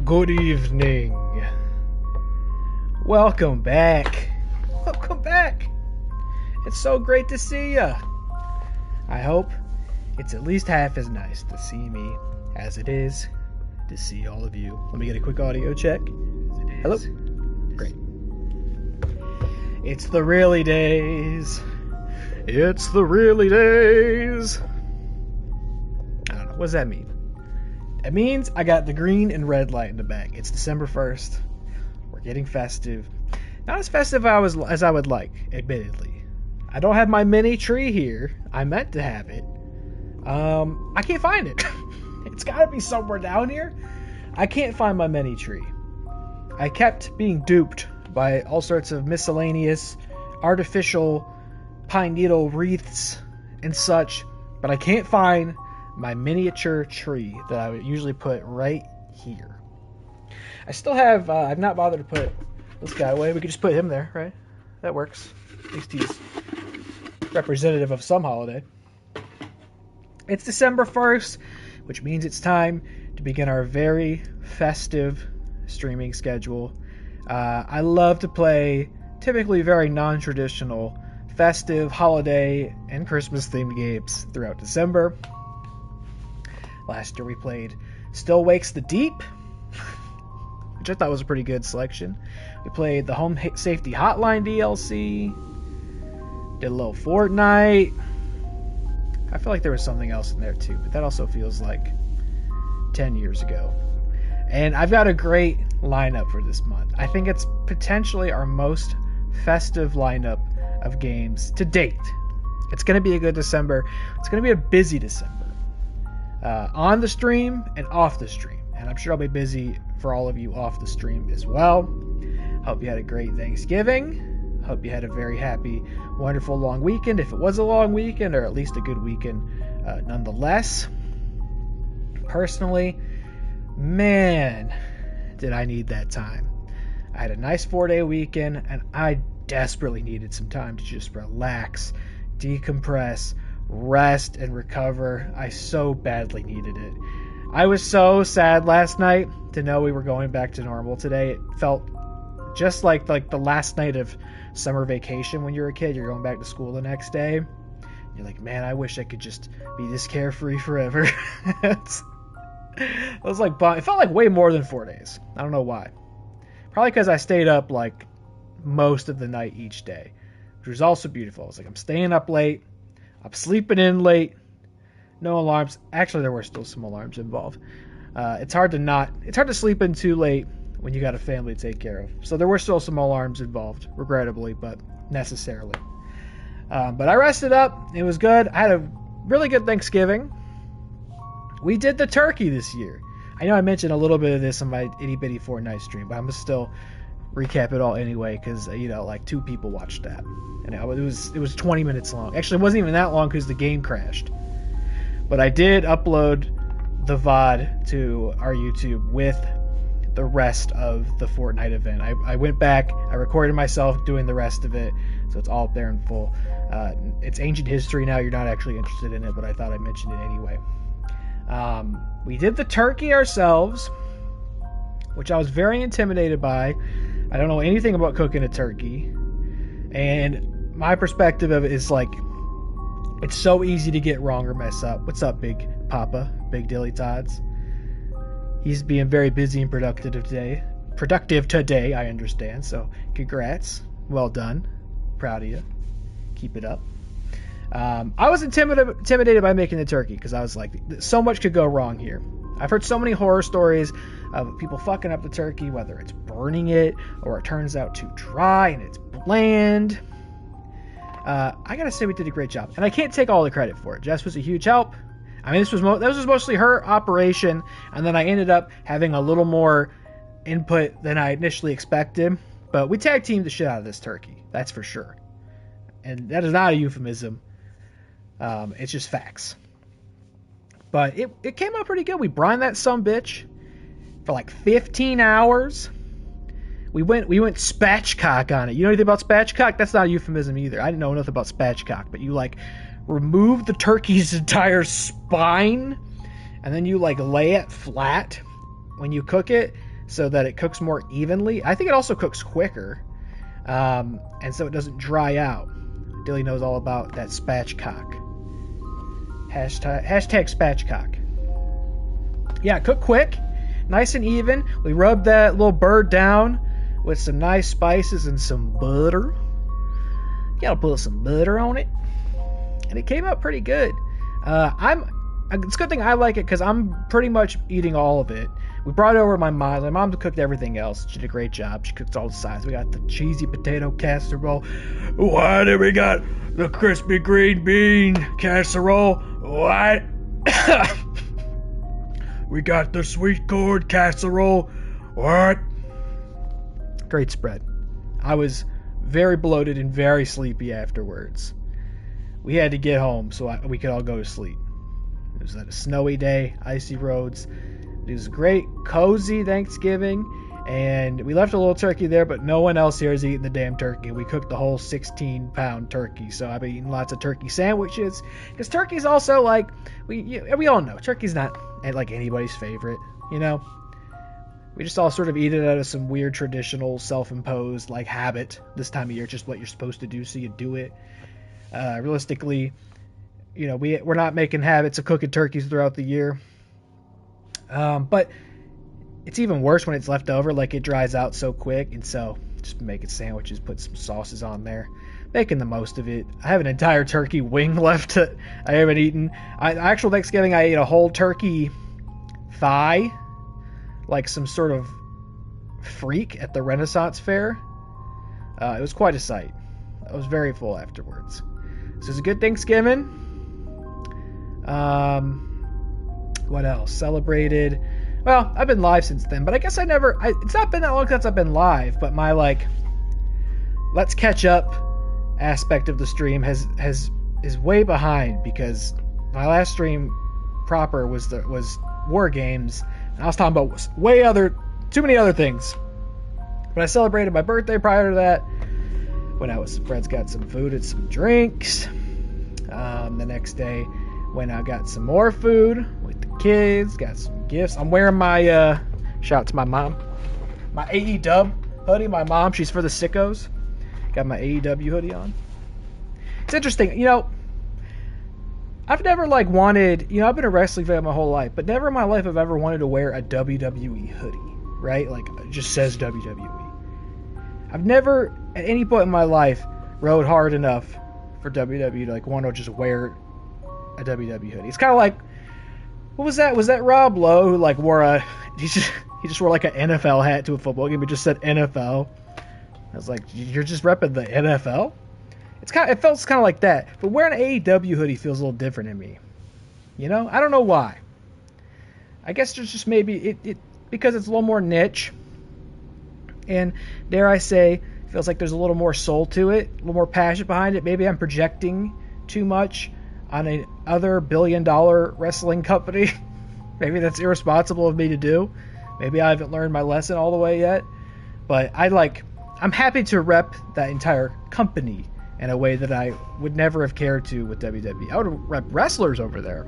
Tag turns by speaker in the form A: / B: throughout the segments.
A: Good evening. Welcome back. Welcome back. It's so great to see ya. I hope it's at least half as nice to see me as it is to see all of you. Let me get a quick audio check. Hello? Great. It's the Reelydays. It's the Reelydays. I don't know. What does that mean? It means I got the green and red light in the back. It's December 1st. We're getting festive. Not as festive as I would like, admittedly. I don't have my mini tree here. I meant to have it. I can't find it. It's got to be somewhere down here. I can't find my mini tree. I kept being duped by all sorts of miscellaneous artificial pine needle wreaths and such, but I can't find my miniature tree that I would usually put right here. I still have, I've not bothered to put this guy away. We could just put him there, right? That works. At least he's representative of some holiday. It's December 1st, which means it's time to begin our very festive streaming schedule. I love to play typically very non-traditional festive, holiday, and Christmas themed games throughout December. Last year we played Still Wakes the Deep, which I thought was a pretty good selection. We played the Home Safety Hotline DLC, did a little Fortnite. I feel like there was something else in there too, but that also feels like 10 years ago. And I've got a great lineup for this month. I think it's potentially our most festive lineup of games to date. It's going to be a good December. It's going to be a busy December. On the stream and off the stream. And I'm sure I'll be busy for all of you off the stream as well. Hope you had a great Thanksgiving. Hope you had a very happy, wonderful long weekend, if it was a long weekend, or at least a good weekend nonetheless. Personally, man, did I need that time. I had a nice 4-day weekend, and I desperately needed some time to just relax, decompress, rest, and recover. I so badly needed it. I was so sad last night to know we were going back to normal today. It felt just like the last night of summer vacation when you're a kid. You're going back to school the next day. You're like, man, I wish I could just be this carefree forever. It was like, it felt like way more than 4 days. I don't know why. Probably because I stayed up like most of the night each day, which was also beautiful. I was like, I'm staying up late. I'm sleeping in late. No alarms. Actually, there were still some alarms involved. It's hard to sleep in too late when you got a family to take care of. So there were still some alarms involved, regrettably, but necessarily. But I rested up. It was good. I had a really good Thanksgiving. We did the turkey this year. I know I mentioned a little bit of this on my itty bitty Fortnite stream, but I'm going to still recap it all anyway, because like 2 people watched that, and it was 20 minutes long. Actually, it wasn't even that long because the game crashed. But I did upload the VOD to our YouTube with the rest of the Fortnite event. I went back, I recorded myself doing the rest of it, so it's all up there in full. It's ancient history now. You're not actually interested in it, but I thought I mentioned it anyway. We did the turkey ourselves, which I was very intimidated by. I don't know anything about cooking a turkey, and my perspective of it is like, it's so easy to get wrong or mess up. What's up, Big Papa, Big Dilly Tots? He's being very busy and productive today, I understand, so congrats. Well done. Proud of you. Keep it up. I was intimidated by making the turkey, because I was like, so much could go wrong here. I've heard so many horror stories of people fucking up the turkey, whether it's burning it or it turns out too dry and it's bland. I gotta say we did a great job, and I can't take all the credit for it. Jess was a huge help. I mean, this was mostly her operation, and then I ended up having a little more input than I initially expected. But we tag teamed the shit out of this turkey, that's for sure, and that is not a euphemism. It's just facts. But it came out pretty good. We brined that sumbitch for like 15 hours. We went spatchcock on it. You know anything about spatchcock? That's not a euphemism either. I didn't know nothing about spatchcock, but you like remove the turkey's entire spine, and then you like lay it flat when you cook it. so that it cooks more evenly. I think it also cooks quicker, and so it doesn't dry out. Dilly knows all about that spatchcock. Hashtag spatchcock. Yeah, cook quick, nice and even. We rubbed that little bird down with some nice spices and some butter. You gotta put some butter on it, and it came out pretty good. It's a good thing I like it because I'm pretty much eating all of it. We brought it over to my mom. My mom cooked everything else. She did a great job. She cooked all the sides. We got the cheesy potato casserole. Why did we got the crispy green bean casserole? What? We got the sweet corn casserole. What? Great spread. I was very bloated and very sleepy afterwards. We had to get home so we could all go to sleep. It was a snowy day, icy roads. It was a great, cozy Thanksgiving, and we left a little turkey there, but no one else here is eating the damn turkey. We cooked the whole 16-pound turkey, so I've been eating lots of turkey sandwiches, because turkey's also like, we all know, turkey's not like anybody's favorite, you know? We just all sort of eat it out of some weird traditional self-imposed like habit this time of year. It's just what you're supposed to do, so you do it. Realistically, you know, we're not making habits of cooking turkeys throughout the year. But it's even worse when it's left over, like it dries out so quick, and so just making sandwiches, put some sauces on there, making the most of it. I have an entire turkey wing left that I haven't eaten. Actual Thanksgiving, I ate a whole turkey thigh, like some sort of freak at the Renaissance Fair. It was quite a sight. I was very full afterwards. So it was a good Thanksgiving. What else? Celebrated. Well, I've been live since then, but I guess it's not been that long since I've been live, but my let's catch up aspect of the stream is way behind, because my last stream proper was War Games, and I was talking about too many other things. But I celebrated my birthday prior to that. Went out with some friends, got some food and some drinks. The next day, went out, got some more food with the kids, got some gifts. I'm wearing my, shout out to my mom, my AEW hoodie. My mom, she's for the sickos. Got my AEW hoodie on. It's interesting, you know, I've never wanted, you know, I've been a wrestling fan my whole life, but never in my life have I ever wanted to wear a WWE hoodie, right? Like, it just says WWE. I've never, at any point in my life, rode hard enough for WWE to want to just wear a WWE hoodie. It's kind of like, what was that? Was that Rob Lowe who wore he just wore like an NFL hat to a football game? It just said NFL. I was like, you're just repping the NFL? It felt kind of like that. But wearing an AEW hoodie feels a little different in me. You know, I don't know why. I guess there's just maybe it because it's a little more niche. And dare I say, feels like there's a little more soul to it, a little more passion behind it. Maybe I'm projecting too much on a other billion-dollar wrestling company. Maybe that's irresponsible of me to do. Maybe I haven't learned my lesson all the way yet. But I'm happy to rep that entire company in a way that I would never have cared to with WWE. I would rep wrestlers over there,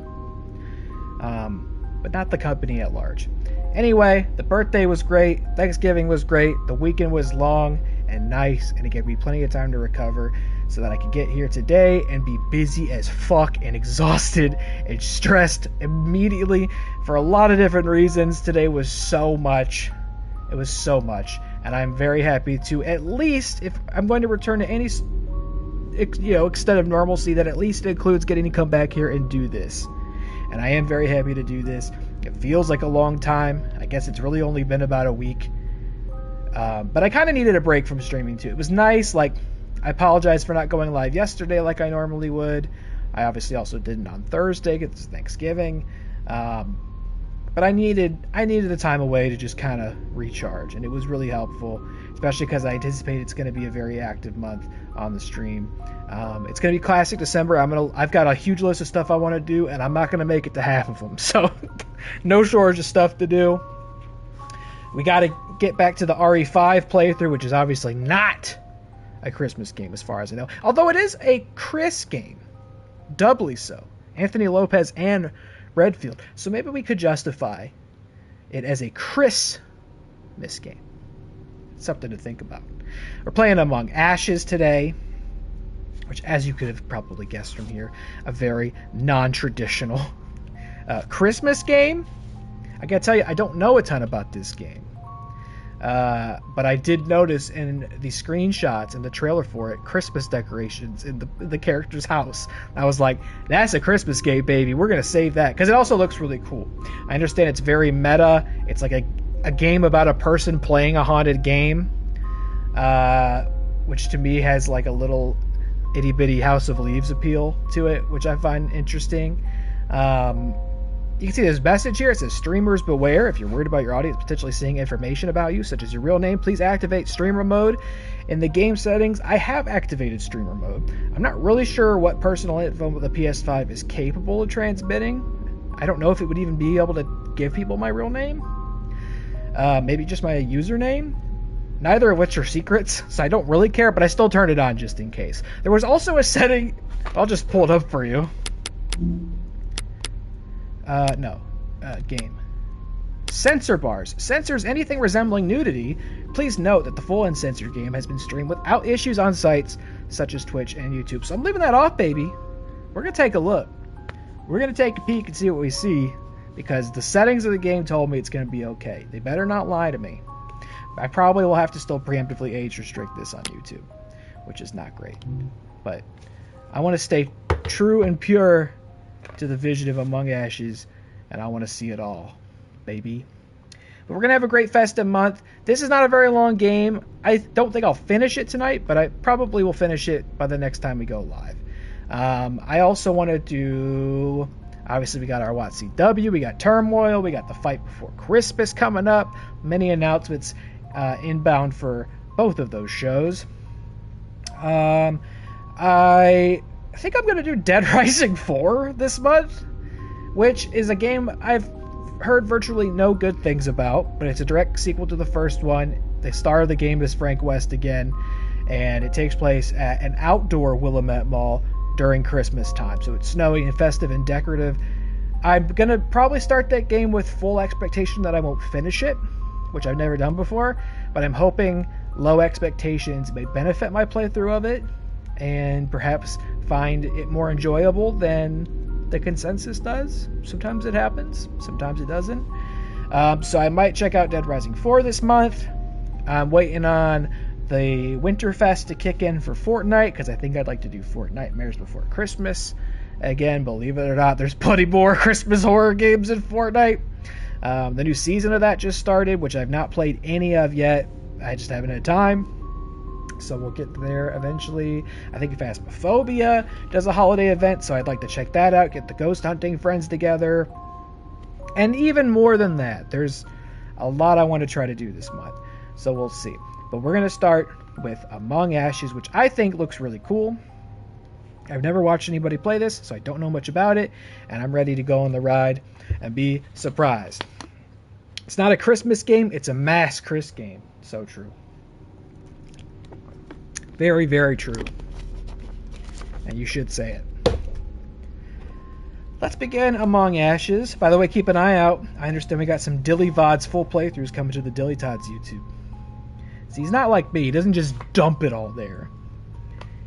A: but not the company at large. Anyway, the birthday was great. Thanksgiving was great. The weekend was long and nice, and it gave me plenty of time to recover so that I could get here today and be busy as fuck and exhausted and stressed immediately for a lot of different reasons. Today was so much. It was so much. And I'm very happy to, at least, if I'm going to return to any, extent of normalcy, that at least includes getting to come back here and do this. And I am very happy to do this. It feels like a long time. I guess it's really only been about a week. But I kind of needed a break from streaming too. It was nice. I apologize for not going live yesterday like I normally would. I obviously also didn't on Thursday because it's Thanksgiving. But I needed a time away to just kind of recharge, and it was really helpful, especially because I anticipate it's going to be a very active month on the stream. It's going to be classic December. I've got a huge list of stuff I want to do, and I'm not going to make it to half of them. So no shortage of stuff to do. We got to get back to the RE5 playthrough, which is obviously not a Christmas game as far as I know. Although it is a Chris game. Doubly so. Anthony Lopez and Redfield. So maybe we could justify it as a Chris Christmas game. Something to think about. We're playing Among Ashes today, which, as you could have probably guessed from here, a very non-traditional Christmas game. I gotta tell you, I don't know a ton about this game. But I did notice in the screenshots and the trailer for it, Christmas decorations in the character's house. I was like, that's a Christmas game, baby. We're going to save that. Because it also looks really cool. I understand it's very meta. It's like a game about a person playing a haunted game. Which to me has like a little itty bitty House of Leaves appeal to it, which I find interesting. You can see this message here. It says, streamers beware. If you're worried about your audience potentially seeing information about you, such as your real name, please activate streamer mode. In the game settings, I have activated streamer mode. I'm not really sure what personal info the PS5 is capable of transmitting. I don't know if it would even be able to give people my real name. Maybe just my username. Neither of which are secrets, so I don't really care, but I still turned it on just in case. There was also a setting, I'll just pull it up for you. Game. Censor bars. Censors anything resembling nudity. Please note that the full uncensored game has been streamed without issues on sites such as Twitch and YouTube. So I'm leaving that off, baby. We're going to take a look. We're going to take a peek and see what we see, because the settings of the game told me it's going to be okay. They better not lie to me. I probably will have to still preemptively age restrict this on YouTube, which is not great. But I want to stay true and pure to the vision of Among Ashes, and I want to see it all, baby. But we're going to have a great festive month. This is not a very long game. I don't think I'll finish it tonight, but I probably will finish it by the next time we go live. I also want to do... Obviously, we got our WotCW, we got Turmoil, we got the Fight Before Christmas coming up. Many announcements inbound for both of those shows. I think I'm going to do Dead Rising 4 this month, which is a game I've heard virtually no good things about, but it's a direct sequel to the first one. The star of the game is Frank West again, and it takes place at an outdoor Willamette Mall during Christmas time. So it's snowy and festive and decorative. I'm going to probably start that game with full expectation that I won't finish it, which I've never done before, but I'm hoping low expectations may benefit my playthrough of it and perhaps find it more enjoyable than the consensus does. Sometimes it happens, sometimes it doesn't. So I might check out Dead Rising 4 this month. I'm waiting on the Winterfest to kick in for Fortnite, because I think I'd like to do Fortnitemares Before Christmas. Again, believe it or not, there's plenty more Christmas horror games in Fortnite. The new season of that just started, which I've not played any of yet. I just haven't had time. So we'll get there eventually. I think Phasmophobia does a holiday event, so I'd like to check that out, get the ghost hunting friends together. And even more than that, there's a lot I want to try to do this month. So we'll see. But we're going to start with Among Ashes, which I think looks really cool. I've never watched anybody play this, so I don't know much about it, and I'm ready to go on the ride and be surprised. It's not a Christmas game, it's a mass Chris game. So true. Very, very true. And you should say it. Let's begin Among Ashes. By the way, keep an eye out. I understand we got some Dilly VODs full playthroughs coming to the Dilly Tots YouTube. See, he's not like me. He doesn't just dump it all there.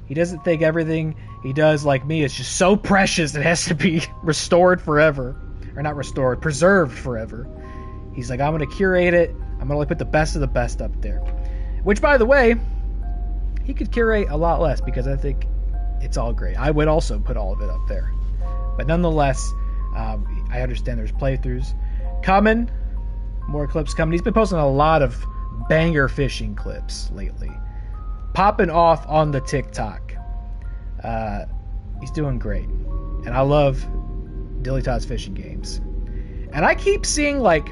A: He doesn't think everything he does, like me, is just so precious it has to be restored forever. Or not restored, preserved forever. He's like, I'm going to curate it. I'm going to only put the best of the best up there. Which, by the way, he could curate a lot less, because I think it's all great. I would also put all of it up there. But nonetheless, I understand there's playthroughs coming. More clips coming. He's been posting a lot of banger fishing clips lately. Popping off on the TikTok. He's doing great. And I love Dilly Todd's fishing games. And I keep seeing, like,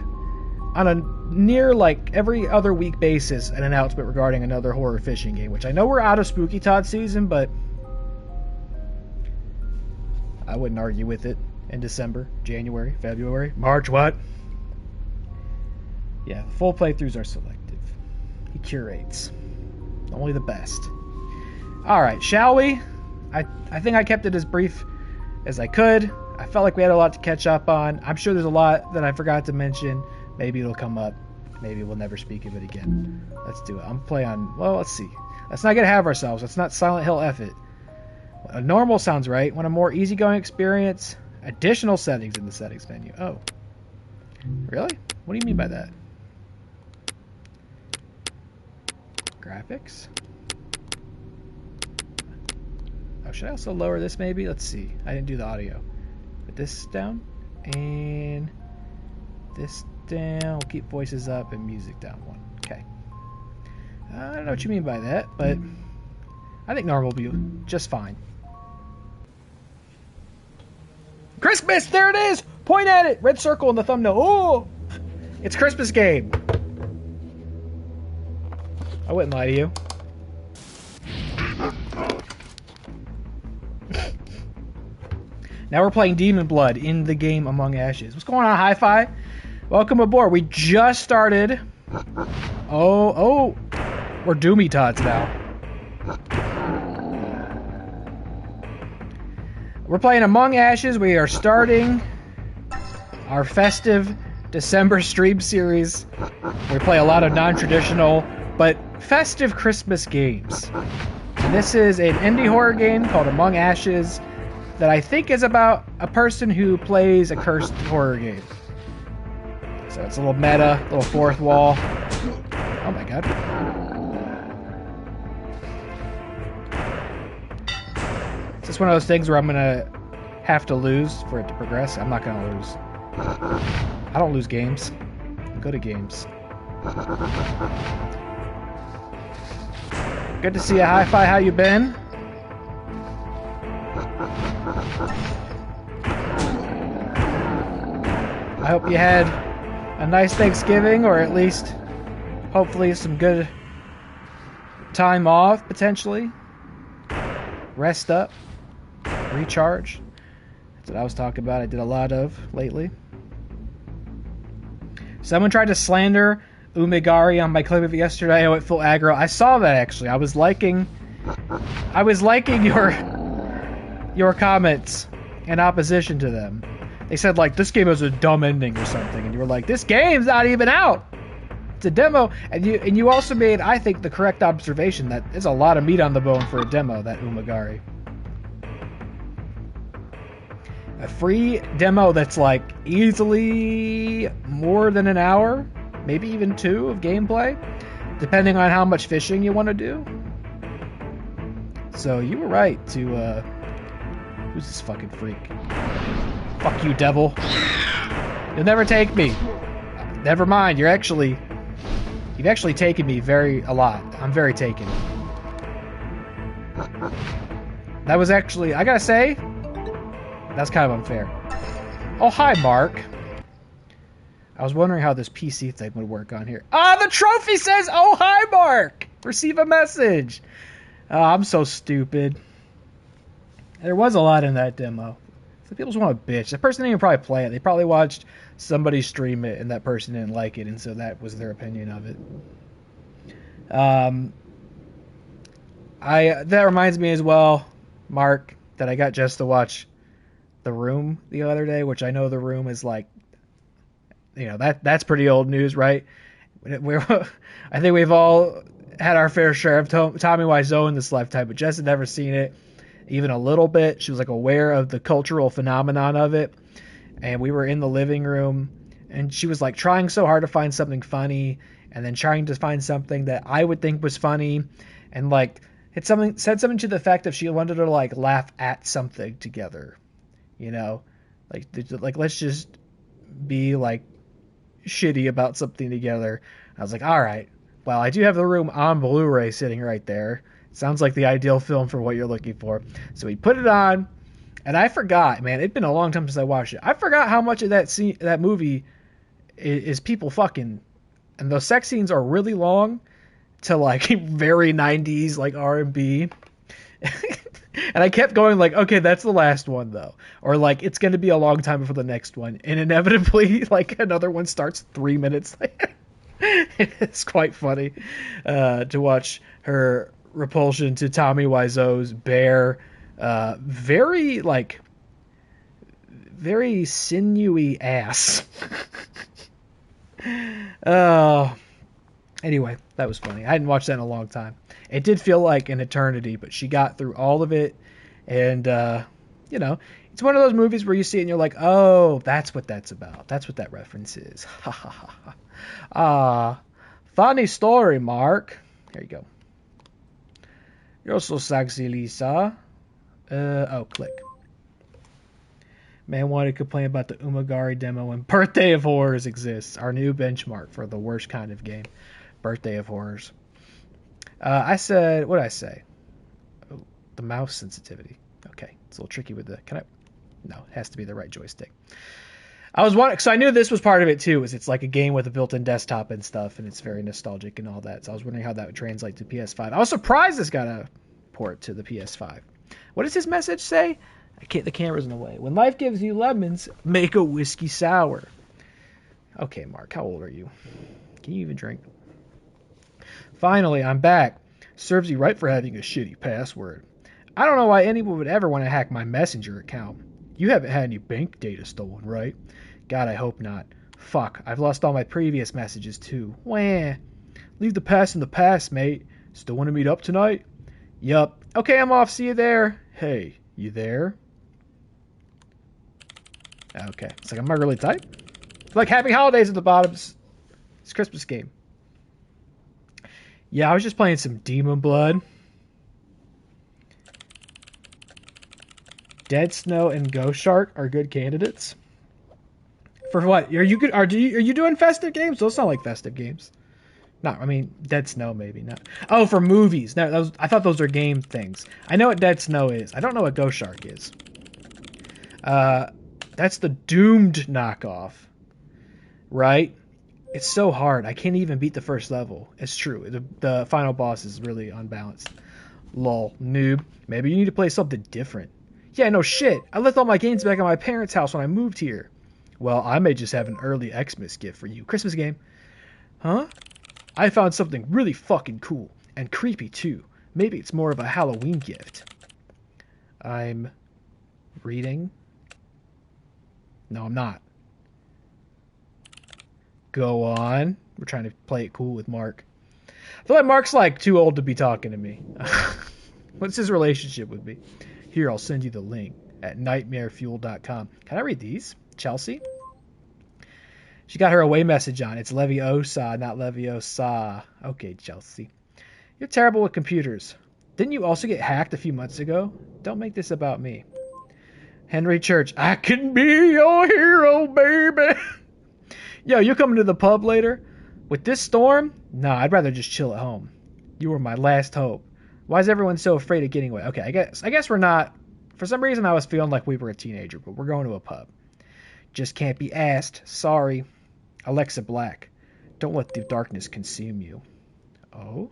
A: on a near, like, every other week basis, an announcement regarding another horror fishing game, which I know we're out of Spooky Todd season, but I wouldn't argue with it in December, January, February, March, what? Yeah, full playthroughs are selective. He curates. Only the best. Alright, shall we? I think I kept it as brief as I could. I felt like we had a lot to catch up on. I'm sure there's a lot that I forgot to mention. Maybe it'll come up maybe we'll never speak of it again. Let's do it. I'm playing on, well, let's see. Let's not get ahead of ourselves. Let's not Silent Hill F it. A normal sounds right. Want a more easygoing experience? Additional settings in the settings menu. Oh. Really? What do you mean by that? Graphics? Oh, should I also lower this maybe? Let's see. I didn't do the audio. Put this down. And this down. We'll keep voices up and music down one. Okay. I don't know what you mean by that, but I think normal will be just fine. Christmas! There it is! Point at it! Red circle in the thumbnail. Oh! It's Christmas game. I wouldn't lie to you. Now we're playing Demon Blood in the game Among Ashes. What's going on, Hi-Fi? Welcome aboard. We just started. Oh. We're Doomy Tots now. We're playing Among Ashes. We are starting our festive December stream series. We play a lot of non-traditional, but festive Christmas games. And this is an indie horror game called Among Ashes that I think is about a person who plays a cursed horror game. So it's a little meta, little fourth wall. Oh my god. Is this one of those things where I'm gonna have to lose for it to progress? I'm not gonna lose. I don't lose games. I'm good at games. Good to see you, Hi-Fi. How you been? I hope you had a nice Thanksgiving, or at least hopefully some good time off, potentially. Rest up. Recharge. That's what I was talking about. I did a lot of lately. Someone tried to slander Umigari on my clip of yesterday. I went full aggro. I saw that actually. I was liking your comments in opposition to them. They said like this game has a dumb ending or something, and you were like, this game's not even out. It's a demo, and you also made, I think, the correct observation that there's a lot of meat on the bone for a demo. That Umigari. A free demo that's like easily more than an hour, maybe even 2 of gameplay, depending on how much fishing you want to do. So you were right to, who's this fucking freak? Fuck you, devil. You'll never take me. Never mind, you've actually taken me a lot. I'm very taken. That was actually, I gotta say, that's kind of unfair. Oh, hi, Mark. I was wondering how this PC thing would work on here. Ah, the trophy says, oh, hi, Mark. Receive a message. Oh, I'm so stupid. There was a lot in that demo. So people just want to bitch. The person didn't even probably play it. They probably watched somebody stream it, and that person didn't like it, and so that was their opinion of it. That reminds me as well, Mark, that I got just to watch The Room the other day, which I know The Room is like, that's pretty old news, right? I think we've all had our fair share of Tommy Wiseau in this lifetime, but Jess had never seen it even a little bit. She was like aware of the cultural phenomenon of it, and we were in the living room, and she was like trying so hard to find something funny, and then trying to find something that I would think was funny, and like said something to the effect of she wanted to like laugh at something together, like let's just be like shitty about something together. I was like, all right, well, I do have The Room on Blu-ray sitting right there. Sounds like the ideal film for what you're looking for. So we put it on, and I forgot, man, it'd been a long time since I watched it. I forgot how much of that movie is people fucking, and those sex scenes are really long to like very 90s like R&B. And I kept going like, okay, that's the last one though, or like it's going to be a long time before the next one, and inevitably like another one starts 3 minutes later. It's quite funny to watch her repulsion to Tommy Wiseau's bare, very sinewy ass. Oh, anyway, that was funny. I hadn't watched that in a long time. It did feel like an eternity, but she got through all of it, and you know, it's one of those movies where you see it and you're like, oh, that's what that's about. That's what that reference is. Ha ha ha ha. Ah, funny story, Mark. There you go. You're so sexy, Lisa. Oh, click. Man wanted to complain about the Umagari demo and Birthday of Horrors exists. Our new benchmark for the worst kind of game. Birthday of Horrors. I said, what did I say? Oh, the mouse sensitivity. Okay, it's a little tricky with the, can I? No, it has to be the right joystick. I was wondering, so I knew this was part of it too, is it's like a game with a built-in desktop and stuff, and it's very nostalgic and all that. So I was wondering how that would translate to PS5. I was surprised this got a port to the PS5. What does his message say? I can't, the camera's in the way. When life gives you lemons, make a whiskey sour. Okay, Mark, how old are you? Can you even drink? Finally, I'm back. Serves you right for having a shitty password. I don't know why anyone would ever want to hack my Messenger account. You haven't had any bank data stolen, right? God, I hope not. Fuck, I've lost all my previous messages too. Wah. Leave the past in the past, mate. Still want to meet up tonight? Yup. Okay, I'm off. See you there. Hey, you there? Okay. It's like, I'm not really tight. It's like Happy Holidays at the bottom. It's Christmas game. Yeah, I was just playing some Demon Blood. Dead Snow and Ghost Shark are good candidates. For what? Are you good? Are you doing festive games? Those sound like festive games. Not, I mean, Dead Snow maybe not. Oh, for movies. No, I thought those are game things. I know what Dead Snow is. I don't know what Ghost Shark is. That's the Doomed knockoff, right? It's so hard. I can't even beat the first level. It's true. The final boss is really unbalanced. Lol, noob. Maybe you need to play something different. Yeah, no shit. I left all my games back at my parents' house when I moved here. Well, I may just have an early Xmas gift for you. Christmas game. Huh? I found something really fucking cool. And creepy, too. Maybe it's more of a Halloween gift. I'm reading. No, I'm not. Go on. We're trying to play it cool with Mark. I feel like Mark's like too old to be talking to me. What's his relationship with me? Here, I'll send you the link at nightmarefuel.com. Can I read these? Chelsea? She got her away message on. It's Leviosa, not Leviosa. Okay, Chelsea. You're terrible with computers. Didn't you also get hacked a few months ago? Don't make this about me. Henry Church. I can be your hero, baby. Yo, you coming to the pub later? With this storm? Nah, I'd rather just chill at home. You were my last hope. Why is everyone so afraid of getting away? Okay, I guess we're not. For some reason, I was feeling like we were a teenager, but we're going to a pub. Just can't be asked. Sorry. Alexa Black. Don't let the darkness consume you. Oh?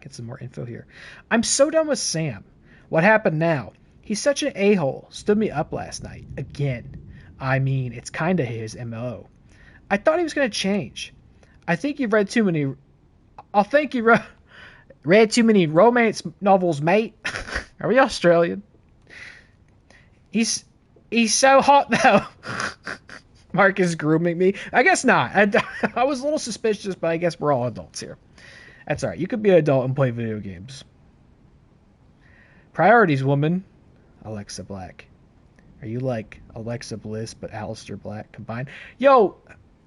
A: Get some more info here. I'm so done with Sam. What happened now? He's such an a-hole. Stood me up last night. Again. I mean, it's kinda his M.O. I thought he was going to change. I think you've read too many... I'll think you read too many romance novels, mate. Are we Australian? He's so hot, though. Mark is grooming me. I guess not. I was a little suspicious, but I guess we're all adults here. That's all right. You could be an adult and play video games. Priorities, woman. Alexa Black. Are you like Alexa Bliss, but Alistair Black combined? Yo,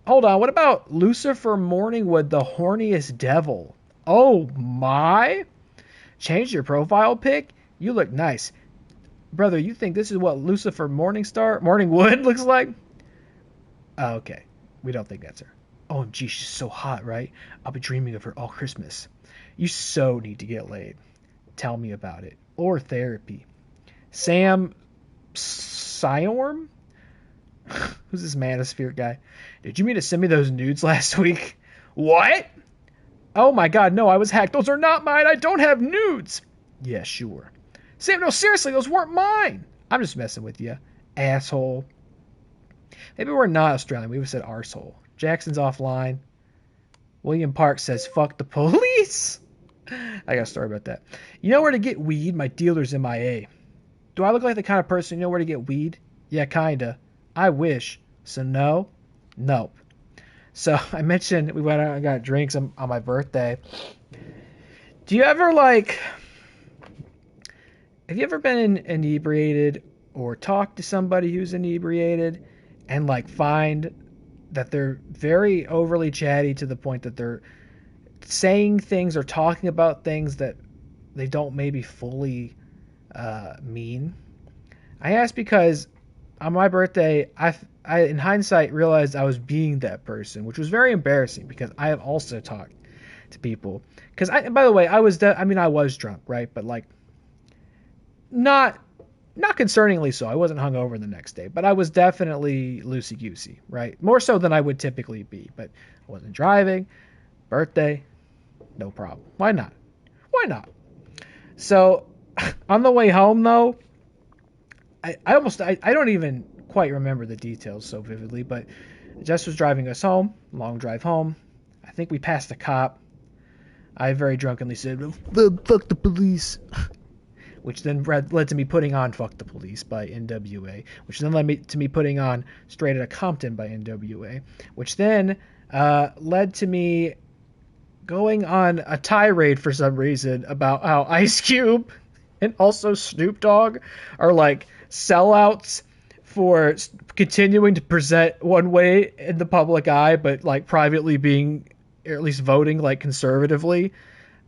A: hold on. What about Lucifer Morningwood, the horniest devil? Oh, my. Change your profile pic? You look nice. Brother, you think this is what Lucifer Morningwood looks like? Oh, okay. We don't think that's her. OMG, she's so hot, right? I'll be dreaming of her all Christmas. You so need to get laid. Tell me about it. Or therapy. Sam Siorm? Who's this manosphere guy? Did you mean to send me those nudes last week? What? Oh my god, no, I was hacked. Those are not mine. I don't have nudes. Yeah, sure. Sam, no, seriously, those weren't mine. I'm just messing with you, asshole. Maybe we're not Australian. We would have said arsehole. Jackson's offline. William Park says, fuck the police. I got a story about that. You know where to get weed? My dealer's MIA. Do I look like the kind of person you know where to get weed? Yeah, kinda. I wish. So no? Nope. So I mentioned we went out and got drinks on my birthday. Do you ever like? Have you ever been inebriated or talked to somebody who's inebriated and like find that they're very overly chatty to the point that they're saying things or talking about things that they don't maybe fully mean? I ask because on my birthday, in hindsight realized I was being that person, which was very embarrassing because I have also talked to people. Because by the way, I was drunk, right? But like, not concerningly so. I wasn't hungover the next day, but I was definitely loosey goosey, right? More so than I would typically be. But I wasn't driving. Birthday, no problem. Why not? Why not? So on the way home though, I don't even quite remember the details so vividly, but Jess was driving us home, long drive home. I think we passed a cop. I very drunkenly said, "Fuck the police," which then led to me putting on "Fuck the Police" by NWA, which then led to me putting on "Straight Outta Compton" by NWA, which then led to me going on a tirade for some reason about how Ice Cube and also Snoop Dogg are like sellouts for continuing to present one way in the public eye, but like privately being, or at least voting like conservatively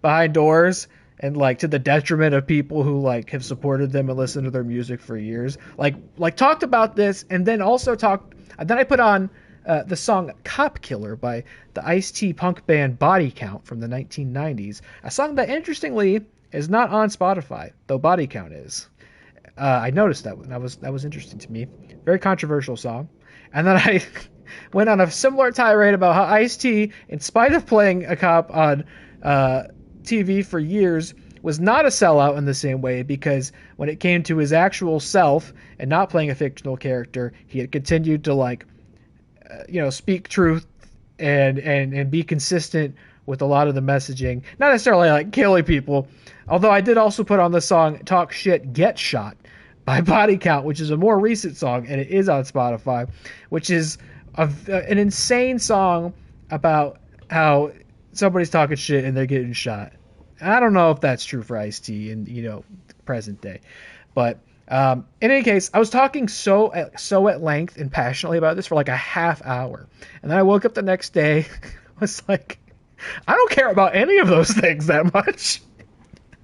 A: behind doors, and like to the detriment of people who like have supported them and listened to their music for years. Like talked about this, and then also then I put on the song "Cop Killer" by the Ice-T punk band Body Count from the 1990s, a song that interestingly is not on Spotify, though Body Count is. I noticed that one. That was interesting to me. Very controversial song. And then I went on a similar tirade about how Ice-T, in spite of playing a cop on TV for years, was not a sellout in the same way, because when it came to his actual self and not playing a fictional character, he had continued to like, speak truth and be consistent with a lot of the messaging. Not necessarily like killing people, although I did also put on the song "Talk Shit, Get Shot" by Body Count, which is a more recent song, and it is on Spotify, which is an insane song about how somebody's talking shit and they're getting shot. I don't know if that's true for Ice-T in present day, but in any case, I was talking so at length and passionately about this for like a half hour, and then I woke up the next day, was like, I don't care about any of those things that much.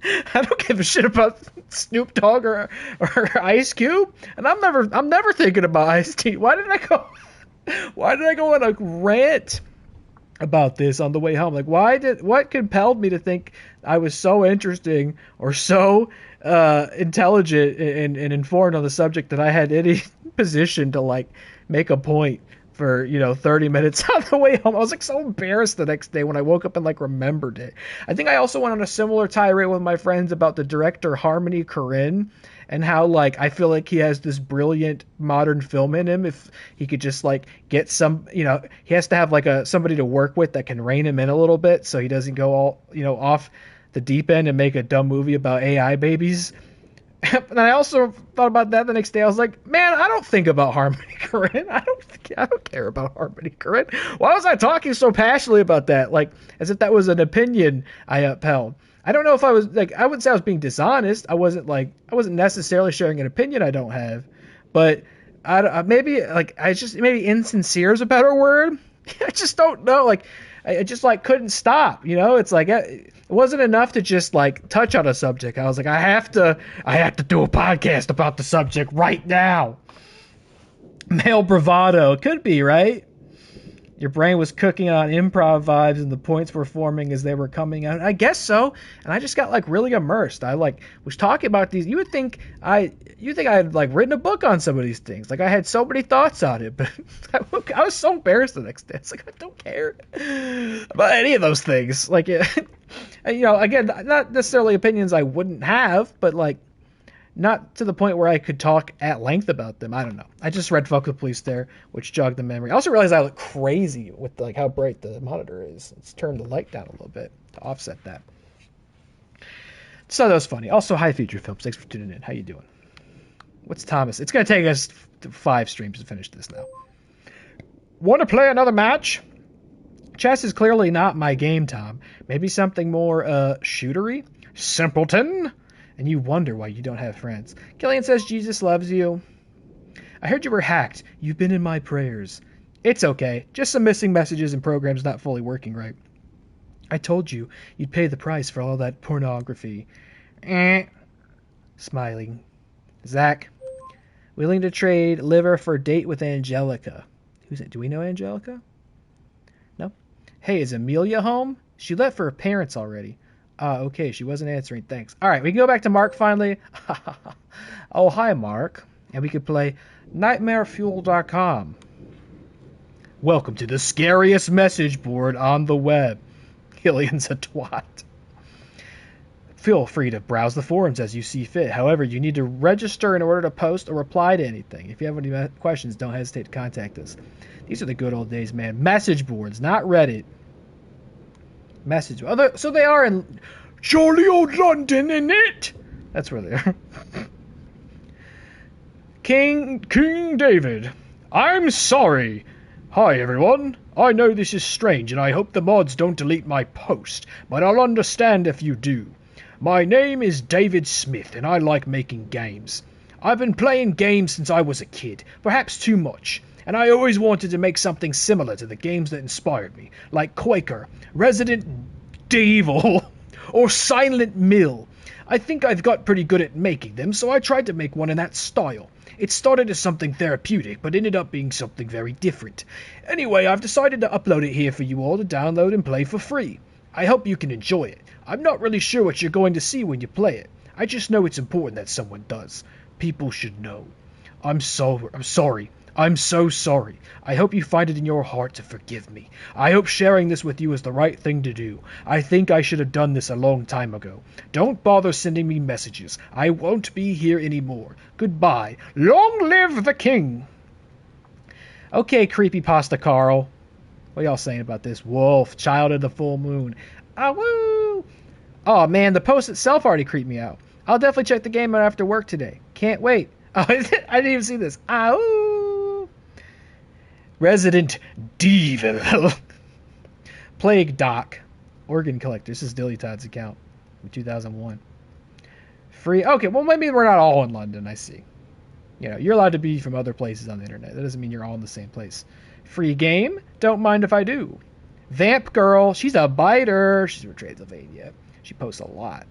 A: I don't give a shit about Snoop Dogg or Ice Cube, and I'm never thinking about Ice-T. Why did I go on a rant about this on the way home? Like, what compelled me to think I was so interesting or so intelligent and informed on the subject that I had any position to like make a point for 30 minutes on the way home? I was like so embarrassed the next day when I woke up and like remembered it. I think I also went on a similar tirade with my friends about the director Harmony Korine, and how like I feel like he has this brilliant modern film in him. If he could just like get some, he has to have like somebody to work with that can rein him in a little bit, so he doesn't go all off the deep end and make a dumb movie about AI babies. And I also thought about that the next day. I was like, man, I don't think about Harmony Korine. I don't care about Harmony Korine. Why was I talking so passionately about that? Like, as if that was an opinion I upheld. I don't know if I was like, I wouldn't say I was being dishonest. I wasn't necessarily sharing an opinion I don't have, but maybe insincere is a better word. I just don't know. Like, I just like couldn't stop. It's like it wasn't enough to just like touch on a subject. I was like, I have to do a podcast about the subject right now. Male bravado. It could be, right? Your brain was cooking on improv vibes and the points were forming as they were coming out. I guess so. And I just got like really immersed. I like was talking about these. You think I had like written a book on some of these things. Like I had so many thoughts on it, but I was so embarrassed the next day. It's like, I don't care about any of those things. Like, again, not necessarily opinions I wouldn't have, but like, not to the point where I could talk at length about them. I don't know. I just read "Fuck the Police" there, which jogged the memory. I also realized I look crazy with like how bright the monitor is. Let's turn the light down a little bit to offset that. So that was funny. Also, hi Feature Films. Thanks for tuning in. How you doing? What's Thomas? It's going to take us 5 streams to finish this now. Want to play another match? Chess is clearly not my game, Tom. Maybe something more, shootery? Simpleton? And you wonder why you don't have friends. Killian says Jesus loves you. I heard you were hacked. You've been in my prayers. It's okay. Just some missing messages and programs not fully working right. I told you you'd pay the price for all that pornography. Smiling. Zach. Willing to trade liver for date with Angelica. Who's it? Do we know Angelica? No? Hey, is Amelia home? She left for her parents already. Okay, she wasn't answering. Thanks. Alright, we can go back to Mark finally. Oh, hi, Mark. And we could play NightmareFuel.com. Welcome to the scariest message board on the web. Killian's a twat. Feel free to browse the forums as you see fit. However, you need to register in order to post or reply to anything. If you have any questions, don't hesitate to contact us. These are the good old days, man. Message boards, not Reddit. Message. So they are in jolly old London, innit? That's where they are. King David. I'm sorry. Hi, everyone. I know this is strange, and I hope the mods don't delete my post, but I'll understand if you do. My name is David Smith, and I like making games. I've been playing games since I was a kid, perhaps too much, and I always wanted to make something similar to the games that inspired me, like Quaker, Resident Evil, or Silent Mill. I think I've got pretty good at making them, so I tried to make one in that style. It started as something therapeutic, but ended up being something very different. Anyway, I've decided to upload it here for you all to download and play for free. I hope you can enjoy it. I'm not really sure what you're going to see when you play it. I just know it's important that someone does. People should know. I'm sorry. I'm so sorry. I hope you find it in your heart to forgive me. I hope sharing this with you is the right thing to do. I think I should have done this a long time ago. Don't bother sending me messages. I won't be here anymore. Goodbye. Long live the king. Okay, creepypasta Carl. What y'all saying about this? Wolf, child of the full moon. Woo! Oh man, the post itself already creeped me out. I'll definitely check the game out after work today. Can't wait. Oh, I didn't even see this. Woo! Resident Evil. Plague Doc. Organ Collector. This is Dilly Todd's account from 2001. Free. Okay, well maybe we're not all in London, I see. You know, you're allowed to be from other places on the internet. That doesn't mean you're all in the same place. Free game? Don't mind if I do. Vamp Girl. She's a biter. She's from Transylvania. She posts a lot.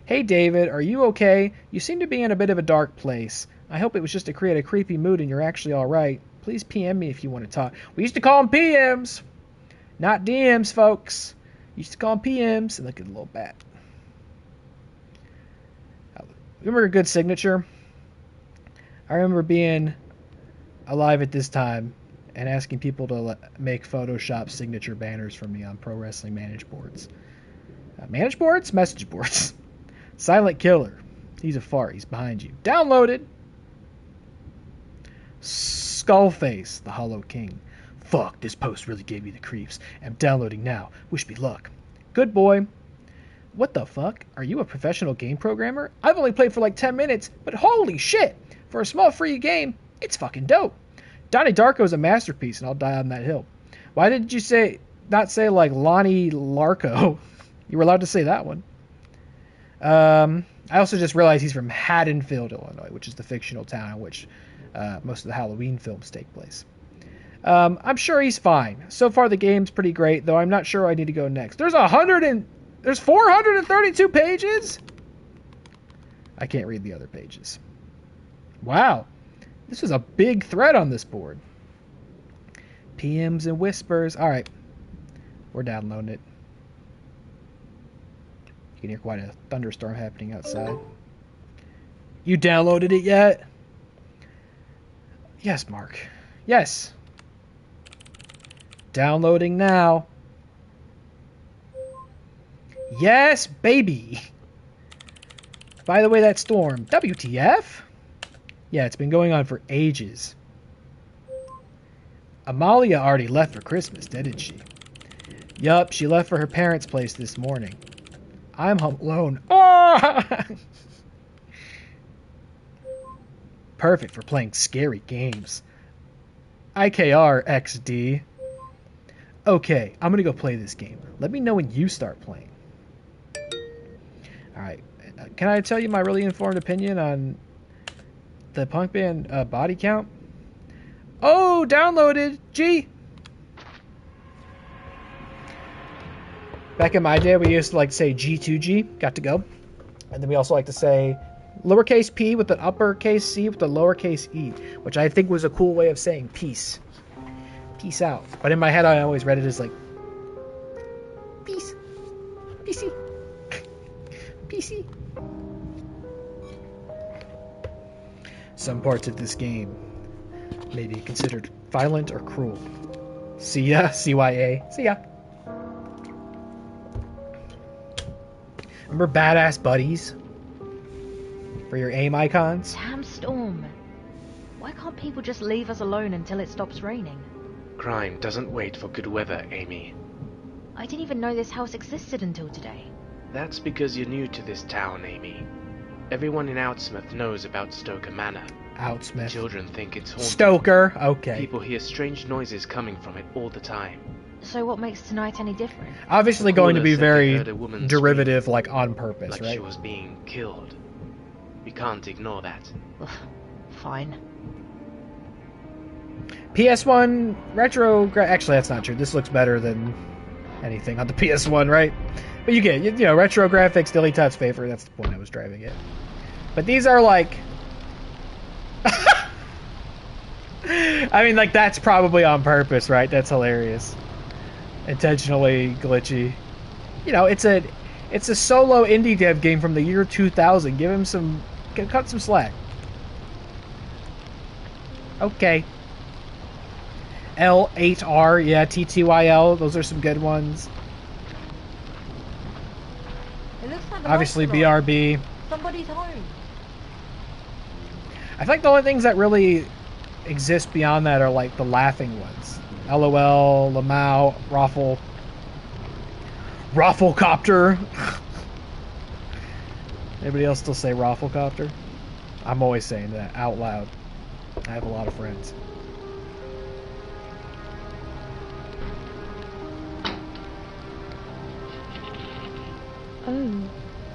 A: Hey David, are you okay? You seem to be in a bit of a dark place. I hope it was just to create a creepy mood and you're actually alright. Please PM me if you want to talk. We used to call them PMs. Not DMs, folks. Used to call them PMs. And look at the little bat. Remember a good signature? I remember being alive at this time and asking people to make Photoshop signature banners for me on Pro Wrestling Manage boards. Manage boards? Message boards. Silent Killer. He's a fart. He's behind you. Downloaded. Skullface, the Hollow King. Fuck, this post really gave me the creeps. I'm downloading now. Wish me luck. Good boy. What the fuck? Are you a professional game programmer? I've only played for like 10 minutes, but holy shit! For a small free game, it's fucking dope. Donnie Darko's a masterpiece, and I'll die on that hill. Why did you not say like Lonnie Larko? You were allowed to say that one. I also just realized he's from Haddonfield, Illinois, which is the fictional town in which most of the Halloween films take place. I'm sure he's fine. So far the game's pretty great, though I'm not sure I need to go next. There's 432 pages? I can't read the other pages. Wow. This is a big thread on this board. PMs and whispers. Alright. We're downloading it. You can hear quite a thunderstorm happening outside. You downloaded it yet? Yes, Mark. Yes. Downloading now. Yes, baby. By the way, that storm. WTF? Yeah, it's been going on for ages. Amalia already left for Christmas, didn't she? Yup, she left for her parents' place this morning. I'm home alone. Oh! Perfect for playing scary games. IKR XD. Okay, I'm gonna go play this game. Let me know when you start playing. Alright, can I tell you my really informed opinion on the punk band body count? Oh, downloaded! G! Back in my day, we used to like to say G2G, got to go. And then we also like to say lowercase p with an uppercase C with a lowercase e, which I think was a cool way of saying peace. Peace out. But in my head, I always read it as like peace. PC. PC. Some parts of this game may be considered violent or cruel. See ya, CYA. See ya. Remember Badass Buddies? For your aim icons?
B: Damn storm. Why can't people just leave us alone until it stops raining?
C: Crime doesn't wait for good weather, Amy.
B: I didn't even know this house existed until today.
C: That's because you're new to this town, Amy. Everyone in Outsmith knows about Stoker Manor.
A: Outsmith.
C: Children think it's haunted.
A: Stoker, okay.
C: People hear strange noises coming from it all the time.
B: So what makes tonight any different?
A: Obviously going to be very
C: heard a woman
A: derivative, like on purpose,
C: like
A: right?
C: she was being killed. We can't ignore that.
B: Fine.
A: PS1 retro... Actually, that's not true. This looks better than anything on the PS1, right? But you get, you know, retro graphics, Dilly Tut's favorite. That's the point I was driving at. But these are like... I mean, like, that's probably on purpose, right? That's hilarious. Intentionally glitchy. You know, it's a solo indie dev game from the year 2000. Give him some... Cut some slack. Okay. L8R, yeah, TTYL. Those are some good ones.
B: It looks like
A: Obviously, BRB.
B: Somebody's home.
A: I think the only things that really exist beyond that are like the laughing ones. LOL, Lamau, Rafflecopter. Anybody else still say Rafflecopter? I'm always saying that out loud. I have a lot of friends.
D: Oh,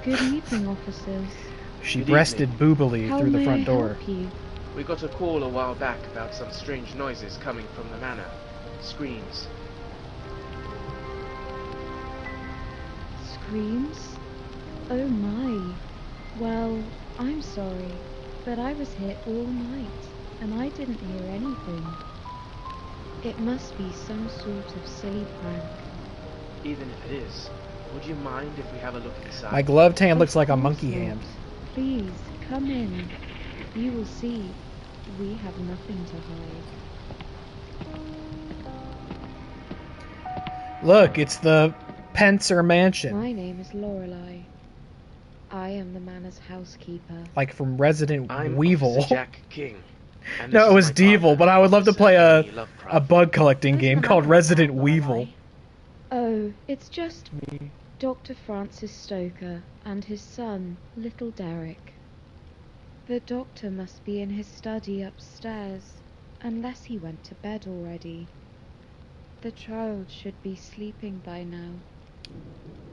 D: good evening, officers.
A: She
C: Good
A: breasted boobily
D: How
A: through the
D: may
A: front
D: I
A: door.
D: help you?
C: We got a call a while back about some strange noises coming from the manor. Screams.
D: Screams? Oh my. Well, I'm sorry, but I was here all night, and I didn't hear anything. It must be some sort of silly prank.
C: Even if it is, would you mind if we have a look inside?
A: My gloved hand
D: Of
A: looks like a
D: course
A: monkey
D: not.
A: hand.
D: Please, come in. You will see, we have nothing to hide.
A: Look, it's the Pencer Mansion.
D: My name is Lorelei. I am the manor's housekeeper.
A: Like from Resident
C: I'm
A: Weevil.
C: Officer Jack King. And
A: No,
C: this
A: it
C: is
A: was
C: my
A: Devil,
C: partner,
A: but I would love to
C: Officer
A: play
C: Amy
A: a
C: Lovecraft.
A: bug collecting
B: Who's
A: game
B: the
A: called
B: man
A: Resident
B: about
A: Weevil.
B: Lorelei?
D: Oh, it's just me, Dr. Francis Stoker, and his son, little Derek. The doctor must be in his study upstairs, unless he went to bed already. The child should be sleeping by now.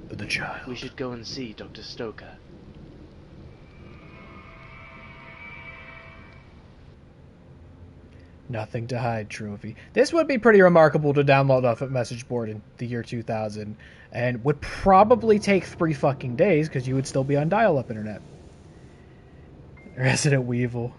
A: The child.
C: We should go and see Dr. Stoker.
A: Nothing to hide trophy. This would be pretty remarkable to download off a message board in the year 2000, and would probably take 3 fucking days because you would still be on dial-up internet. Resident Weevil.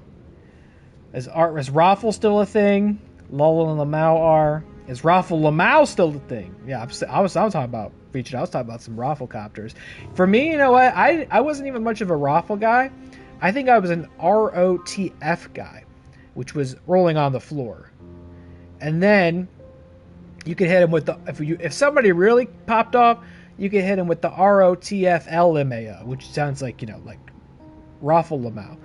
A: Is Raffle still a thing? Lol and Lamau are. Is Raffle Lamau still a thing? Yeah, I was talking about featured. I was talking about some Rafflecopters. For me, you know what? I wasn't even much of a Raffle guy. I think I was an ROTF guy, which was rolling on the floor. And then you could hit him with the if somebody really popped off, you could hit him with the ROTFLMAO, which sounds like, you know, like Raffle Lamau.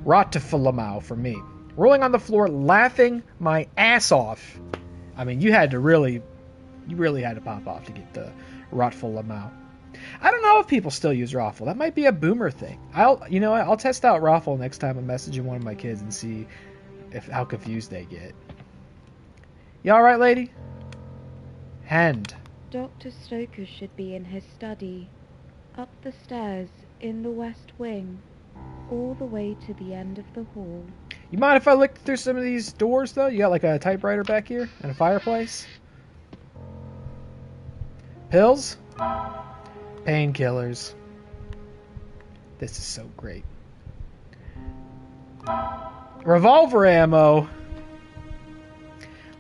A: Rotifalamau for me. Rolling on the floor, laughing my ass off. I mean, you really had to pop off to get the Rotifalamau. I don't know if people still use Raffle. That might be a boomer thing. I'll test out Raffle next time I'm messaging one of my kids and see how confused they get. You all right, lady? Hand.
D: Dr. Stoker should be in his study, up the stairs, in the west wing, all the way to the end of the hall.
A: You mind if I look through some of these doors, though? You got like a typewriter back here and a fireplace? Pills? Painkillers. This is so great. Revolver ammo.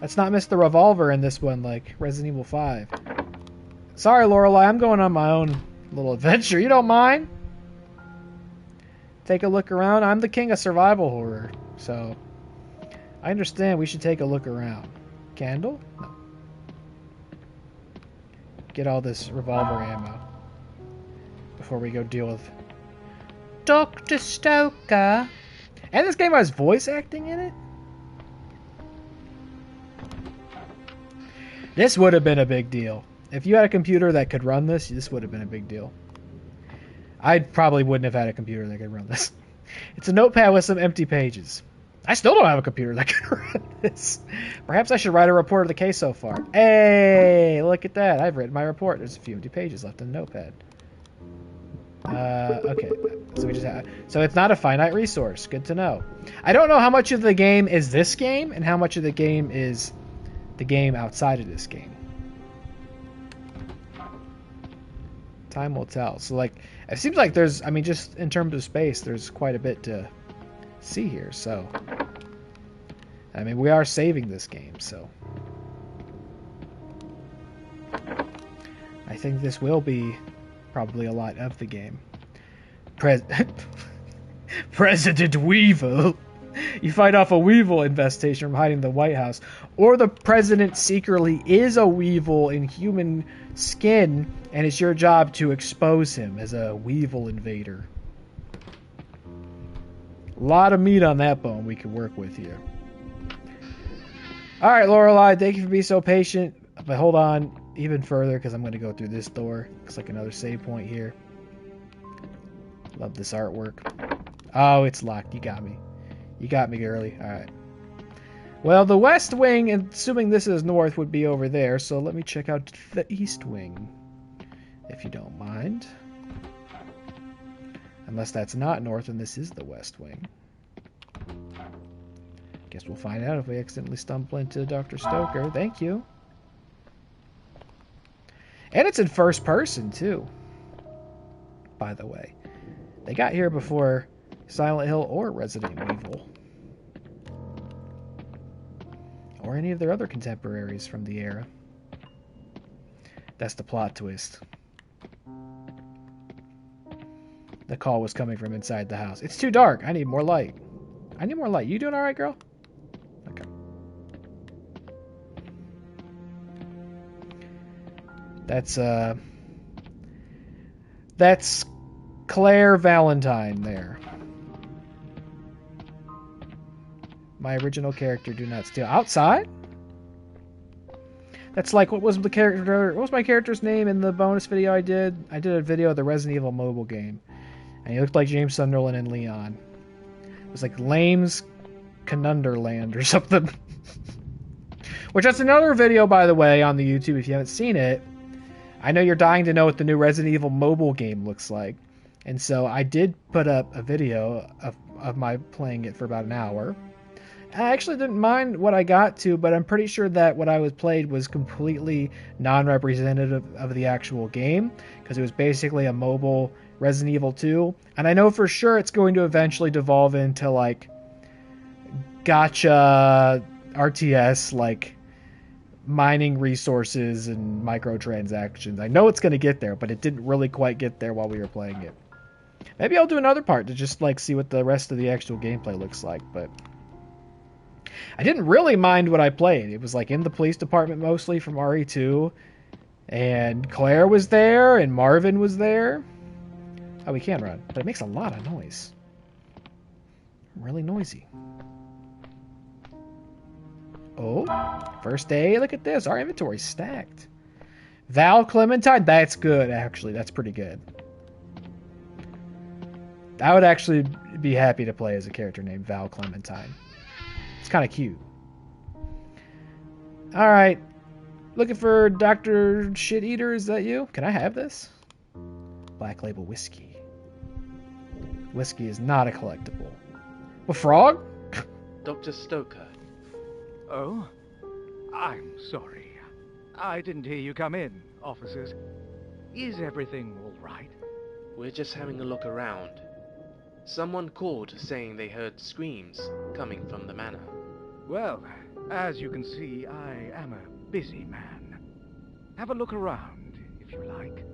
A: Let's not miss the revolver in this one, like Resident Evil 5. Sorry, Lorelei, I'm going on my own little adventure. You don't mind? Take a look around. I'm the king of survival horror, so I understand we should take a look around. Candle? No. Get all this revolver ammo before we go deal with Dr. Stoker. And this game has voice acting in it? This would have been a big deal. If you had a computer that could run this, this would have been a big deal. I probably wouldn't have had a computer that could run this. It's a notepad with some empty pages. I still don't have a computer that can run this. Perhaps I should write a report of the case so far. Hey, look at that. I've written my report. There's a few empty pages left in the notepad. Okay. So it's not a finite resource. Good to know. I don't know how much of the game is this game and how much of the game is the game outside of this game. Time will tell. So, like, it seems like there's, I mean, just in terms of space, there's quite a bit to see here. So, I mean, we are saving this game, so I think this will be probably a lot of the game. President Weevil. You fight off a weevil infestation from hiding in the White House. Or the president secretly is a weevil in human skin, and it's your job to expose him as a weevil invader. A lot of meat on that bone we could work with here. Alright, Lorelei, thank you for being so patient. But hold on even further, because I'm going to go through this door. Looks like another save point here. Love this artwork. Oh, it's locked. You got me. You got me, girly. Alright. Well, the west wing, assuming this is north, would be over there. So let me check out the east wing, if you don't mind. Unless that's not north and this is the west wing. Guess we'll find out if we accidentally stumble into Dr. Stoker. Thank you. And it's in first person, too. By the way. They got here before Silent Hill or Resident Evil. Or any of their other contemporaries from the era. That's the plot twist. The call was coming from inside the house. It's too dark. I need more light. I need more light. You doing alright, girl? Okay. That's Claire Valentine there. My original character, do not steal. Outside? That's like, what was my character's name in the bonus video I did? I did a video of the Resident Evil mobile game. And he looked like James Sunderland and Leon. It was like Lame's Conunderland or something. Which, that's another video, by the way, on the YouTube if you haven't seen it. I know you're dying to know what the new Resident Evil mobile game looks like. And so I did put up a video of my playing it for about an hour. I actually didn't mind what I got to, but I'm pretty sure that what I was played was completely non-representative of the actual game, because it was basically a mobile Resident Evil 2. And I know for sure it's going to eventually devolve into, like, gacha RTS, like, mining resources and microtransactions. I know it's going to get there, but it didn't really quite get there while we were playing it. Maybe I'll do another part to just, like, see what the rest of the actual gameplay looks like, but I didn't really mind what I played. It was, like, in the police department mostly from RE2, and Claire was there, and Marvin was there. Oh, we can run, but it makes a lot of noise. Really noisy. Oh, first aid, look at this. Our inventory's stacked. Val Clementine, that's good, actually. That's pretty good. I would actually be happy to play as a character named Val Clementine. It's kind of cute. Alright. looking for Dr. Shit Eater? Is that you? Can I have this? Black Label Whiskey. Whiskey is not a collectible. A frog?
C: Dr. Stoker.
E: Oh? I'm sorry. I didn't hear you come in, officers. Is everything all right?
C: We're just having a look around. Someone called saying they heard screams coming from the manor.
E: Well, as you can see, I am a busy man. Have a look around, if you like.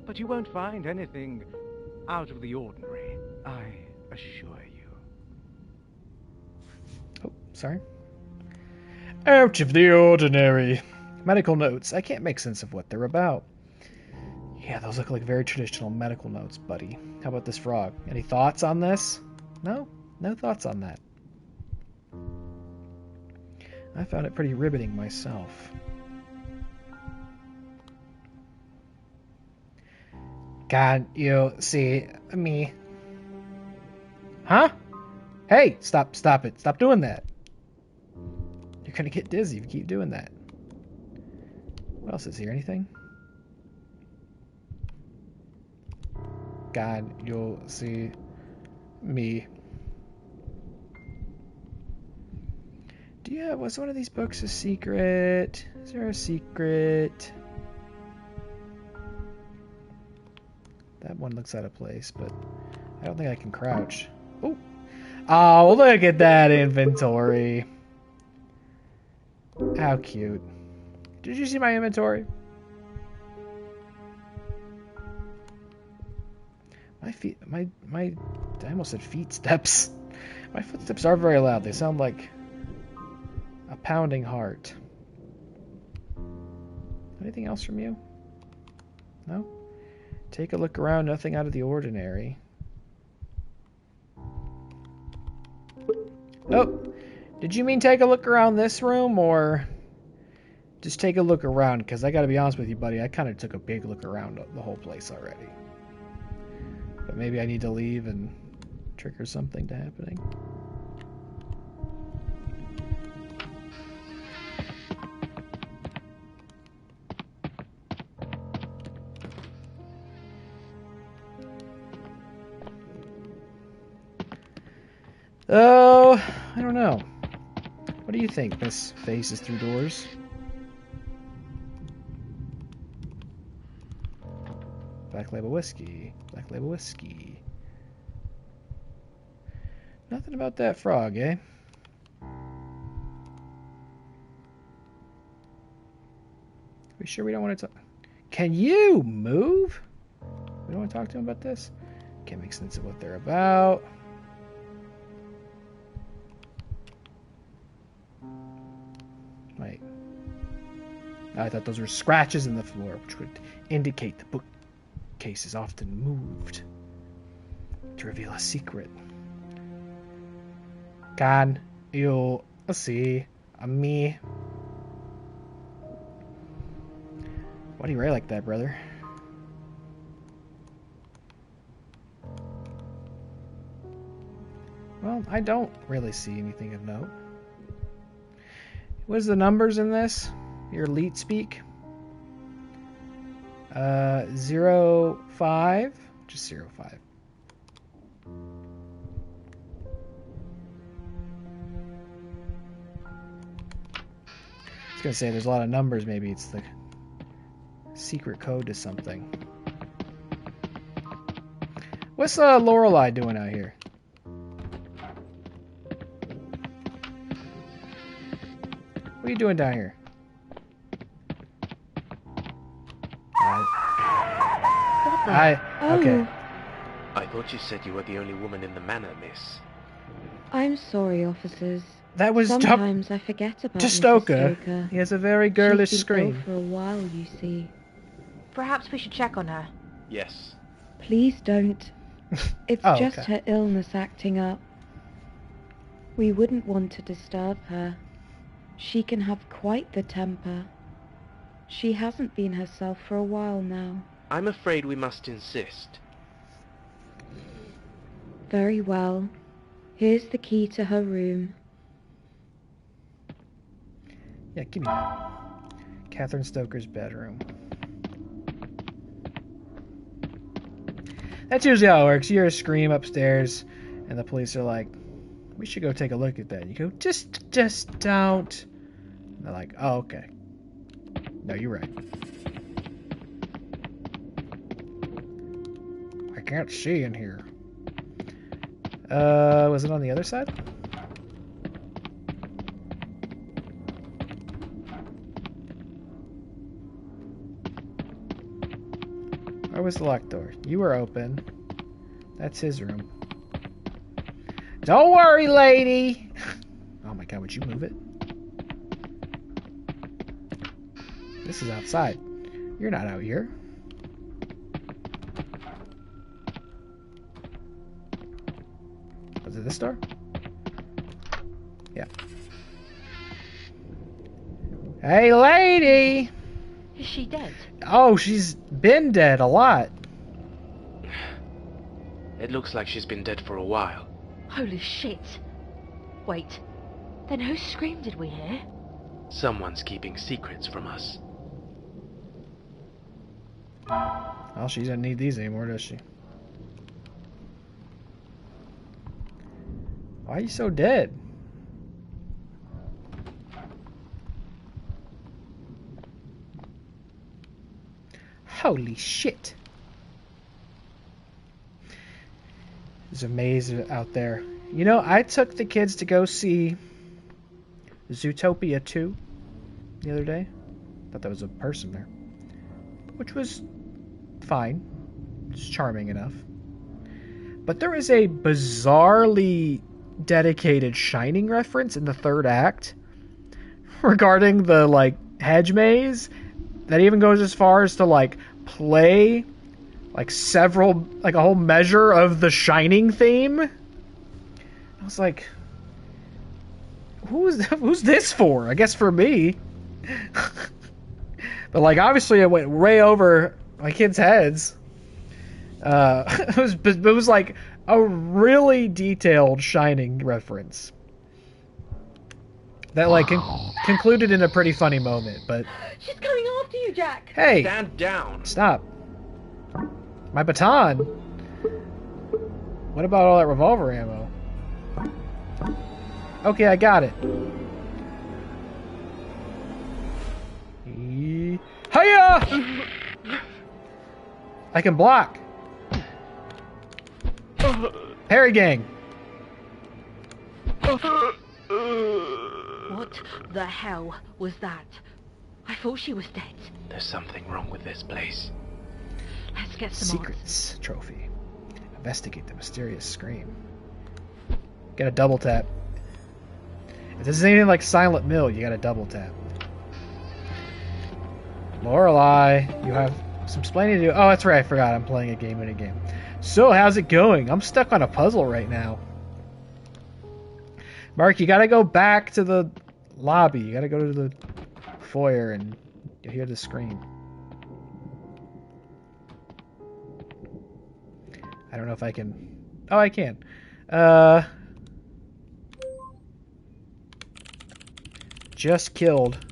E: But you won't find anything out of the ordinary, I assure you.
A: Oh, sorry. Out of the ordinary. Medical notes. I can't make sense of what they're about. Yeah, those look like very traditional medical notes, buddy. How about this frog? Any thoughts on this? No? No thoughts on that. I found it pretty riveting myself. Can you see me? Huh? Hey, stop it. Stop doing that. You're gonna get dizzy if you keep doing that. What else is here? Anything? God, you'll see me. Do you have, was one of these books a secret? Is there a secret? That one looks out of place, but I don't think I can crouch. Oh! Oh, look at that inventory. How cute. Did you see my inventory? My feet, I almost said feet steps. My footsteps are very loud. They sound like a pounding heart. Anything else from you? No? Take a look around, nothing out of the ordinary. Oh, did you mean take a look around this room, or just take a look around? Because I gotta be honest with you, buddy, I kind of took a big look around the whole place already. But maybe I need to leave and trigger something to happening. Oh, I don't know. What do you think, Miss Faces Through Doors? Black Label Whiskey. Black Label Whiskey. Nothing about that frog, eh? We sure we don't want to talk? Can you move? We don't want to talk to him about this? Can't make sense of what they're about. Wait. I thought those were scratches in the floor, which would indicate the bookcase is often moved to reveal a secret. Can you see me? Why do you write like that, brother? Well, I don't really see anything of note. What's the numbers in this? Your elite speak? 05? Just 05. I was gonna say there's a lot of numbers, maybe it's the secret code to something. What's Lorelei doing out here? What are you doing down here? Okay.
C: I thought you said you were the only woman in the manor, miss.
D: I'm sorry, officers.
A: That was
D: Sometimes I forget about Mrs.
A: Stoker. He has a very girlish
D: She's been
A: scream.
D: ill for a while, you see.
B: Perhaps we should check on her.
C: Yes.
D: Please don't. It's just her illness acting up. We wouldn't want to disturb her. She can have quite the temper. She hasn't been herself for a while now.
C: I'm afraid we must insist.
D: Very well. Here's the key to her room.
A: Yeah, give me that. Catherine Stoker's bedroom. That's usually how it works. You hear a scream upstairs, and the police are like, "We should go take a look at that." You go, just don't. And they're like, "Oh, okay. No, you're right. I can't see in here." Was it on the other side? Where was the locked door? You were open. That's his room. Don't worry, lady! Oh my god, would you move it? This is outside. You're not out here. Was it this door? Yeah. Hey, lady!
B: Is she dead?
A: Oh, she's been dead a lot.
C: It looks like she's been dead for a while.
B: Holy shit. Wait. Then whose scream did we hear?
C: Someone's keeping secrets from us.
A: Well, she doesn't need these anymore, does she? Why are you so dead? Holy shit. There's a maze out there. You know, I took the kids to go see Zootopia 2 the other day. Thought there was a person there. Which was fine. It's charming enough. But there is a bizarrely dedicated Shining reference in the third act regarding the, like, hedge maze that even goes as far as to, like, play like several, like a whole measure of the Shining theme. I was like, who's this for? I guess for me. But like obviously it went way over my kids' heads. It was like a really detailed Shining reference that like concluded in a pretty funny moment. But
B: She's coming after you, Jack.
A: hey,
C: Stand down.
A: stop. My baton? What about all that revolver ammo? Okay, I got it. Hiya! I can block. Parry gang.
B: What the hell was that? I thought she was dead.
C: There's something wrong with this place.
B: Let's get some
A: Secrets trophy. Investigate the mysterious scream. Gotta double tap. If this is anything like Silent Mill, you gotta double tap. Lorelei, you have some explaining to do. Oh, that's right, I forgot. I'm playing a game in a game. So, how's it going? I'm stuck on a puzzle right now. Mark, you gotta go back to the lobby. You gotta go to the foyer and you'll hear the scream. I don't know if I can... Oh, I can. Just killed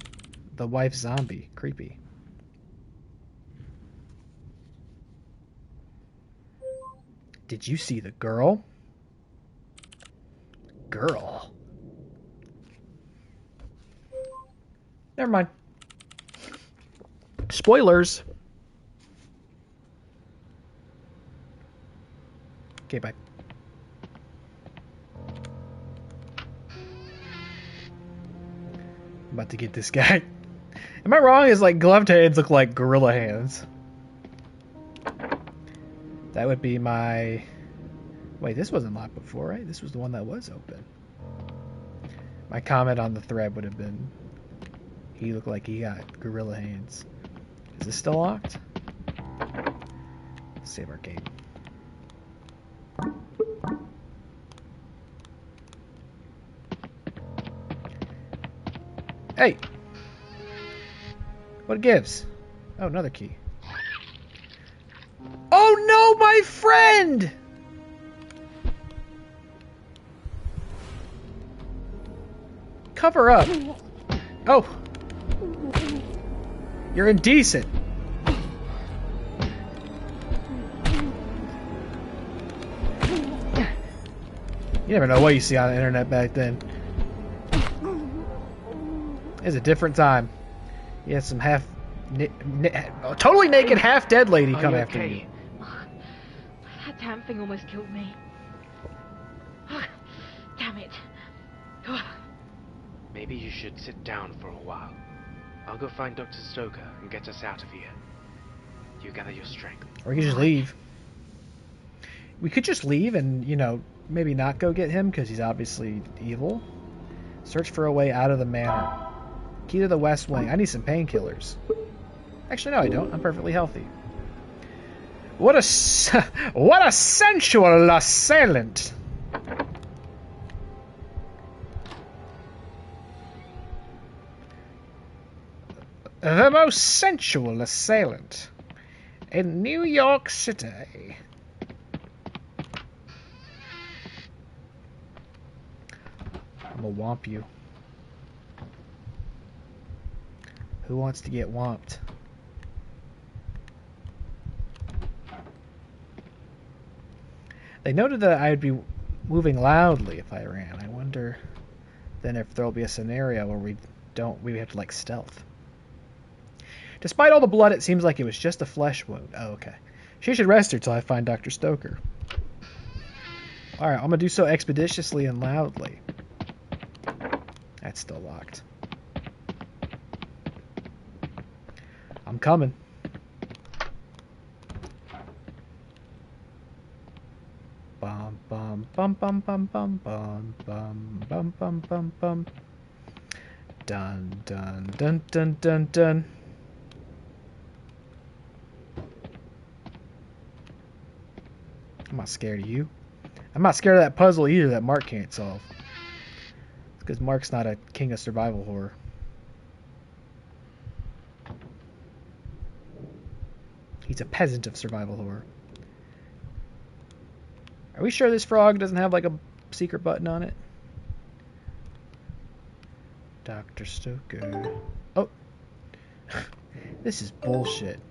A: the wife zombie. Creepy. Did you see the girl? Girl. Never mind. Spoilers. Okay, bye. I'm about to get this guy. Am I wrong? Is like gloved hands look like gorilla hands? That would be my... Wait, this wasn't locked before, right? This was the one that was open. My comment on the thread would have been... He looked like he got gorilla hands. Is this still locked? Let's save our game. Hey! What gives? Oh, another key. Oh no, my friend! Cover up. Oh. You're indecent. You never know what you see on the internet back then. It's a different time. You had some totally naked, half dead lady come after you.
B: That damn thing almost killed me. Damn it.
C: Maybe you should sit down for a while. I'll go find Dr. Stoker and get us out of here. You gather your strength.
A: Or we could just leave. We could just leave and, you know, maybe not go get him because he's obviously evil. Search for a way out of the manor. Key to the West Wing. I need some painkillers. Actually, no, I don't. I'm perfectly healthy. What a sensual assailant! The most sensual assailant in New York City. I'm gonna womp you. Who wants to get womped? They noted that I would be moving loudly if I ran. I wonder then if there'll be a scenario where we have to like stealth. Despite all the blood, it seems like it was just a flesh wound. Oh, okay. She should rest her till I find Dr. Stoker. Alright, I'm gonna do so expeditiously and loudly. That's still locked. I'm coming. Bum bum bum bum bum bum bum bum bum bum bum bum. Dun dun dun dun dun dun. I'm not scared of you. I'm not scared of that puzzle either that Mark can't solve. It's because Mark's not a king of survival horror. He's a peasant of survival horror. Are we sure this frog doesn't have like a secret button on it? Dr. Stoker. Oh. This is bullshit.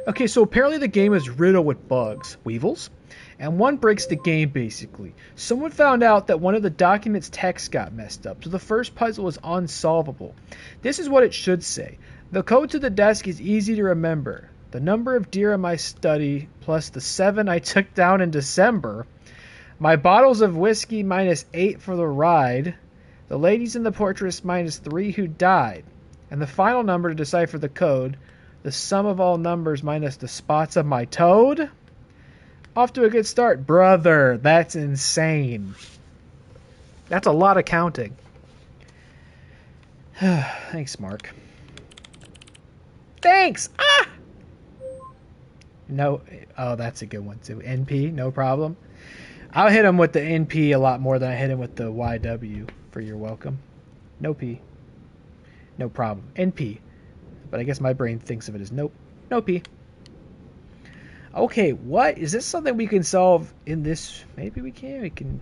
A: Okay, so apparently the game is riddled with bugs. Weevils? And one breaks the game, basically. Someone found out that one of the document's text got messed up, so the first puzzle is unsolvable. This is what it should say. The code to the desk is easy to remember. The number of deer in my study plus the 7 I took down in December. My bottles of whiskey minus 8 for the ride. The ladies in the portrait minus 3 who died. And the final number to decipher the code. The sum of all numbers minus the spots of my toad? Off to a good start, brother. That's insane. That's a lot of counting. Thanks, Mark. Thanks! Ah! No. Oh, that's a good one, too. NP, no problem. I'll hit him with the NP a lot more than I hit him with the YW for your welcome. No P. No problem. NP. But I guess my brain thinks of it as nope. No P. Okay, what? Is this something we can solve in this? Maybe we can. We can.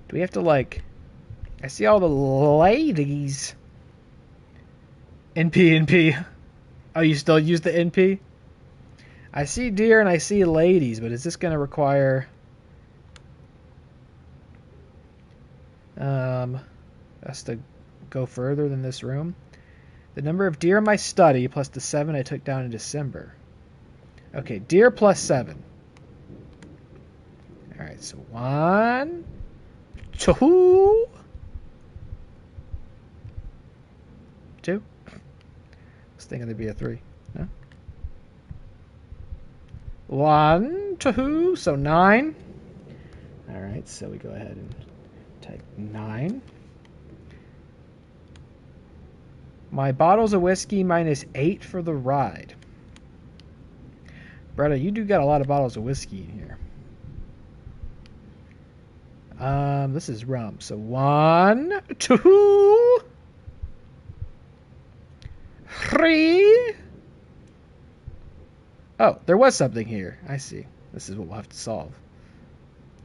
A: Do we have to, like... I see all the ladies. NP, NP. Oh, you still use the NP? I see deer and I see ladies, but is this going to require... us to go further than this room? The number of deer in my study plus the 7 I took down in December. Okay, deer plus 7. Alright, so 1, 2, 2. I was thinking there'd be a 3. No? 1, 2, so 9. Alright, so we go ahead and type 9. My bottles of whiskey minus 8 for the ride. Brother, you do got a lot of bottles of whiskey in here. This is rum. So 1, 2, 3. Oh, there was something here. I see. This is what we'll have to solve.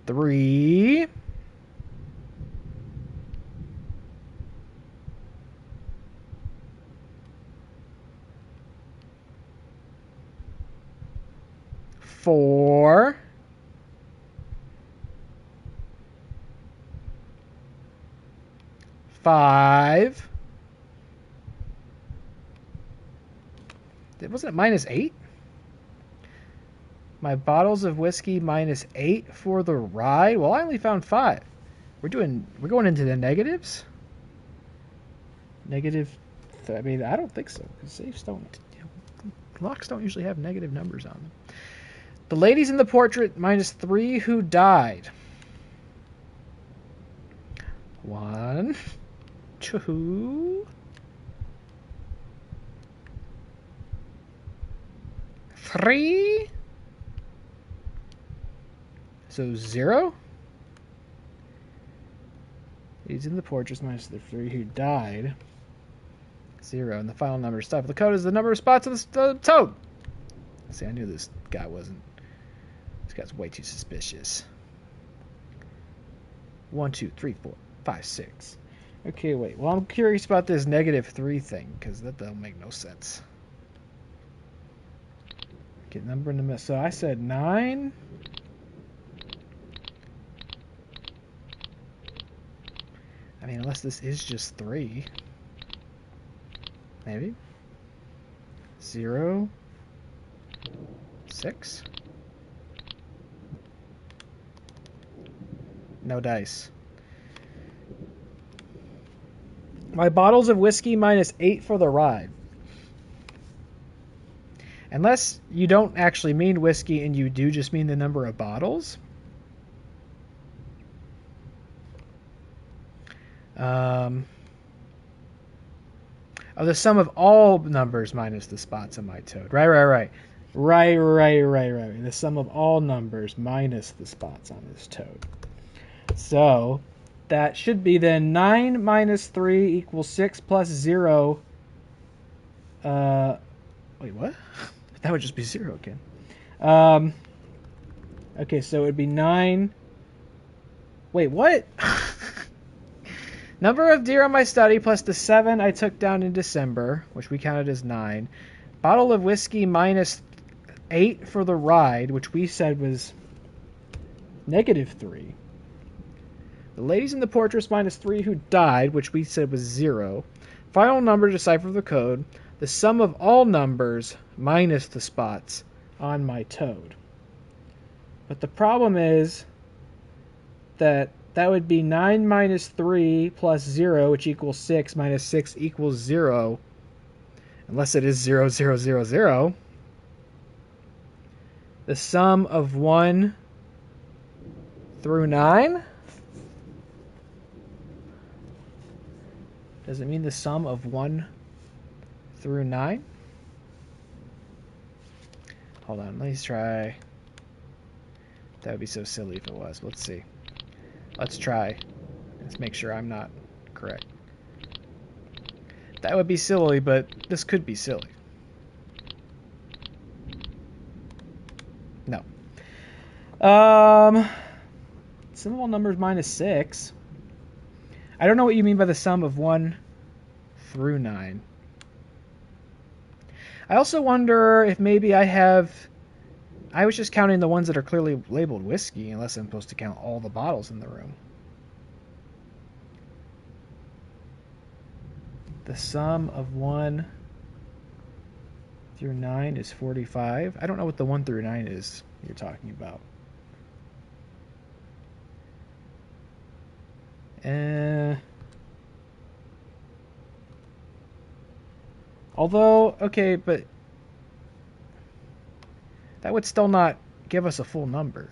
A: 3. 4. Five. Wasn't it -8? My bottles of whiskey -8 for the ride. Well, I only found 5. We're going into the negatives. Negative. I mean, I don't think so, because safes don't. Locks don't usually have negative numbers on them. The ladies in the portrait -3 who died. 1, 2, 3. So 0. He's in the portraits minus the 3 who died. 0. And the final number of stuff. The code is the number of spots on the toad. See, I knew this guy wasn't. This guy's way too suspicious. 1, 2, 3, 4, 5, 6. Okay, wait. Well, I'm curious about this -3 thing, because that don't make no sense. Get number in the middle. So I said 9. I mean, unless this is just 3. Maybe. 0. 6. No dice. My bottles of whiskey -8 for the ride. Unless you don't actually mean whiskey and you do just mean the number of bottles. Oh, the sum of all numbers minus the spots on my toad. Right. The sum of all numbers minus the spots on this toad. So that should be then 9 minus 3 equals 6 plus 0. Wait, what? That would just be 0 again. Okay, so it would be 9. Wait, what? Number of deer on my study plus the 7 I took down in December, which we counted as 9. Bottle of whiskey -8 for the ride, which we said was -3. The ladies in the portraits -3 who died, which we said was 0. Final number to decipher the code. The sum of all numbers minus the spots on my toad. But the problem is that would be 9 minus 3 plus 0, which equals 6, minus 6 equals 0. Unless it is 0, 0, 0, 0. The sum of 1 through 9? Does it mean the sum of 1 through 9? Hold on, let's try. That would be so silly if it was. Let's see. Let's try. Let's make sure I'm not correct. That would be silly, but this could be silly. No. Sum of all numbers -6. I don't know what you mean by the sum of 1 through 9. I also wonder if maybe I was just counting the ones that are clearly labeled whiskey, unless I'm supposed to count all the bottles in the room. The sum of 1 through 9 is 45. I don't know what the 1 through 9 is you're talking about. Although, okay, but that would still not give us a full number.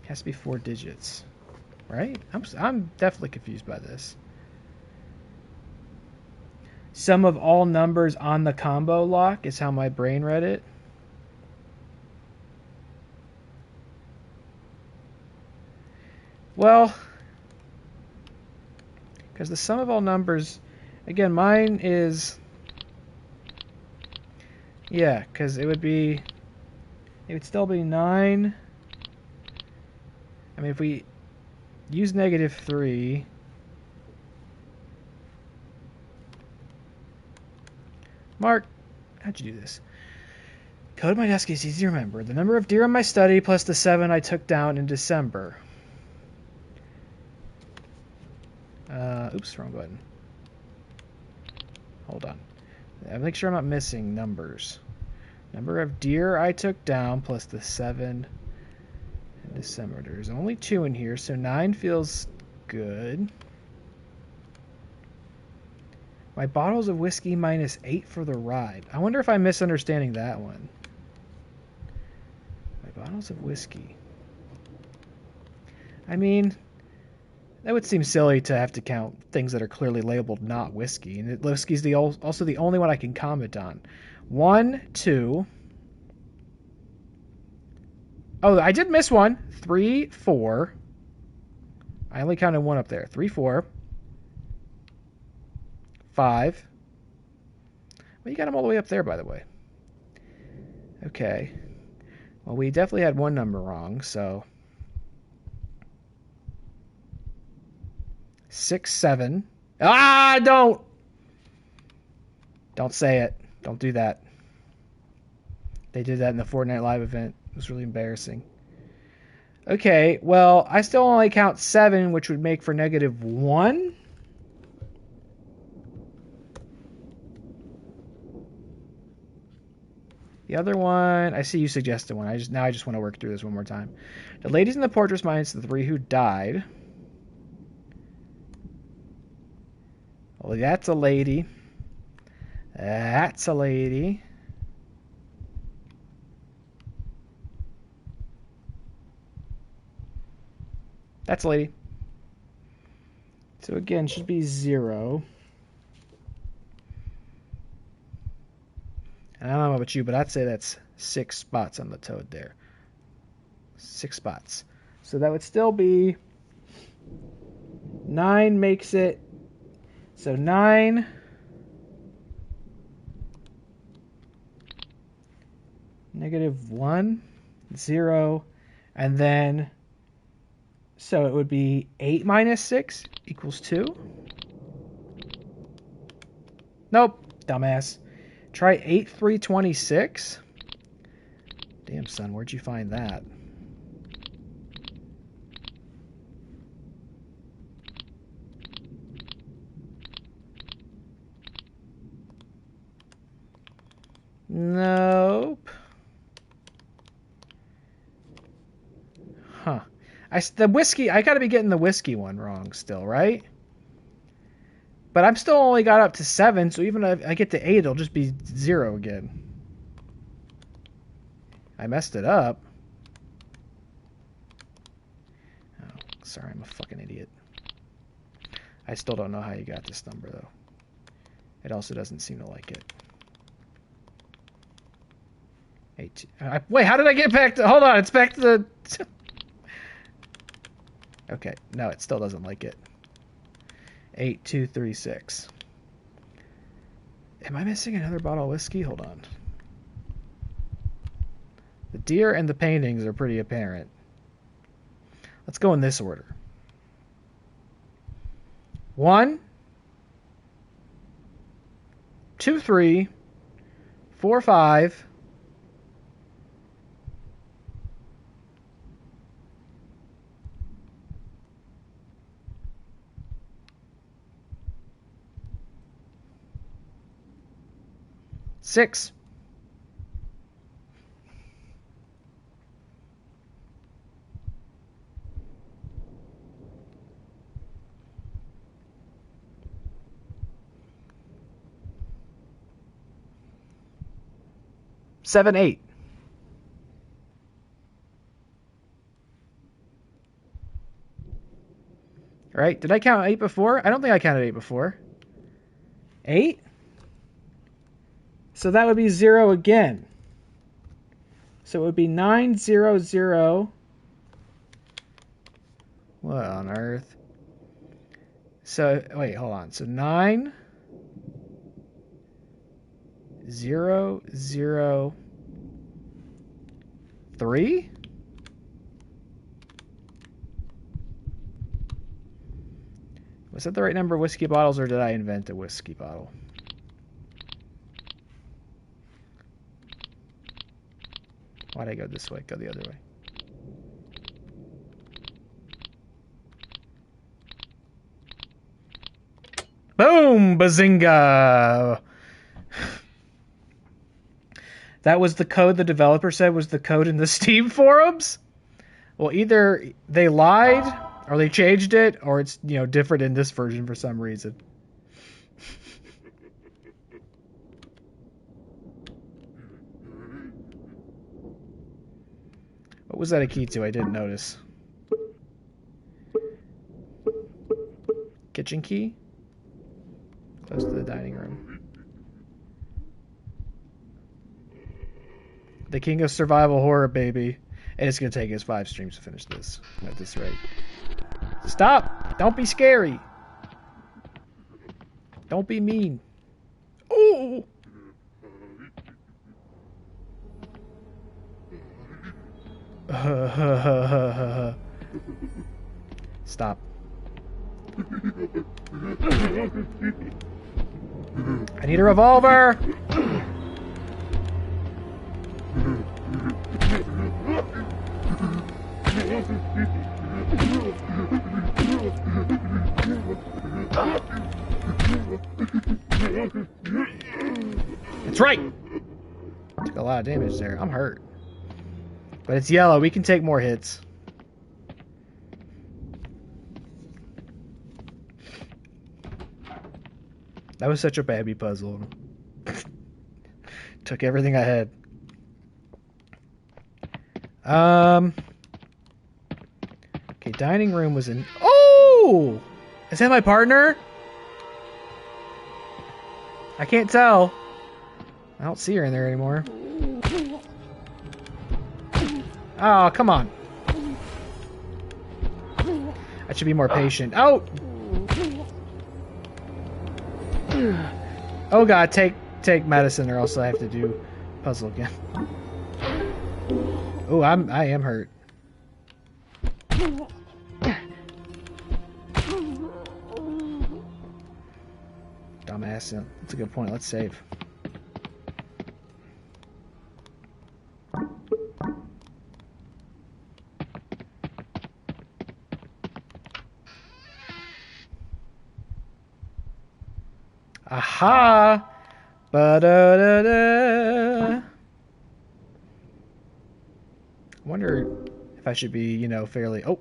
A: It has to be 4 digits, right? I'm definitely confused by this. Sum of all numbers on the combo lock is how my brain read it. Well, because the sum of all numbers, again, mine is, yeah, because it would still be 9. I mean, if we use -3, Mark, how'd you do this? Code my desk is easy to remember. The number of deer in my study plus the 7 I took down in December. Oops, wrong button. Hold on. I'll make sure I'm not missing numbers. Number of deer I took down plus the 7 in December. There's only 2 in here, so 9 feels good. My bottles of whiskey minus 8 for the ride. I wonder if I'm misunderstanding that one. My bottles of whiskey. I mean, that would seem silly to have to count things that are clearly labeled not whiskey. And whiskey's also the only one I can comment on. 1, 2. Oh, I did miss one. 3, 4. I only counted 1 up there. 3, 4. 5. Well, you got them all the way up there, by the way. Okay. Well, we definitely had one number wrong, so 6, 7. Ah, don't say it. Don't do that. They did that in the Fortnite Live event. It was really embarrassing. Okay, well, I still only count 7, which would make for -1. The other one, I see you suggested one. I just want to work through this one more time. The ladies in the portraits minus the 3 who died. Well, that's a lady. That's a lady. That's a lady. So again, should be 0. And I don't know about you, but I'd say that's 6 spots on the toad there. 6 spots. So that would still be 9 makes it. So 9. -1, 0, and then so it would be 8 minus 6 equals 2. Nope, dumbass. Try 8, 3, 26. Damn, son, where'd you find that? Nope. Huh. The whiskey, I gotta be getting the whiskey one wrong still, right? But I'm still only got up to 7, so even if I get to 8, it'll just be 0 again. I messed it up. Oh, sorry, I'm a fucking idiot. I still don't know how you got this number, though. It also doesn't seem to like it. 8. Wait, how did I get back to... Hold on, it's back to the... Okay, no, it still doesn't like it. 8, 2, 3, 6. Am I missing another bottle of whiskey? Hold on. The deer and the paintings are pretty apparent. Let's go in this order. 1, 2, 3, 4, 5. 6. Seven, 8. Right? Did I count 8 before? I don't think I counted 8 before. 8? So that would be 0 again. So it would be 9, 0, 0. What on earth? So, wait, hold on. So 9, 0, 0, 3? Was that the right number of whiskey bottles, or did I invent a whiskey bottle? Why'd I go this way? Go the other way. Boom! Bazinga! That was the code the developer said was the code in the Steam forums? Well, either they lied, or they changed it, or it's, you know, different in this version for some reason. What was that a key to? I didn't notice. Kitchen key? Close to the dining room. The king of survival horror, baby. And it's going to take us 5 streams to finish this at this rate. Stop! Don't be scary! Don't be mean. Ooh! Stop. I need a revolver! That's right! Took a lot of damage there. I'm hurt. But it's yellow. We can take more hits. That was such a babby puzzle. Took everything I had. Okay, dining room was in... Oh! Is that my partner? I can't tell. I don't see her in there anymore. Oh, come on. I should be more patient. Oh! Oh god, take medicine or else I have to do puzzle again. Oh, I am hurt. Dumbass. That's a good point. Let's save. Aha! Ba-da-da-da. I wonder if I should be, you know, fairly... Oh!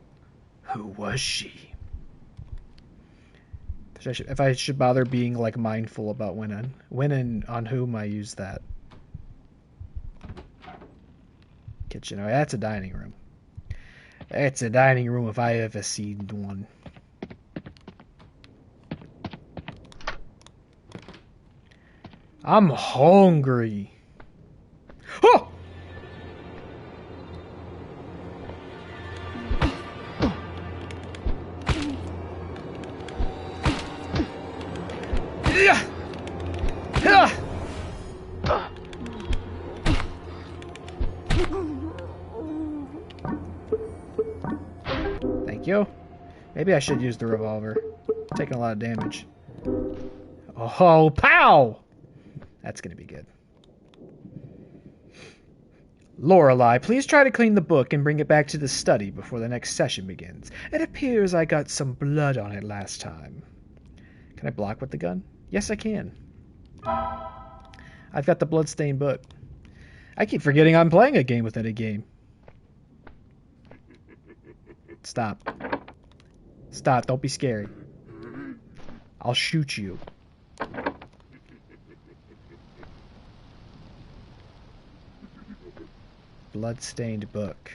A: Who was she? If I should bother being, like, mindful about when and on whom I use that. Kitchen. Oh, that's a dining room. That's a dining room if I ever seen one. I'm hungry. Oh! Yeah! Yeah! Thank you. Maybe I should use the revolver. I'm taking a lot of damage. Oh, pow! That's going to be good. Lorelei, please try to clean the book and bring it back to the study before the next session begins. It appears I got some blood on it last time. Can I block with the gun? Yes, I can. I've got the bloodstained book. I keep forgetting I'm playing a game within a game. Stop. Stop. Don't be scary. I'll shoot you. Bloodstained book.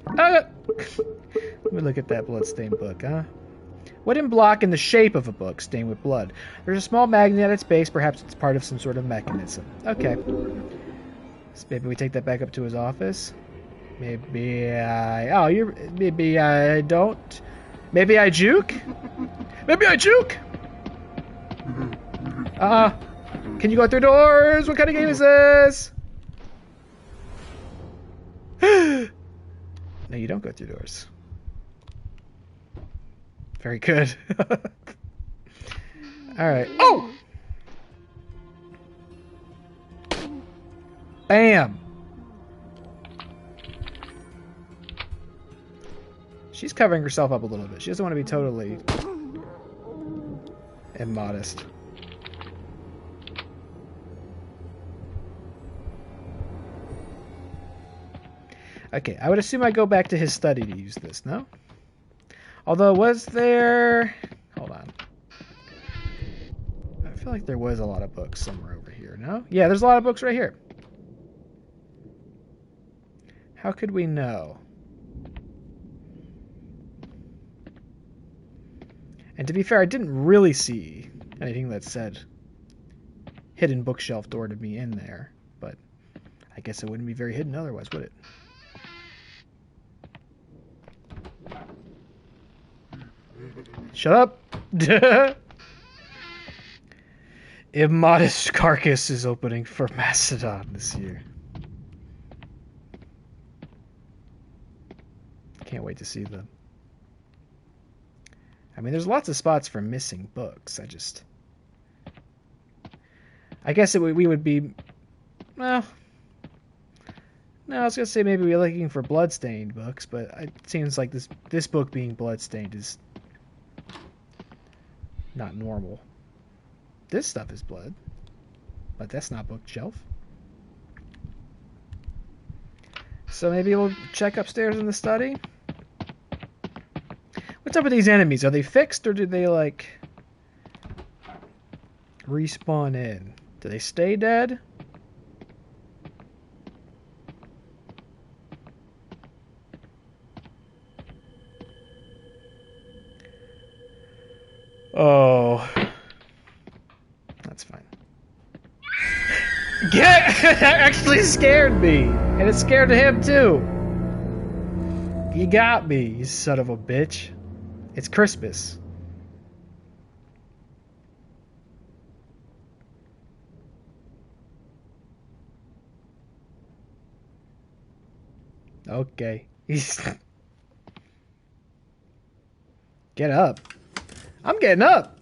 A: Let me look at that bloodstained book, huh? Wooden block in the shape of a book stained with blood. There's a small magnet at its base. Perhaps it's part of some sort of mechanism. Okay. So maybe we take that back up to his office. Maybe I... Oh, you're... Maybe I don't... Maybe I juke? Maybe I juke? Can you go through doors? What kind of game is this? No, you don't go through doors. Very good. Alright. Oh! Bam! She's covering herself up a little bit. She doesn't want to be totally immodest. Okay, I would assume I go back to his study to use this, no? Although, was there... Hold on. I feel like there was a lot of books somewhere over here, no? Yeah, there's a lot of books right here. How could we know? And to be fair, I didn't really see anything that said hidden bookshelf door to me in there, but I guess it wouldn't be very hidden otherwise, would it? Shut up! Immodest Carcass is opening for Macedon this year. Can't wait to see them. I mean, there's lots of spots for missing books. I guess we would be... Well... No, I was going to say maybe we're looking for bloodstained books, but it seems like this book being bloodstained is not normal. This stuff is blood, but that's not bookshelf. So maybe we'll check upstairs in the study. What's up with these enemies? Are they fixed or do they, like, respawn in? Do they stay dead? Oh. That's fine. That actually scared me. And it scared him, too. You got me, you son of a bitch. It's Christmas. Okay. Get up. I'm getting up.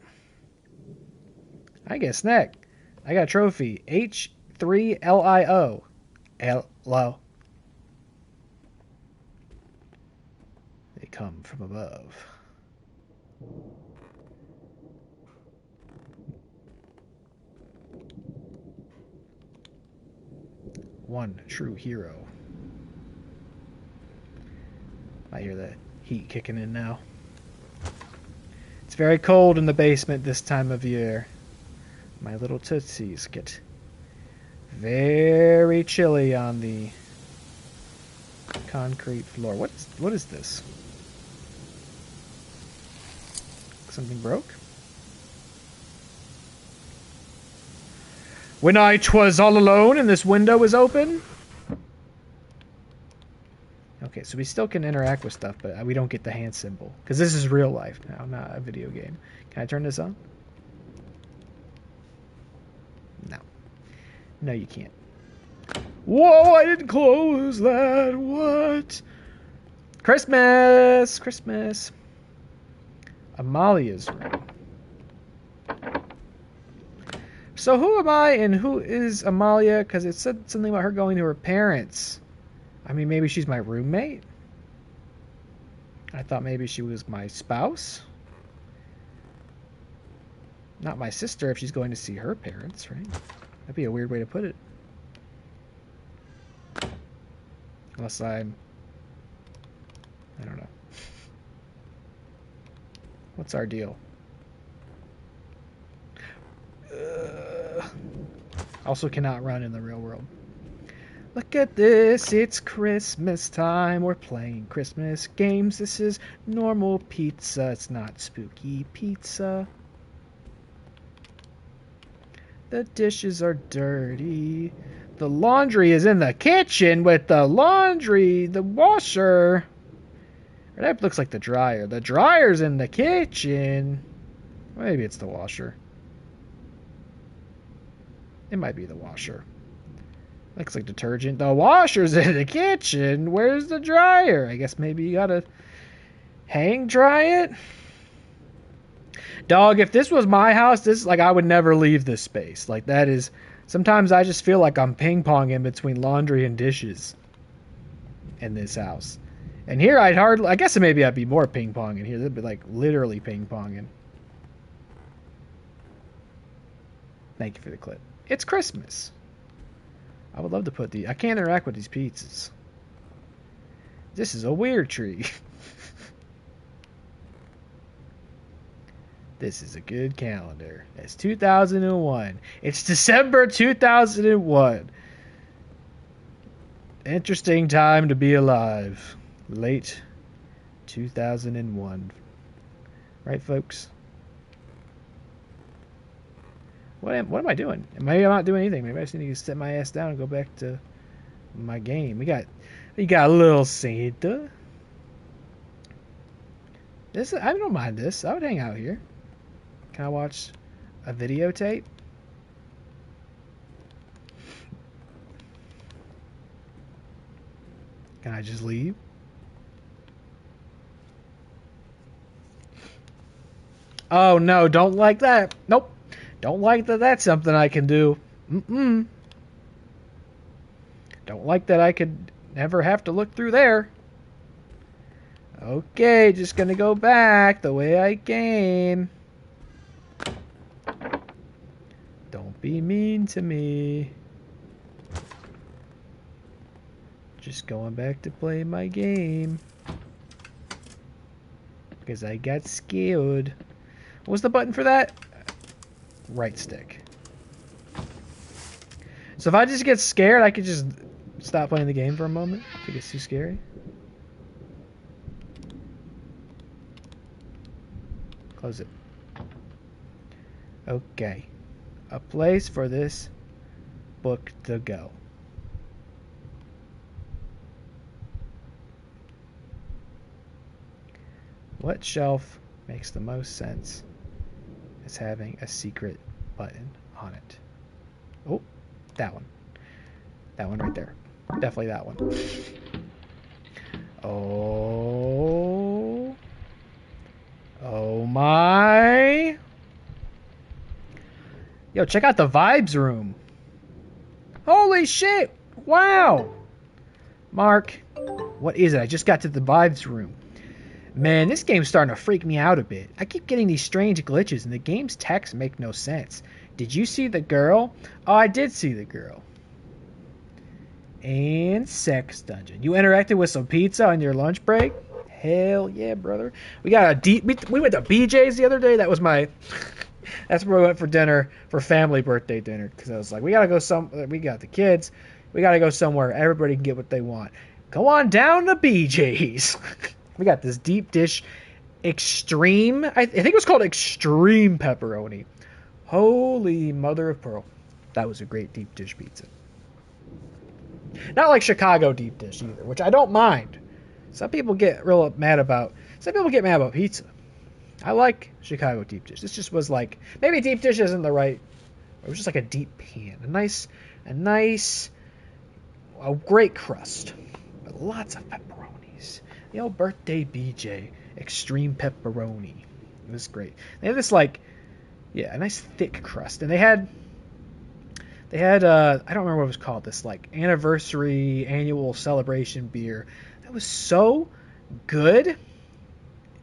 A: I get a snack. I got a trophy. H3LIO. Hello. They come from above. One true hero. I hear the heat kicking in now. It's very cold in the basement this time of year. My little tootsies get very chilly on the concrete floor. What is this? Something broke? When I 'twas all alone and this window was open? Okay, so we still can interact with stuff, but we don't get the hand symbol. Because this is real life now, not a video game. Can I turn this on? No. No, you can't. Whoa, I didn't close that. What? Christmas! Christmas. Amalia's room. So who am I and who is Amalia? Because it said something about her going to her parents. I mean, maybe she's my roommate? I thought maybe she was my spouse? Not my sister if she's going to see her parents, right? That'd be a weird way to put it. Unless I don't know. What's our deal? Also cannot run in the real world. Look at this, it's Christmas time. We're playing Christmas games. This is normal pizza. It's not spooky pizza. The dishes are dirty. The laundry is in the kitchen with the washer. Or that looks like the dryer. The dryer's in the kitchen. Maybe it's the washer. It might be the washer. Looks like detergent. The washer's in the kitchen. Where's the dryer? I guess maybe you gotta hang dry it. Dog, if this was my house, I would never leave this space. Like, that is Sometimes I just feel like I'm ping-ponging between laundry and dishes in this house. And here I guess maybe I'd be more ping-ponging here. That'd be like literally ping-ponging. Thank you for the clip. It's Christmas. I would love to put I can't interact with these pizzas. This is a weird tree. This is a good calendar. It's 2001. It's December 2001. Interesting time to be alive. Late 2001. Right, folks? What am I doing? Maybe I'm not doing anything. Maybe I just need to sit my ass down and go back to my game. We got a little Santa. I don't mind this. I would hang out here. Can I watch a videotape? Can I just leave? Oh no, don't like that. Nope. Don't like that that's something I can do. Mm-mm. Don't like that I could never have to look through there. Okay, just gonna go back the way I came. Don't be mean to me. Just going back to play my game. Because I got scared. What was the button for that? Right stick. So if I just get scared, I could just stop playing the game for a moment. If it gets too scary. Close it. Okay. A place for this book to go. What shelf makes the most sense as having a secret button on it? Oh, that one. That one right there. Definitely that one. Oh. Oh my. Yo, check out the vibes room. Holy shit. Wow. Mark, what is it? I just got to the vibes room. Man, this game's starting to freak me out a bit. I keep getting these strange glitches and the game's text make no sense. Did you see the girl? Oh, I did see the girl. And sex dungeon. You interacted with some pizza on your lunch break? Hell yeah, brother. We went to BJ's the other day. That was that's where we went for dinner, for family birthday dinner. Because I was like, we got the kids. We got to go somewhere everybody can get what they want. Go on down to BJ's. We got this deep dish extreme. I think it was called extreme pepperoni. Holy mother of pearl. That was a great deep dish pizza. Not like Chicago deep dish either, which I don't mind. Some people get mad about pizza. I like Chicago deep dish. This just was like, maybe deep dish isn't the right. It was just like a deep pan, a great crust, with lots of pepperonis. The old birthday BJ extreme pepperoni. It was great. They had this a nice thick crust, and they had I don't remember what it was called, this like anniversary annual celebration beer that was so good.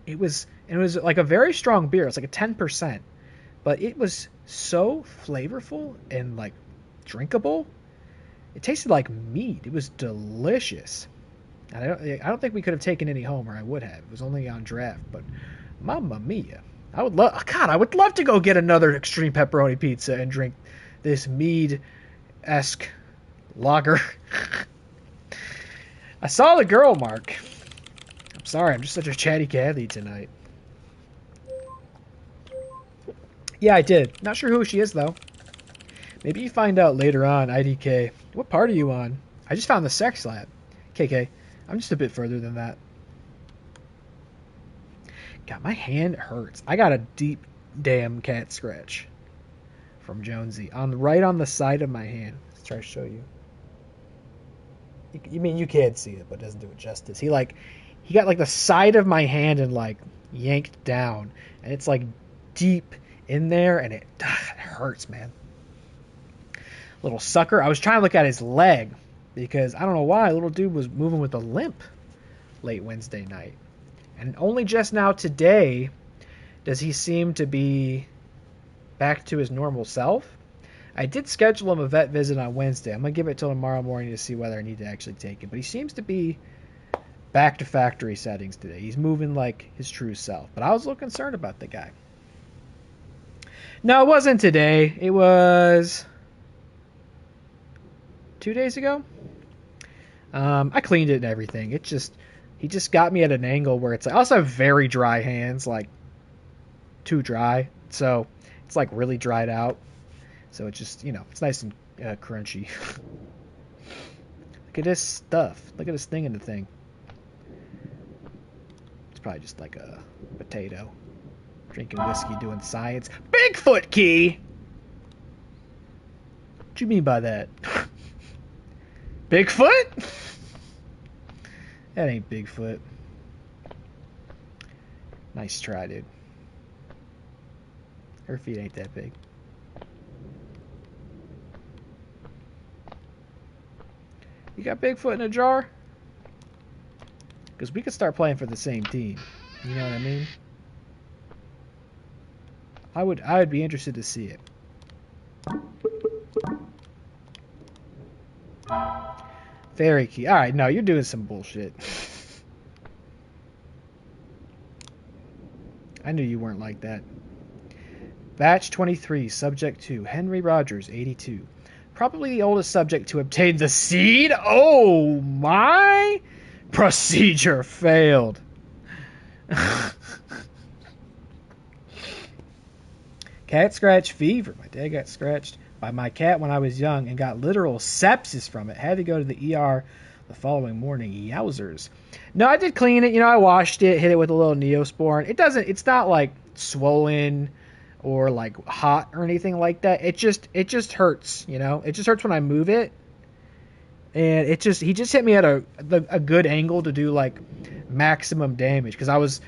A: It was like a very strong beer. It's like a 10%, but it was so flavorful and like drinkable. It tasted like meat. It was delicious. And I don't think we could have taken any home, or I would have. It was only on draft, but mamma mia. I would love to go get another extreme pepperoni pizza and drink this mead-esque lager. I saw the girl, Mark. I'm sorry, I'm just such a chatty Cathy tonight. Yeah, I did. Not sure who she is, though. Maybe you find out later on, IDK. What part are you on? I just found the sex lab. KK, I'm just a bit further than that. God, my hand hurts. I got a deep damn cat scratch from Jonesy right on the side of my hand. Let's try to show you. You mean you can't see it, but it doesn't do it justice. He got like the side of my hand and like yanked down, and it's like deep in there, and it hurts, man. little sucker. I was trying to look at his leg because I don't know why, little dude was moving with a limp late Wednesday night. And only just now today does he seem to be back to his normal self. I did schedule him a vet visit on Wednesday. I'm going to give it till tomorrow morning to see whether I need to actually take him. But he seems to be back to factory settings today. He's moving like his true self. But I was a little concerned about the guy. No, it wasn't today. It was 2 days ago. I cleaned it and everything. He just got me at an angle where it's like, I also have very dry hands, like too dry. So it's like really dried out. So it's just, it's nice and crunchy. Look at this stuff. Look at this thing in the thing. It's probably just like a potato. Drinking whiskey, doing science. Bigfoot key! What you mean by that? Bigfoot? That ain't Bigfoot. Nice try, dude. Her feet ain't that big. You got Bigfoot in a jar? Because we could start playing for the same team. You know what I mean? I would be interested to see it. Fairy key. Alright, no, you're doing some bullshit. I knew you weren't like that. Batch 23, Subject 2, Henry Rogers, 82. Probably the oldest subject to obtain the seed? Oh my! Procedure failed. Cat scratch fever. My dad got scratched by my cat when I was young and got literal sepsis from it. Had to go to the ER the following morning. Yowzers. No, I did clean it. I washed it, hit it with a little Neosporin. It's not like swollen or like hot or anything like that. It just hurts, It just hurts when I move it. And he just hit me at a good angle to do like maximum damage because I was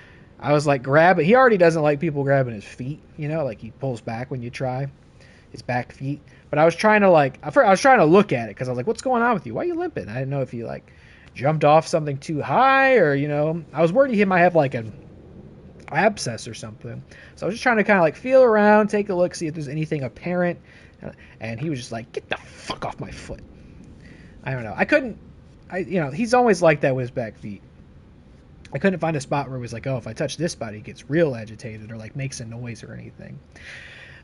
A: like grabbing. He already doesn't like people grabbing his feet, like he pulls back when you try his back feet. But I was trying to look at it because I was like, what's going on with you? Why are you limping? I didn't know if you like jumped off something too high or, I was worried he might have like an abscess or something. So I was just trying to kind of like feel around, take a look, see if there's anything apparent. And he was just like, get the fuck off my foot. I don't know. He's always like that with his back feet. I couldn't find a spot where it was like, oh, if I touch this spot, he gets real agitated or like makes a noise or anything.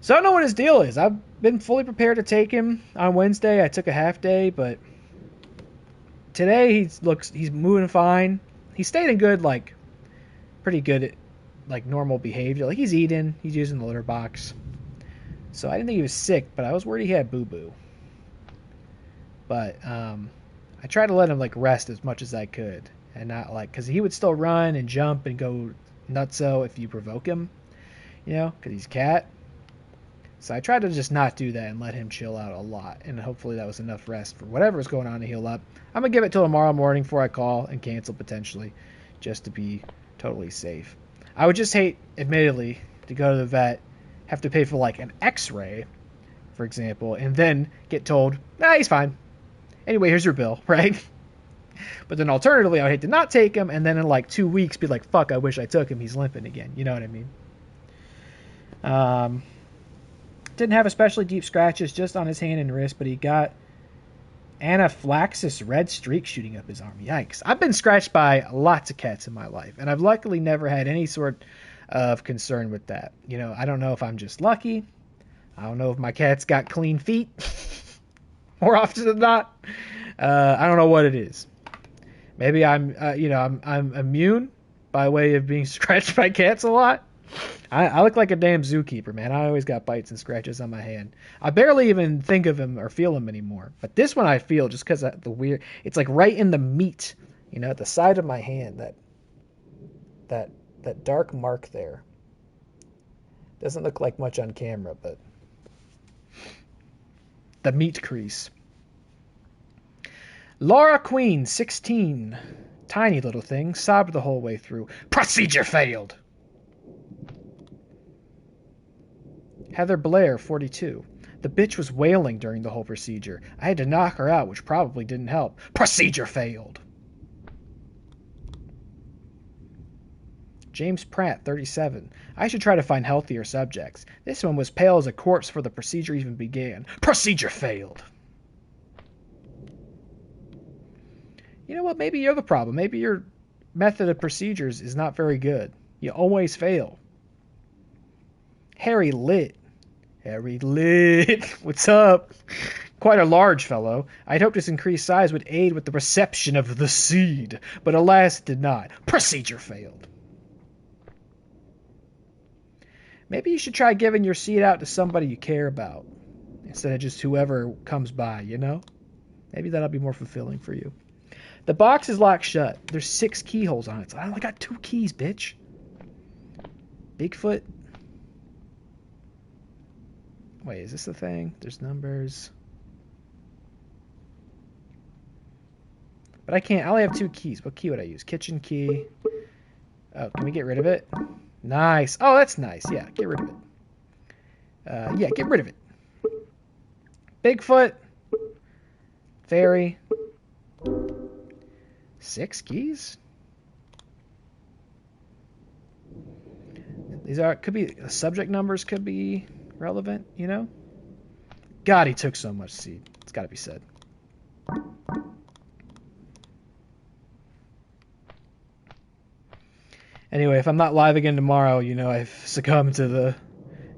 A: So I don't know what his deal is. I've been fully prepared to take him on Wednesday. I took a half day, but today he's moving fine. He stayed in good, like pretty good, like normal behavior. Like he's eating, he's using the litter box. So I didn't think he was sick, but I was worried he had boo-boo. But I tried to let him like rest as much as I could. And not like, because he would still run and jump and go nutso if you provoke him, because he's a cat. So I tried to just not do that and let him chill out a lot. And hopefully that was enough rest for whatever's going on to heal up. I'm going to give it till tomorrow morning before I call and cancel potentially, just to be totally safe. I would just hate, admittedly, to go to the vet, have to pay for like an x-ray, for example, and then get told, nah, he's fine. Anyway, here's your bill, right? But then alternatively, I would hate to not take him, and then in like 2 weeks be like, fuck, I wish I took him. He's limping again. You know what I mean? Didn't have especially deep scratches, just on his hand and wrist, but he got anaphylaxis red streak shooting up his arm. Yikes. I've been scratched by lots of cats in my life, and I've luckily never had any sort of concern with that. I don't know if I'm just lucky. I don't know if my cat's got clean feet more often than not. I don't know what it is. Maybe I'm immune by way of being scratched by cats a lot. I look like a damn zookeeper, man. I always got bites and scratches on my hand. I barely even think of him or feel him anymore. But this one I feel just because of the weird. It's like right in the meat, at the side of my hand. That dark mark there. Doesn't look like much on camera, but the meat crease. Laura Queen, 16. Tiny little thing, sobbed the whole way through. Procedure failed. Heather Blair, 42. The bitch was wailing during the whole procedure. I had to knock her out, which probably didn't help. Procedure failed. James Pratt, 37. I should try to find healthier subjects. This one was pale as a corpse before the procedure even began. Procedure failed. You know what? Maybe you're the problem. Maybe your method of procedures is not very good. You always fail. Harry Lit. Harry Lit. What's up? Quite a large fellow. I'd hoped his increased size would aid with the reception of the seed, but alas it did not. Procedure failed. Maybe you should try giving your seed out to somebody you care about, instead of just whoever comes by, you know? Maybe that'll be more fulfilling for you. The box is locked shut. There's 6 keyholes on it, so I only got 2 keys, bitch. Bigfoot. Wait, is this the thing? There's numbers. But I can't. I only have 2 keys. What key would I use? Kitchen key. Oh, can we get rid of it? Nice. Oh, that's nice. Yeah, get rid of it. Yeah, get rid of it. Bigfoot. Fairy. 6 keys? These are, could be, subject numbers could be relevant, you know? God, he took so much seed. It's got to be said. Anyway, if I'm not live again tomorrow, you know I've succumbed to the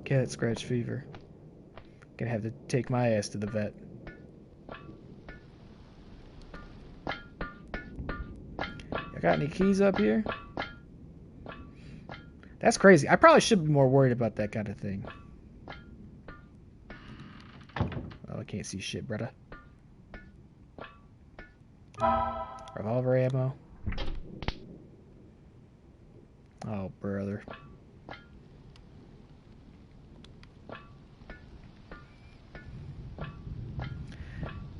A: cat scratch fever. Gonna have to take my ass to the vet. I got any keys up here? That's crazy. I probably should be more worried about that kind of thing. Oh, I can't see shit, brother. Revolver ammo. Oh, brother.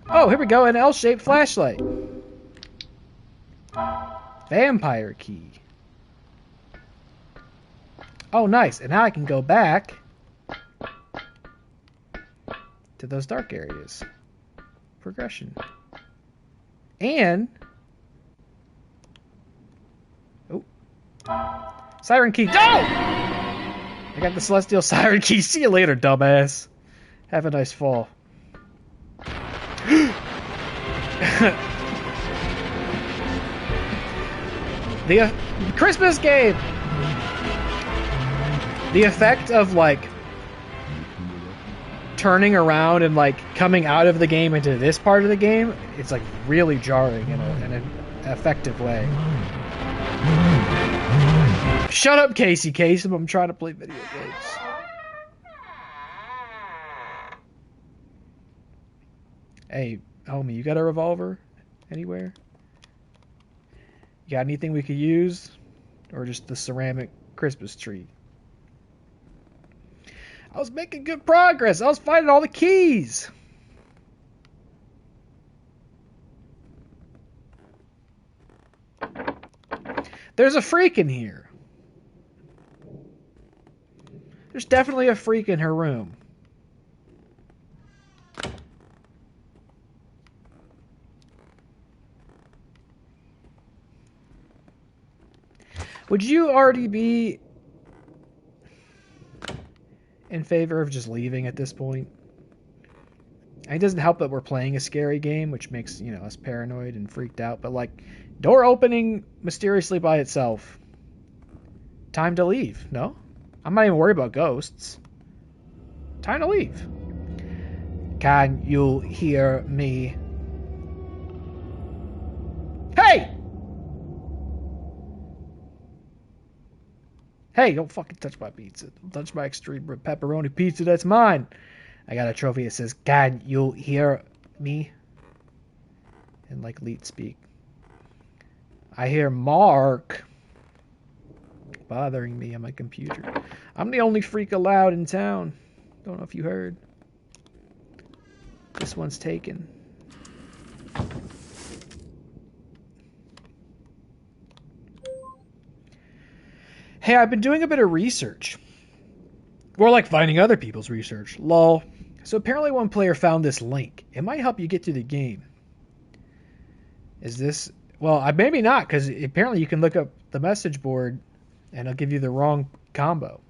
A: Oh, here we go. An L-shaped flashlight. Vampire key. Oh, nice. And now I can go back to those dark areas. Progression. And... oh. Siren key. No! I got the Celestial Siren key. See you later, dumbass. Have a nice fall. The Christmas game! The effect of, like, turning around and, like, coming out of the game into this part of the game, it's, like, really jarring in an effective way. Shut up, Casey Kasem. I'm trying to play video games. Hey, homie, you got a revolver anywhere? You got anything we could use? Or just the ceramic Christmas tree? I was making good progress. I was finding all the keys. There's a freak in here. There's definitely a freak in her room. Would you already be in favor of just leaving at this point? It doesn't help that we're playing a scary game, which makes, you know, us paranoid and freaked out, but like, door opening mysteriously by itself. Time to leave, no? I'm not even worried about ghosts. Time to leave. Can you hear me? Hey! Hey, don't fucking touch my pizza. Don't touch my extreme pepperoni pizza. That's mine. I got a trophy that says, can you hear me? In, like, leet speak. I hear Mark bothering me on my computer. I'm the only freak allowed in town. Don't know if you heard. This one's taken. Hey, I've been doing a bit of research. More like finding other people's research. Lol. So apparently one player found this link. It might help you get through the game. Is this... Well, maybe not, because apparently you can look up the message board and it'll give you the wrong combo.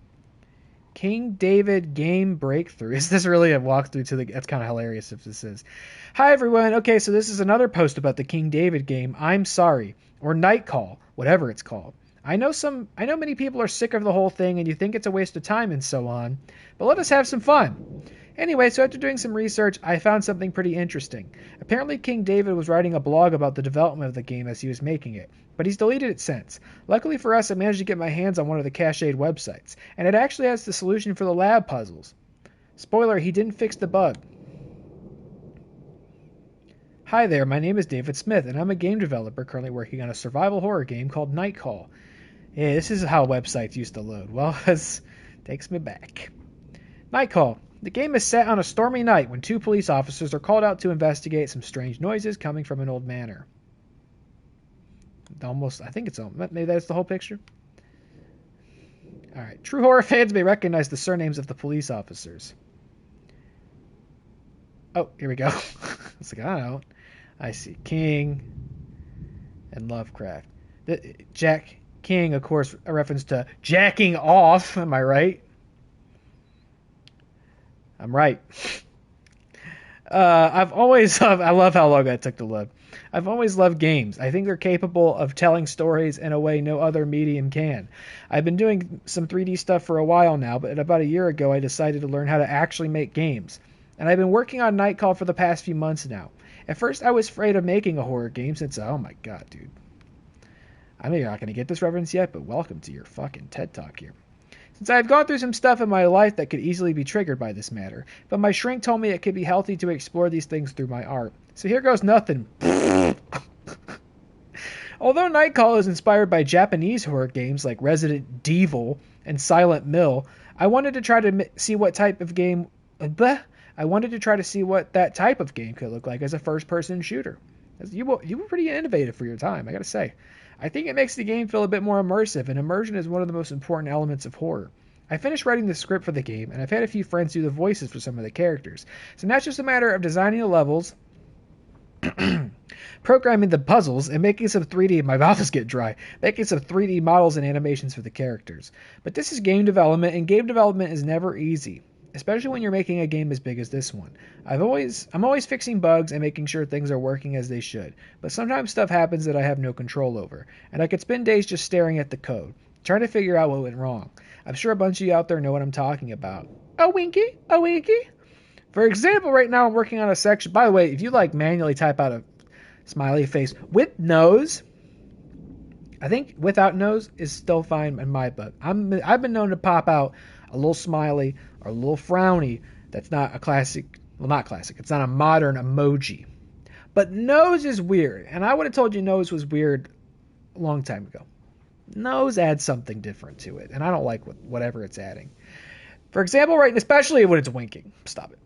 A: King David game breakthrough. Is this really a walkthrough to the... That's kind of hilarious if this is. Hi, everyone. Okay, so this is another post about the King David game. I'm sorry. Or Night Call, whatever it's called. I know many people are sick of the whole thing and you think it's a waste of time and so on, but let us have some fun. Anyway, so after doing some research, I found something pretty interesting. Apparently King David was writing a blog about the development of the game as he was making it, but he's deleted it since. Luckily for us, I managed to get my hands on one of the cached websites, and it actually has the solution for the lab puzzles. Spoiler, he didn't fix the bug. Hi there, my name is David Smith, and I'm a game developer currently working on a survival horror game called Night Call. Yeah, this is how websites used to load. Well, this takes me back. Night Call. The game is set on a stormy night when two police officers are called out to investigate some strange noises coming from an old manor. I think it's maybe that's the whole picture. Alright, true horror fans may recognize the surnames of the police officers. Oh, here we go. It's like, I don't know. I see King and Lovecraft. Jack King, of course, a reference to jacking off. Am I right? I'm right. I love how long that took to load. I've always loved games. I think they're capable of telling stories in a way no other medium can. I've been doing some 3D stuff for a while now, but about a year ago I decided to learn how to actually make games. And I've been working on Night Call for the past few months now. At first I was afraid of making a horror game since, oh my god, dude. I know you're not going to get this reference yet, but welcome to your fucking TED Talk here. Since I've gone through some stuff in my life that could easily be triggered by this matter, but my shrink told me it could be healthy to explore these things through my art. So here goes nothing. Although Night Call is inspired by Japanese horror games like Resident Evil and Silent Hill, I wanted to try to see what type of game... I wanted to try to see what that type of game could look like as a first-person shooter. You were pretty innovative for your time, I gotta say. I think it makes the game feel a bit more immersive, and immersion is one of the most important elements of horror. I finished writing the script for the game, and I've had a few friends do the voices for some of the characters. So now it's just a matter of designing the levels, programming the puzzles, and making some 3D... My mouth is getting dry. Making some 3D models and animations for the characters. But this is game development, and game development is never easy. Especially when you're making a game as big as this one. I'm always fixing bugs and making sure things are working as they should, but sometimes stuff happens that I have no control over, and I could spend days just staring at the code, trying to figure out what went wrong. I'm sure a bunch of you out there know what I'm talking about. A winky, a winky. For example, right now I'm working on a section. By the way, if you manually type out a smiley face with nose, I think without nose is still fine in my book. I've been known to pop out a little smiley or a little frowny. That's not a classic. Well, not classic. It's not a modern emoji. But nose is weird. And I would have told you nose was weird a long time ago. Nose adds something different to it. And I don't like whatever it's adding. For example, especially when it's winking. Stop it.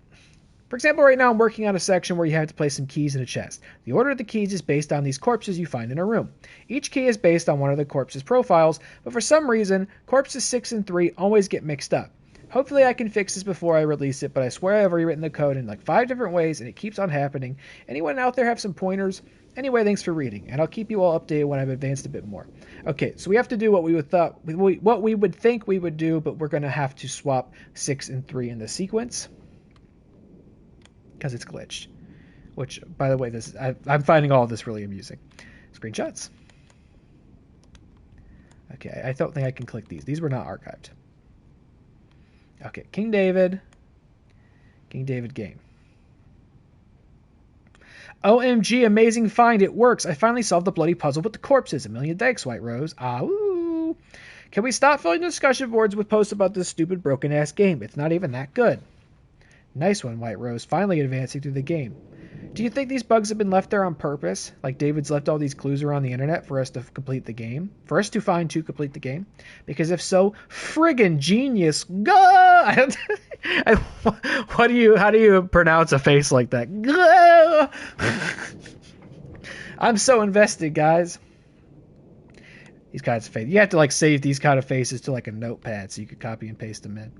A: For example, right now I'm working on a section where you have to place some keys in a chest. The order of the keys is based on these corpses you find in a room. Each key is based on one of the corpses' profiles, but for some reason, corpses 6 and 3 always get mixed up. Hopefully I can fix this before I release it, but I swear I've rewritten the code in 5 different ways and it keeps on happening. Anyone out there have some pointers? Anyway, thanks for reading, and I'll keep you all updated when I've advanced a bit more. Okay, so we have to do what we would think we would do, but we're going to have to swap 6 and 3 in the sequence. Because it's glitched. Which, by the way, I'm finding all of this really amusing. Screenshots. Okay, I don't think I can click these. These were not archived. Okay, King David game. OMG, amazing find, it works. I finally solved the bloody puzzle with the corpses. A million thanks, White Rose. Ooh. Can we stop filling discussion boards with posts about this stupid broken-ass game? It's not even that good. Nice one, White Rose, finally advancing through the game. Do you think these bugs have been left there on purpose? Like David's left all these clues around the internet for us to complete the game? For us to find to complete the game? Because if so, friggin' genius. Go! How do you pronounce a face like that? Go! I'm so invested, guys. These kinds of faces. You have to save these kind of faces to a notepad so you could copy and paste them in.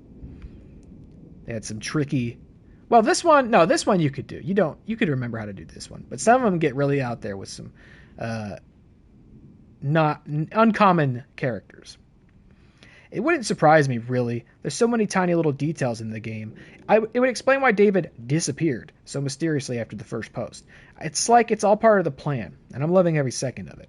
A: They had some tricky Well, this one, no, this one you could do. You could remember how to do this one. But some of them get really out there with some not uncommon characters. It wouldn't surprise me, really. There's so many tiny little details in the game. It would explain why David disappeared so mysteriously after the first post. It's like it's all part of the plan, and I'm loving every second of it.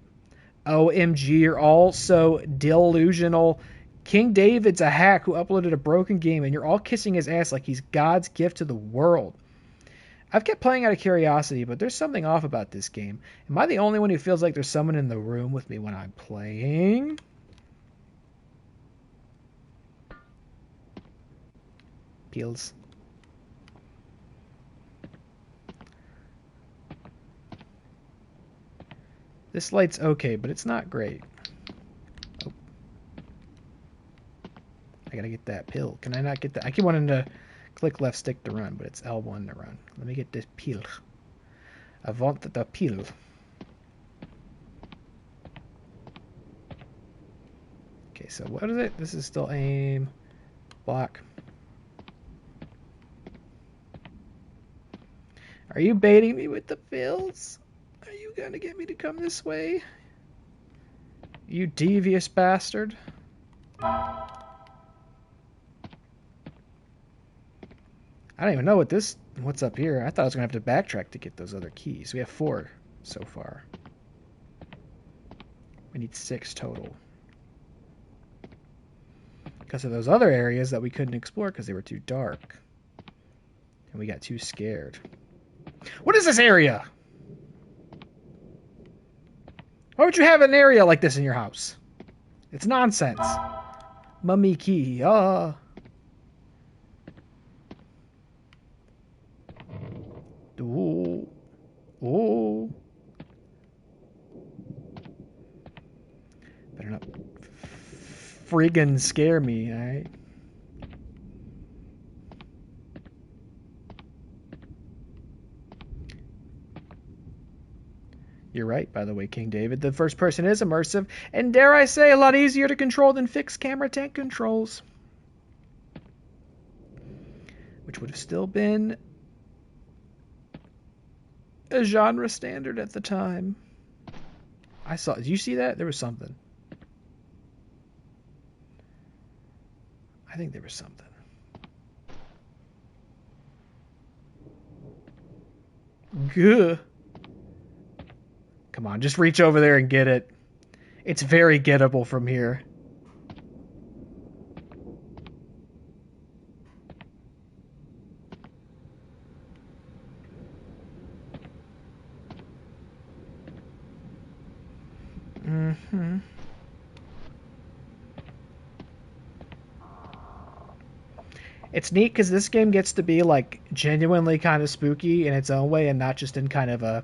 A: OMG, you're all so delusional. King David's a hack who uploaded a broken game, and you're all kissing his ass like he's God's gift to the world. I've kept playing out of curiosity, but there's something off about this game. Am I the only one who feels like there's someone in the room with me when I'm playing? Peels. This light's okay, but it's not great. Oh. I gotta get that pill. Can I not get that? I keep wanting to click left stick to run, but it's L1 to run. Let me get this pill. I want the pill. Okay, so what is it? This is still aim. Block. Are you baiting me with the pills? Are you gonna get me to come this way? You devious bastard. I don't even know what's up here. I thought I was gonna have to backtrack to get those other keys. We have 4 so far. We need 6 total. Because of those other areas that we couldn't explore because they were too dark. And we got too scared. What is this area? Why would you have an area like this in your house? It's nonsense. Mummy key. Oh. Oh. Better not friggin' scare me, alright? You're right, by the way, King David. The first person is immersive, and dare I say, a lot easier to control than fixed camera tank controls. Which would have still been a genre standard at the time. Did you see that? There was something. I think there was something. Gah. Come on, just reach over there and get it. It's very gettable from here. Mm-hmm. It's neat because this game gets to be like genuinely kind of spooky in its own way and not just in kind of a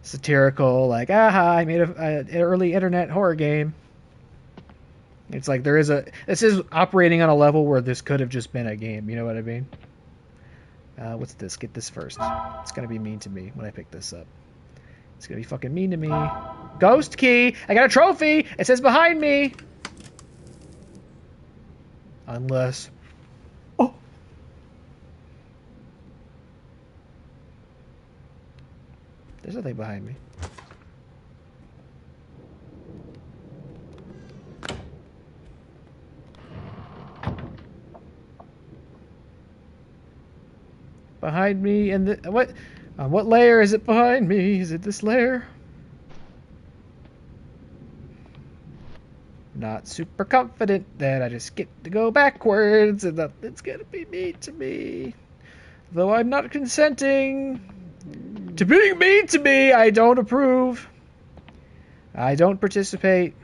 A: satirical, like, aha, I made an early internet horror game. It's like this is operating on a level where this could have just been a game, you know what I mean? What's this? Get this first. It's gonna be mean to me when I pick this up. It's gonna be fucking mean to me. Ghost key! I got a trophy! It says behind me! Unless... Oh! There's nothing behind me. Behind me and the... What? On what layer is it behind me? Is it this layer? Not super confident that I just get to go backwards and that it's gonna be mean to me. Though I'm not consenting to being mean to me, I don't approve. I don't participate.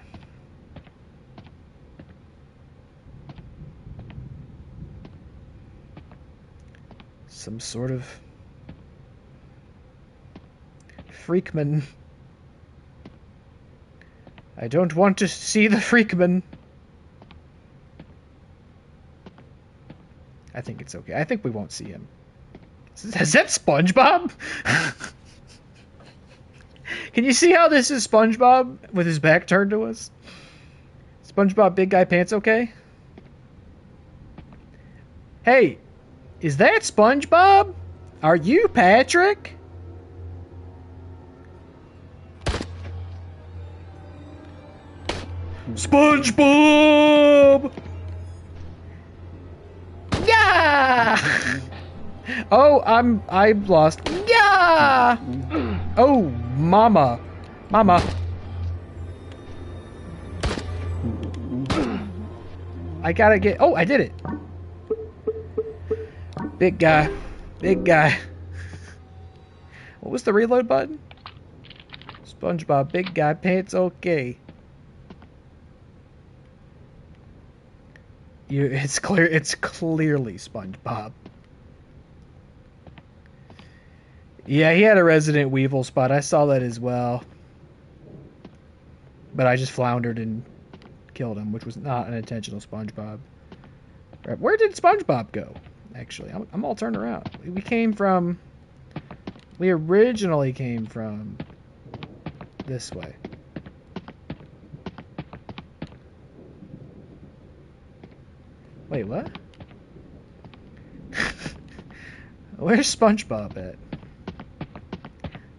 A: Some sort of freakman. I don't want to see the freakman. I think it's okay. I think we won't see him. Is that SpongeBob? Can you see how this is SpongeBob with his back turned to us? SpongeBob Big Guy Pants okay? Hey, is that SpongeBob? Are you Patrick? SpongeBob! Yeah! Oh, I'm lost. Yeah! Oh, mama. Mama. I gotta get... Oh, I did it. Big guy. Big guy. What was the reload button? SpongeBob, big guy, pants okay. It's clearly SpongeBob. Yeah, he had a Resident Weevil spot. I saw that as well. But I just floundered and killed him, which was not an intentional SpongeBob. Right, where did SpongeBob go? Actually, I'm all turned around. We originally came from this way. Wait, what? Where's SpongeBob at?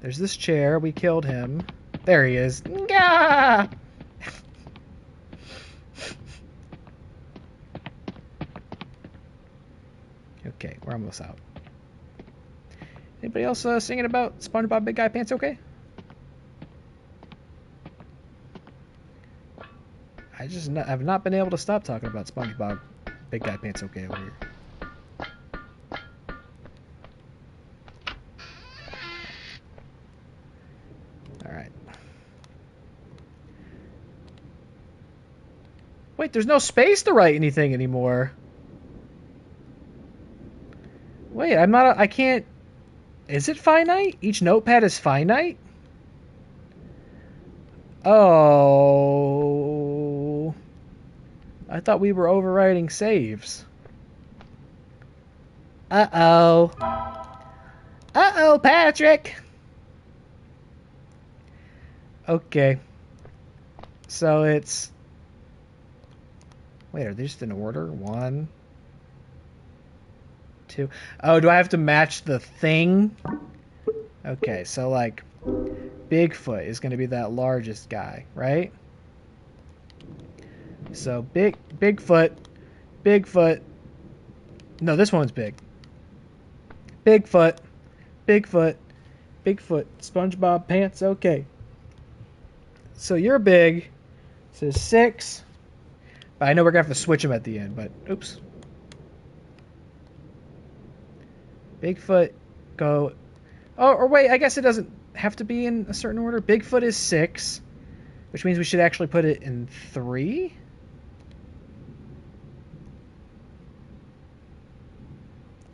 A: There's this chair. We killed him. There he is. Gah! Okay, we're almost out. Anybody else singing about SpongeBob Big Guy Pants okay? I've not been able to stop talking about SpongeBob Big Guy Pants okay over here. Alright. Wait, there's no space to write anything anymore. Wait, I can't... Is it finite? Each notepad is finite? Oh... I thought we were overwriting saves. Uh-oh. Uh-oh, Patrick! Okay. So it's... Wait, are they just in order? 1, 2... Oh, do I have to match the thing? Okay, so like... Bigfoot is going to be that largest guy, right? So Bigfoot. No, this one's big. Bigfoot. SpongeBob pants okay. So you're big. So 6. But I know we're gonna have to switch them at the end. But oops. Bigfoot go. Oh, or wait. I guess it doesn't have to be in a certain order. Bigfoot is 6, which means we should actually put it in 3.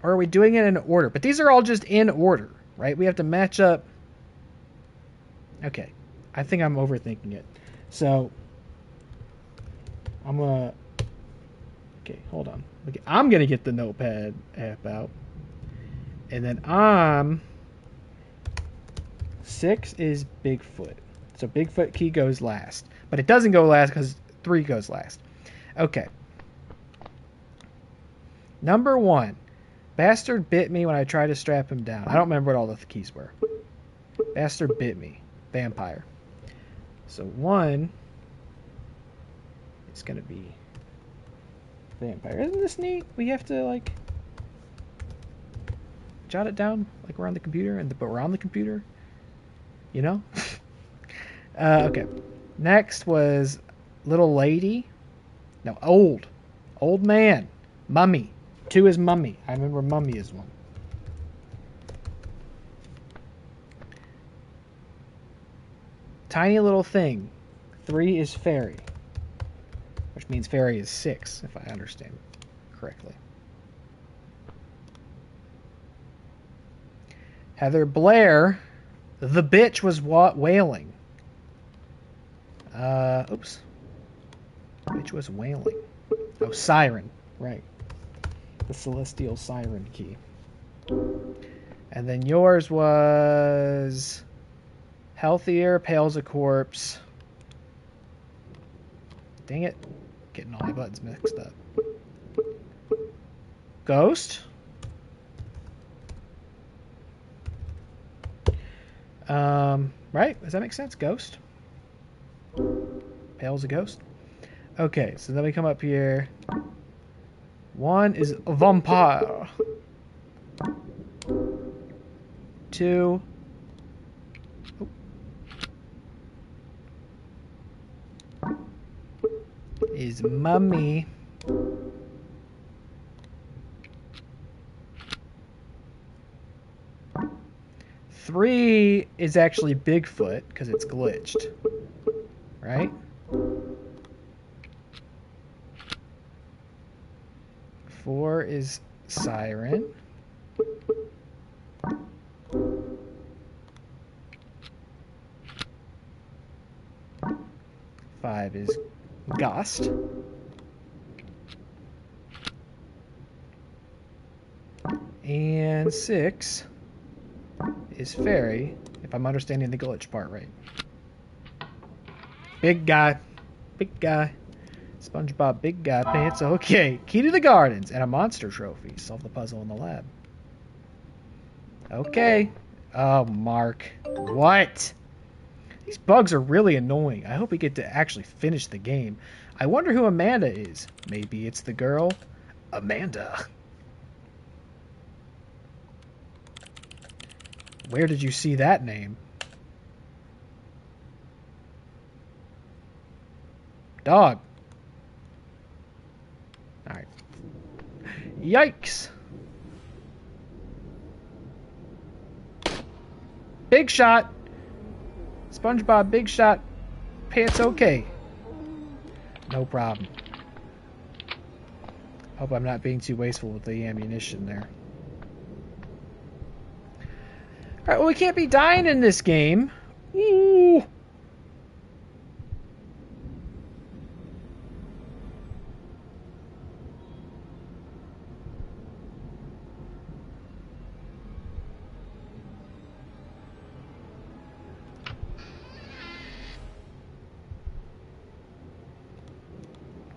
A: Or are we doing it in order? But these are all just in order, right? We have to match up. Okay. I think I'm overthinking it. So, I'm going to... Okay, hold on. Okay, I'm going to get the notepad app out. And then 6 is Bigfoot. So Bigfoot key goes last. But it doesn't go last because 3 goes last. Okay. Number 1. Bastard bit me when I tried to strap him down. I don't remember what all the keys were. Bastard bit me. Vampire. So 1 is going to be vampire. Isn't this neat? We have to, like, jot it down, like, we're on the computer, but we're on the computer. You know? Okay. Next was little lady. No, old. Old man. Mummy. 2 is mummy. I remember mummy is 1. Tiny little thing. 3 is fairy. Which means fairy is 6, if I understand correctly. Heather Blair. The bitch was wailing. Oops. Bitch was wailing. Oh, siren. Right. The celestial siren key. And then yours was healthier, pale's a corpse. Dang it. Getting all my buttons mixed up. Ghost? Right? Does that make sense? Ghost? Pale's a ghost? Okay, so then we come up here. One is a vampire. Two. Is mummy. Three is actually Bigfoot because it's glitched. Right? Four is Siren. Five is Ghost. And six is Fairy, if I'm understanding the glitch part right. Big guy. Big guy. SpongeBob Big Guy Pants. Okay. Key to the Gardens and a monster trophy. Solve the puzzle in the lab. Okay. Oh, Mark. What? These bugs are really annoying. I hope we get to actually finish the game. I wonder who Amanda is. Maybe it's the girl Amanda. Where did you see that name? Dog. Alright. Yikes. Big shot. SpongeBob Big Shot. Pants okay. No problem. Hope I'm not being too wasteful with the ammunition there. Alright, well we can't be dying in this game. Ooh.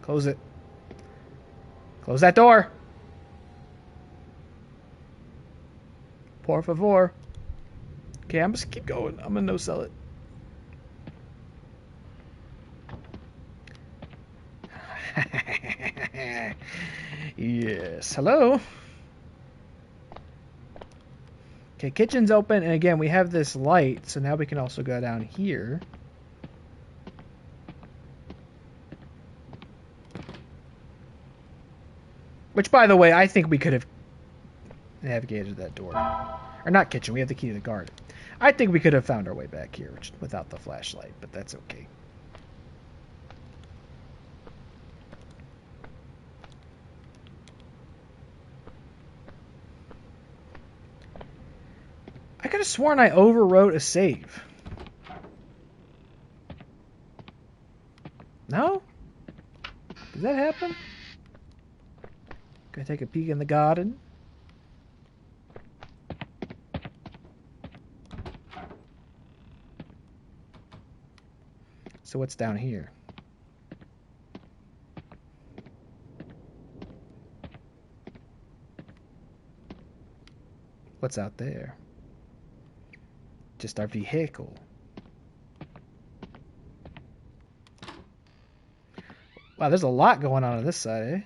A: Close it. Close that door. Por favor. Okay, I'm just keep going. I'm gonna no sell it. Yes. Hello. Okay, kitchen's open, and again we have this light, so now we can also go down here. Which, by the way, I think we could have navigated that door. Or not kitchen, we have the key to the garden. I think we could have found our way back here without the flashlight, but that's okay. I could have sworn I overwrote a save. No? Did that happen? Gonna take a peek in the garden. So what's down here? What's out there? Just our vehicle. Wow, there's a lot going on this side, eh?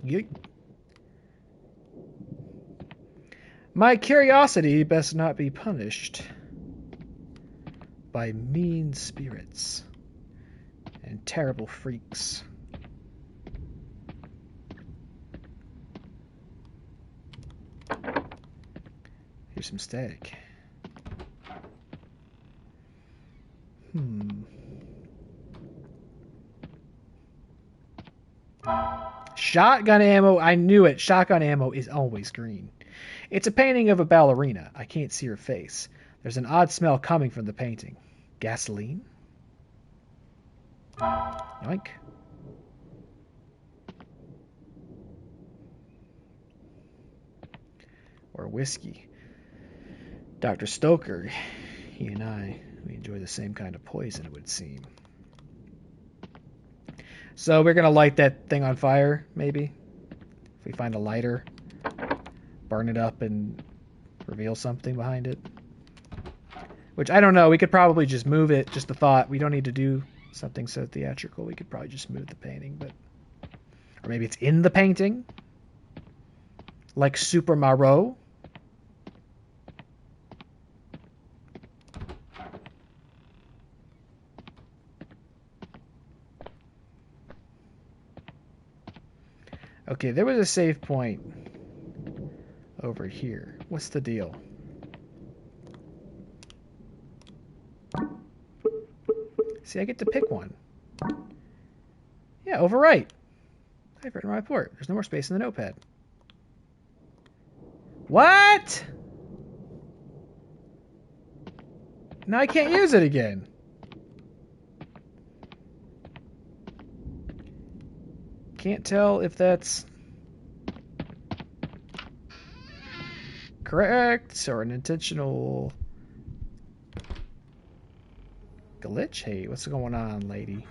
A: Yeet. My curiosity best not be punished by mean spirits and terrible freaks. Here's some static. Shotgun ammo. I knew it. Shotgun ammo is always green. It's a painting of a ballerina. I can't see her face. There's an odd smell coming from the painting. Gasoline? Yoink. Or whiskey. Dr. Stoker, he and I, we enjoy the same kind of poison, it would seem. So we're going to light that thing on fire, maybe? If we find a lighter, burn it up and reveal something behind it. Which, I don't know, we could probably just move it, just a thought. We don't need to do something so theatrical. We could probably just move the painting, but... Or maybe it's in the painting? Like Super Mario? Okay, there was a save point over here. What's the deal? See, I get to pick one. Yeah, overwrite. I've written my report. There's no more space in the notepad. What? Now I can't use it again. Can't tell if that's correct or an intentional glitch. Hey, what's going on, lady?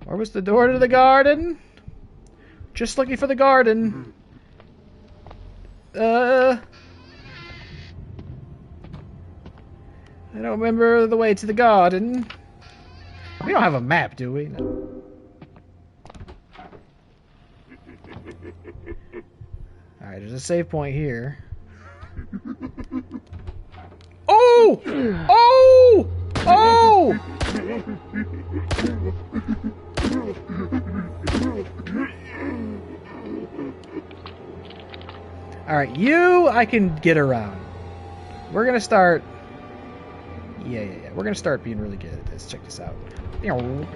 A: Where was the door to the garden? Just looking for the garden. I don't remember the way to the garden. We don't have a map, do we? No. Alright, there's a save point here. Oh! Oh! Oh! Alright, you I can get around. We're gonna start... Yeah. We're gonna start being really good at this. Check this out. Don't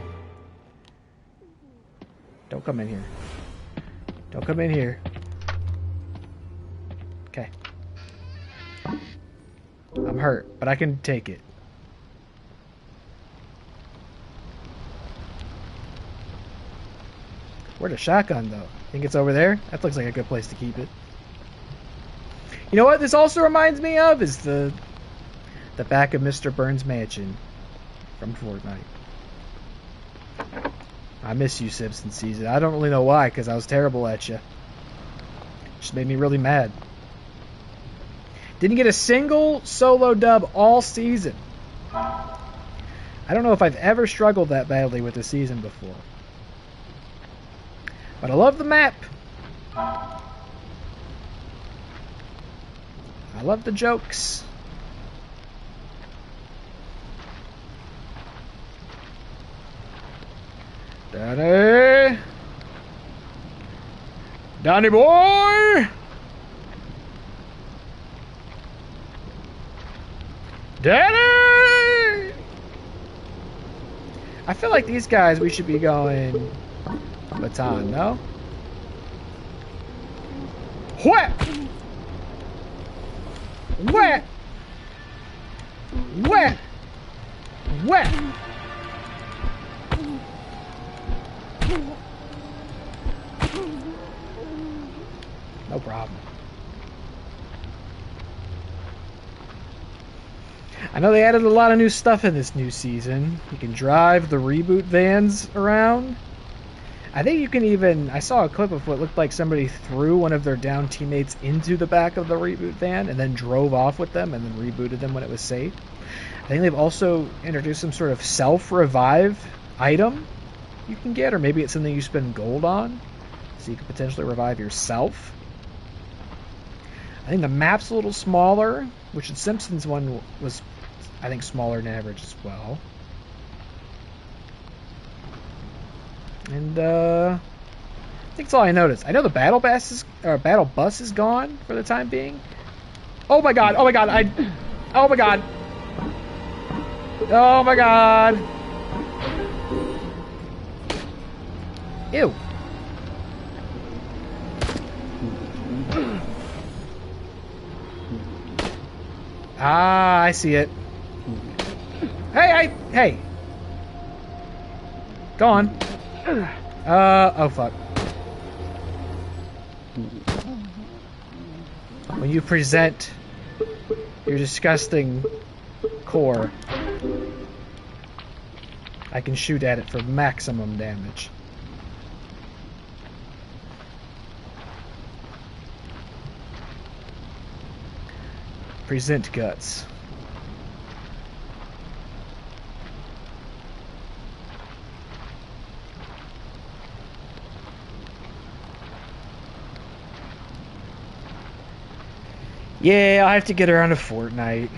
A: come in here. Don't come in here. Okay. I'm hurt, but I can take it. Where'd the shotgun, though? Think it's over there? That looks like a good place to keep it. You know what this also reminds me of? Is the back of Mr. Burns' mansion from Fortnite. I miss you, Simpson season. I don't really know why, because I was terrible at you. Just made me really mad. Didn't get a single solo dub all season. I don't know if I've ever struggled that badly with a season before. But I love the map. I love the jokes. Danny! Danny boy! Danny! I feel like these guys, we should be going baton, no? What? What? What? What? No problem. I know they added a lot of new stuff in this new season. You can drive the reboot vans around. I think you can even... I saw a clip of what looked like somebody threw one of their down teammates into the back of the reboot van and then drove off with them and then rebooted them when it was safe. I think they've also introduced some sort of self-revive item you can get, or maybe it's something you spend gold on, so you can potentially revive yourself. I think the map's a little smaller, which the Simpsons one was, I think, smaller than average as well. And I think that's all I noticed. I know the battle bus is gone for the time being. Oh my god! Oh my god! Oh my god! Oh my god! Ew! Ah, I see it. Hey! Go on. Oh fuck. When you present your disgusting core, I can shoot at it for maximum damage. Present guts. Yeah, I'll have to get around to Fortnite.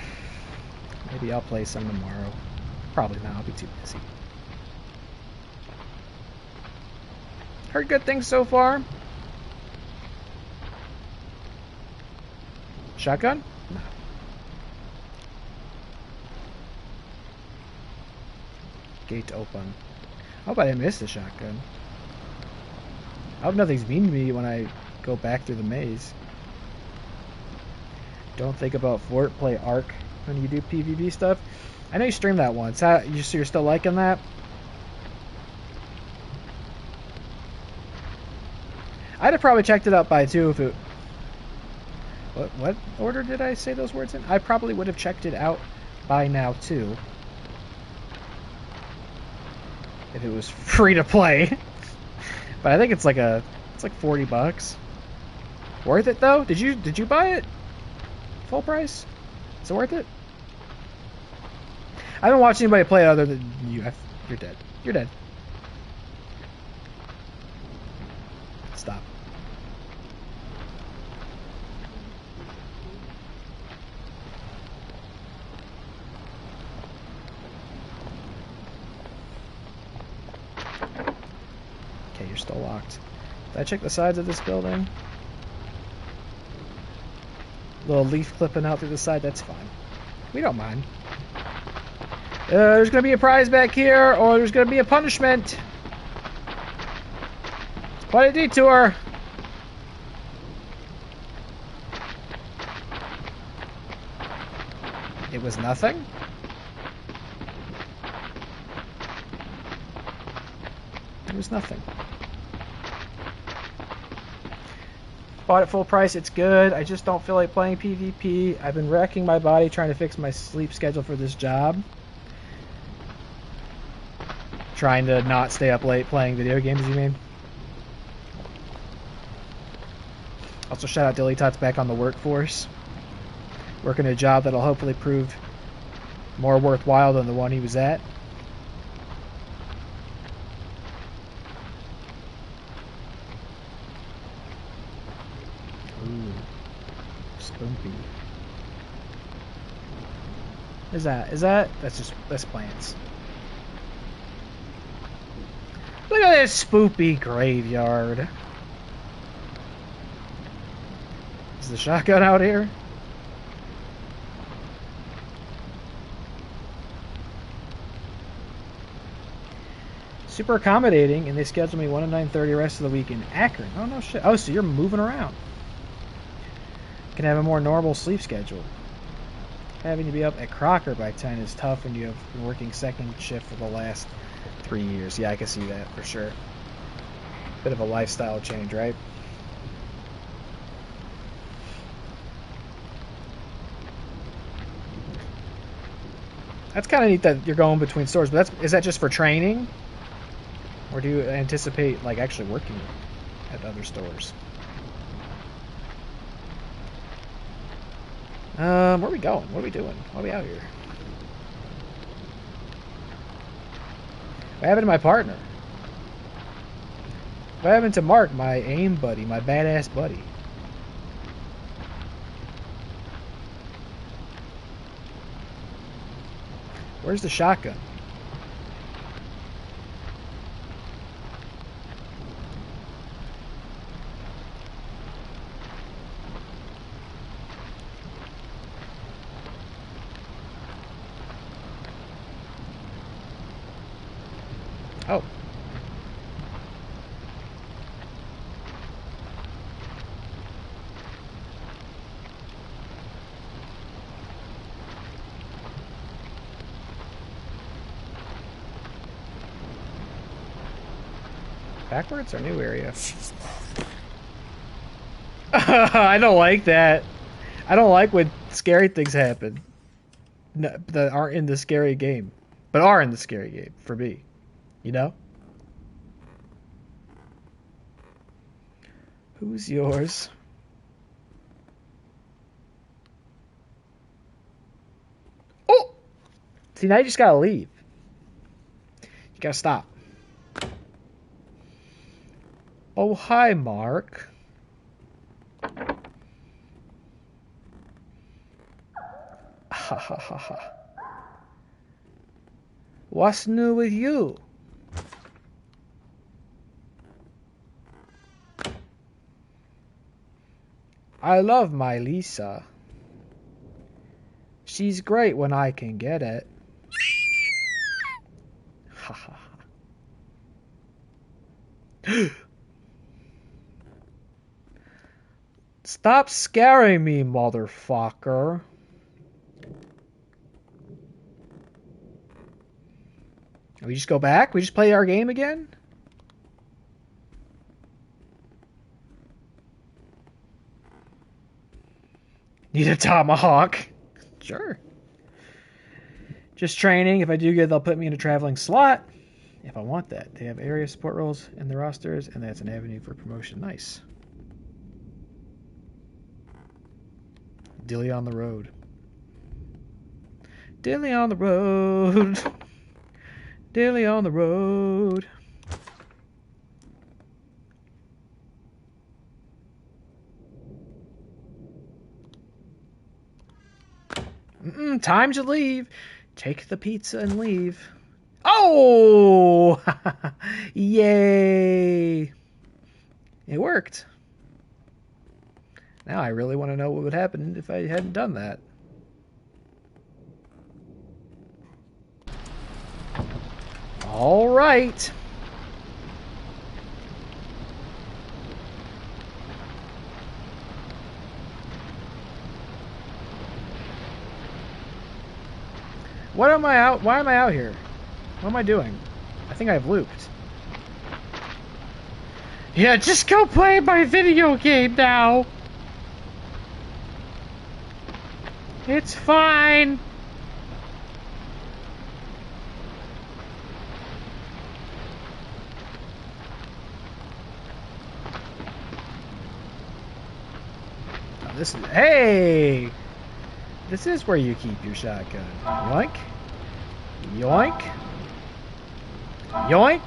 A: Maybe I'll play some tomorrow. Probably not, I'll be too busy. Heard good things so far. Shotgun? No. Gate open. I hope I didn't miss the shotgun. I hope nothing's mean to me when I go back through the maze. Don't think about Fort, play Ark when you do PvP stuff. I know you streamed that once. You're still liking that? I'd have probably checked it out by too if it... What order did I say those words in? I probably would have checked it out by now too. If it was free to play. But I think it's like $40. Worth it though? Did you buy it? Full price? Is it worth it? I haven't watched anybody play it other than you. You're dead. You're dead. Stop. Okay, you're still locked. Did I check the sides of this building? Little leaf clipping out through the side, that's fine. We don't mind. There's going to be a prize back here, or there's going to be a punishment. It's quite a detour. It was nothing? It was nothing. Bought it full price, it's good. I just don't feel like playing PvP. I've been wrecking my body trying to fix my sleep schedule for this job. Trying to not stay up late playing video games, you mean? Also, shout out Dilly Tots back on the workforce. Working a job that'll hopefully prove more worthwhile than the one he was at. Spoopy. Is that? That's plants. Look at this spoopy graveyard. Is the shotgun out here? Super accommodating, and they scheduled me 1 to 9:30 the rest of the week in Akron. Oh no shit. Oh, so you're moving around. Can have a more normal sleep schedule. Having to be up at Crocker by 10 is tough when you have been working second shift for the last 3 years. Yeah, I can see that for sure. Bit of a lifestyle change, right? That's kind of neat that you're going between stores, but is that just for training? Or do you anticipate like actually working at other stores? Where are we going? What are we doing? Why are we out here? What happened to my partner? What happened to Mark, my aim buddy, my badass buddy? Where's the shotgun? Oh. Backwards or new area? I don't like that. I don't like when scary things happen that aren't in the scary game, but are in the scary game for me. You know? Who's yours? Oh! See, now you just gotta leave. You gotta stop. Oh, hi, Mark. Ha ha ha ha. What's new with you? I love my Lisa. She's great when I can get it. Ha ha ha. Stop scaring me, motherfucker. We just go back? We just play our game again? Need a tomahawk? Sure. Just training. If I do good, they'll put me in a traveling slot. If I want that. They have area support roles in the rosters, and that's an avenue for promotion. Nice. Dilly on the road. Dilly on the road. Dilly on the road. Time to leave. Take the pizza and leave. Oh! Yay! It worked. Now I really want to know what would happen if I hadn't done that. All right. What am I out? Why am I out here? What am I doing? I think I've looped. Yeah, just go play my video game now. It's fine. Oh, this is... Hey! This is where you keep your shotgun. Yoink. Yoink. Yoink.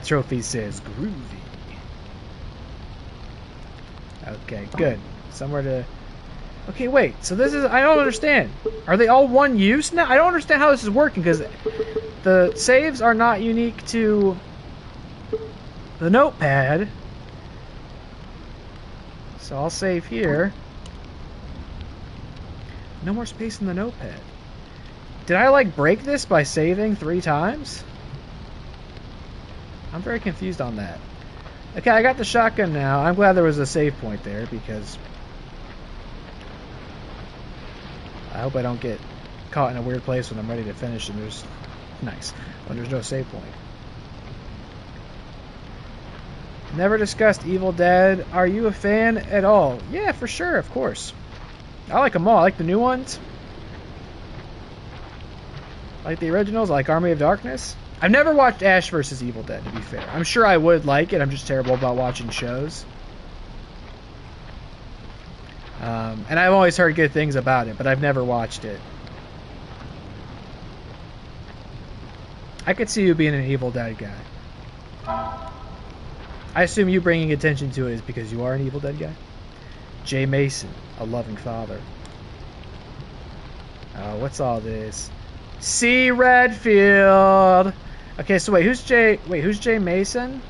A: Trophy says groovy. Okay, good. Somewhere to... Okay, wait. So this is... I don't understand. Are they all one use now? I don't understand how this is working, because the saves are not unique to the notepad. So I'll save here. No more space in the notepad. Did I, like, break this by saving 3 times? I'm very confused on that. Okay, I got the shotgun now. I'm glad there was a save point there, because I hope I don't get caught in a weird place when I'm ready to finish and there's... Nice. When there's no save point. Never discussed Evil Dead. Are you a fan at all? Yeah, for sure, of course. I like them all. I like the new ones. I like the originals. I like Army of Darkness. I've never watched Ash vs. Evil Dead, to be fair. I'm sure I would like it. I'm just terrible about watching shows. And I've always heard good things about it, but I've never watched it. I could see you being an Evil Dead guy. I assume you bringing attention to it is because you are an Evil Dead guy? Jay Mason, a loving father. What's all this? C. Redfield. Okay, so wait, who's Jay? Wait, who's Jay Mason?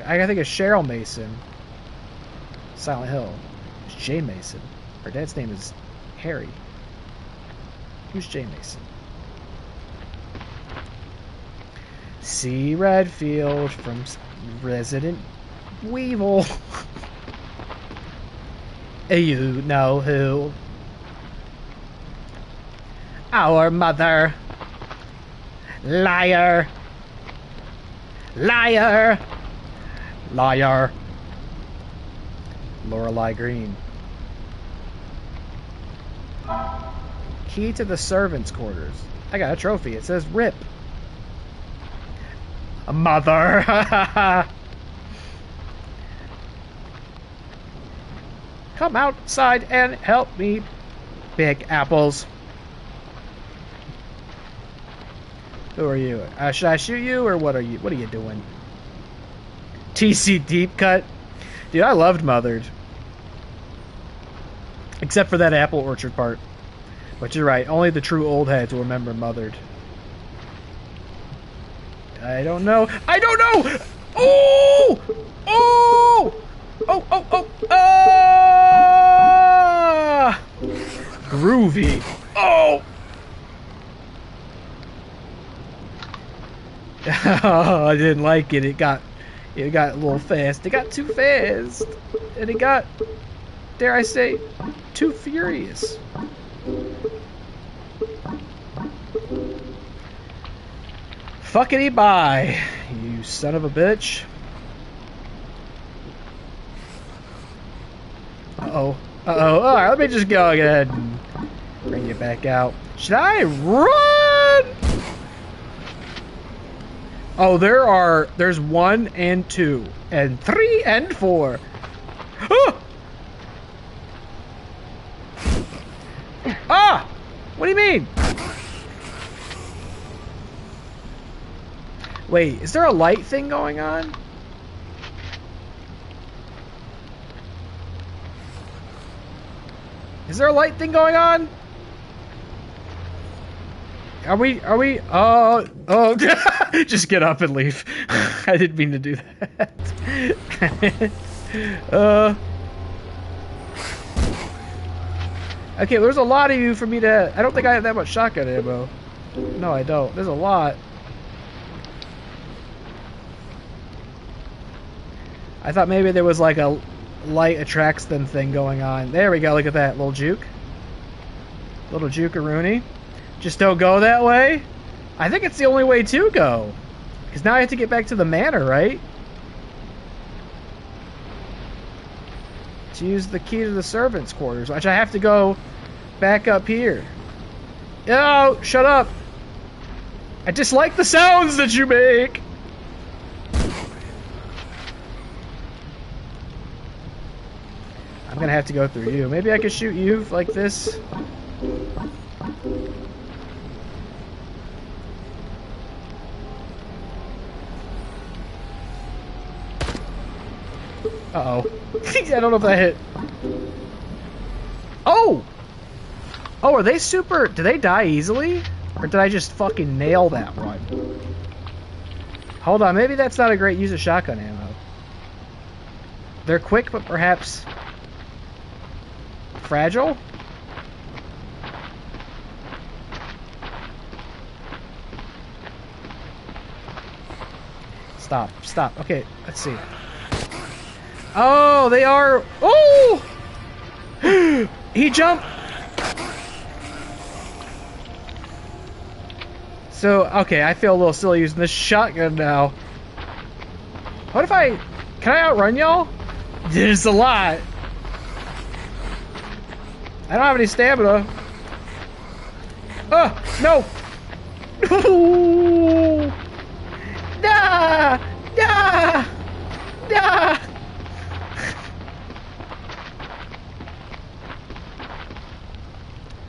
A: I gotta think of Cheryl Mason. Silent Hill. It's Jay Mason. Her dad's name is Harry. Who's Jay Mason? C. Redfield from Resident Weevil. You know who? Our mother. Liar. Liar. Liar. Lorelei Green. Key to the servants' quarters. I got a trophy. It says RIP. A mother. Come outside and help me pick apples. Who are you? Should I shoot you, or what are you? What are you doing? TC deep cut, dude. I loved Mothered, except for that apple orchard part. But you're right. Only the true old heads will remember Mothered. I don't know. I don't know. Oh! Oh! Oh! Oh! Oh! Ah! Groovy. Oh! Oh, I didn't like it. It got a little fast. It got too fast, and it got, dare I say, too furious. Fuckity bye, you son of a bitch. Uh-oh. Uh-oh. Alright, let me just go ahead and bring you back out. Should I run? Oh, there's 1 and 2 and 3 and 4. Ah! Ah! What do you mean? Wait, is there a light thing going on? Is there a light thing going on? Are we, oh, just get up and leave. I didn't mean to do that. Okay, there's a lot of you for me to, I don't think I have that much shotgun ammo. No, I don't. There's a lot. I thought maybe there was like a light attracts them thing going on. There we go, look at that, little juke. Little juke-a-rooney. Just don't go that way? I think it's the only way to go. Because now I have to get back to the manor, right? To use the key to the servants' quarters, which I have to go back up here. Oh, shut up. I dislike the sounds that you make. I'm gonna have to go through you. Maybe I could shoot you like this. Uh-oh. I don't know if that hit. Oh! Oh, are they super... Do they die easily? Or did I just fucking nail that one? Hold on, maybe that's not a great use of shotgun ammo. They're quick, but perhaps... fragile? Stop, stop. Okay, let's see. Oh, they are... Oh! He jumped! So, okay, I feel a little silly using this shotgun now. What if I... Can I outrun y'all? There's a lot. I don't have any stamina. No! Nah! Nah! Nah!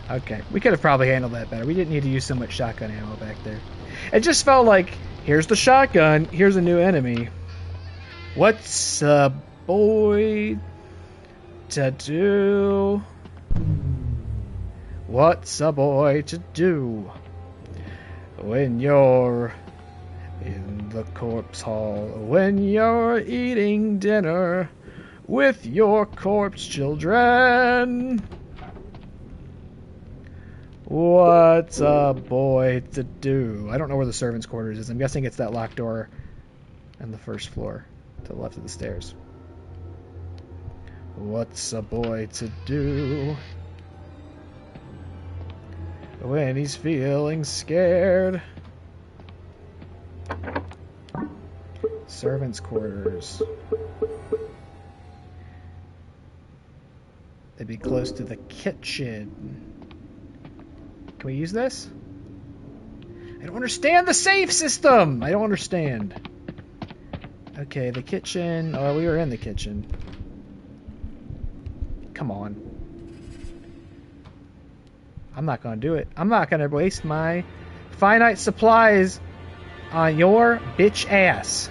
A: Okay, we could have probably handled that better. We didn't need to use so much shotgun ammo back there. It just felt like, here's the shotgun, here's a new enemy. What's a boy to do? What's a boy to do when you're in the corpse hall? When you're eating dinner with your corpse children? What's a boy to do? I don't know where the servants' quarters is. I'm guessing it's that locked door on the first floor to the left of the stairs. What's a boy to do when he's feeling scared? Servants' quarters. They'd be close to the kitchen. Can we use this? I don't understand the save system! I don't understand. Okay, the kitchen. Oh, we were in the kitchen. Come on. I'm not gonna do it. I'm not gonna waste my finite supplies on your bitch ass.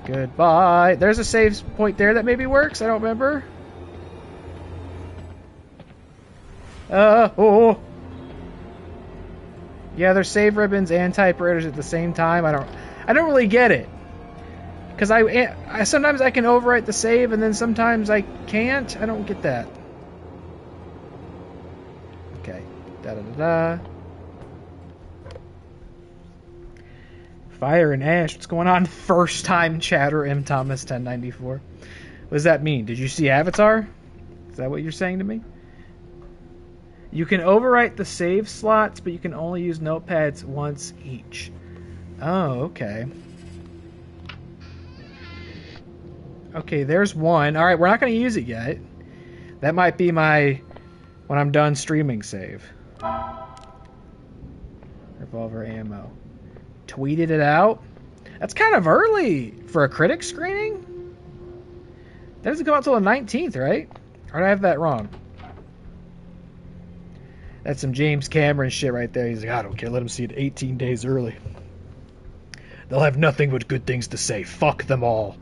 A: Goodbye. There's a save point there that maybe works. I don't remember. Oh. Yeah, there's save ribbons and typewriters at the same time. I don't really get it. Because I sometimes I can overwrite the save and then sometimes I can't. I don't get that. Okay. Da-da-da-da. Fire and ash. What's going on? First time chatter, M. Thomas 1094. What does that mean? Did you see Avatar? Is that what you're saying to me? You can overwrite the save slots, but you can only use notepads once each. Oh, okay. Okay, there's one. Alright, we're not going to use it yet. That might be my... when I'm done streaming save. Revolver ammo. Tweeted it out? That's kind of early for a critic screening? That doesn't come out till the 19th, right? Or did I have that wrong? That's some James Cameron shit right there. He's like, I don't care, let them see it 18 days early. They'll have nothing but good things to say. Fuck them all.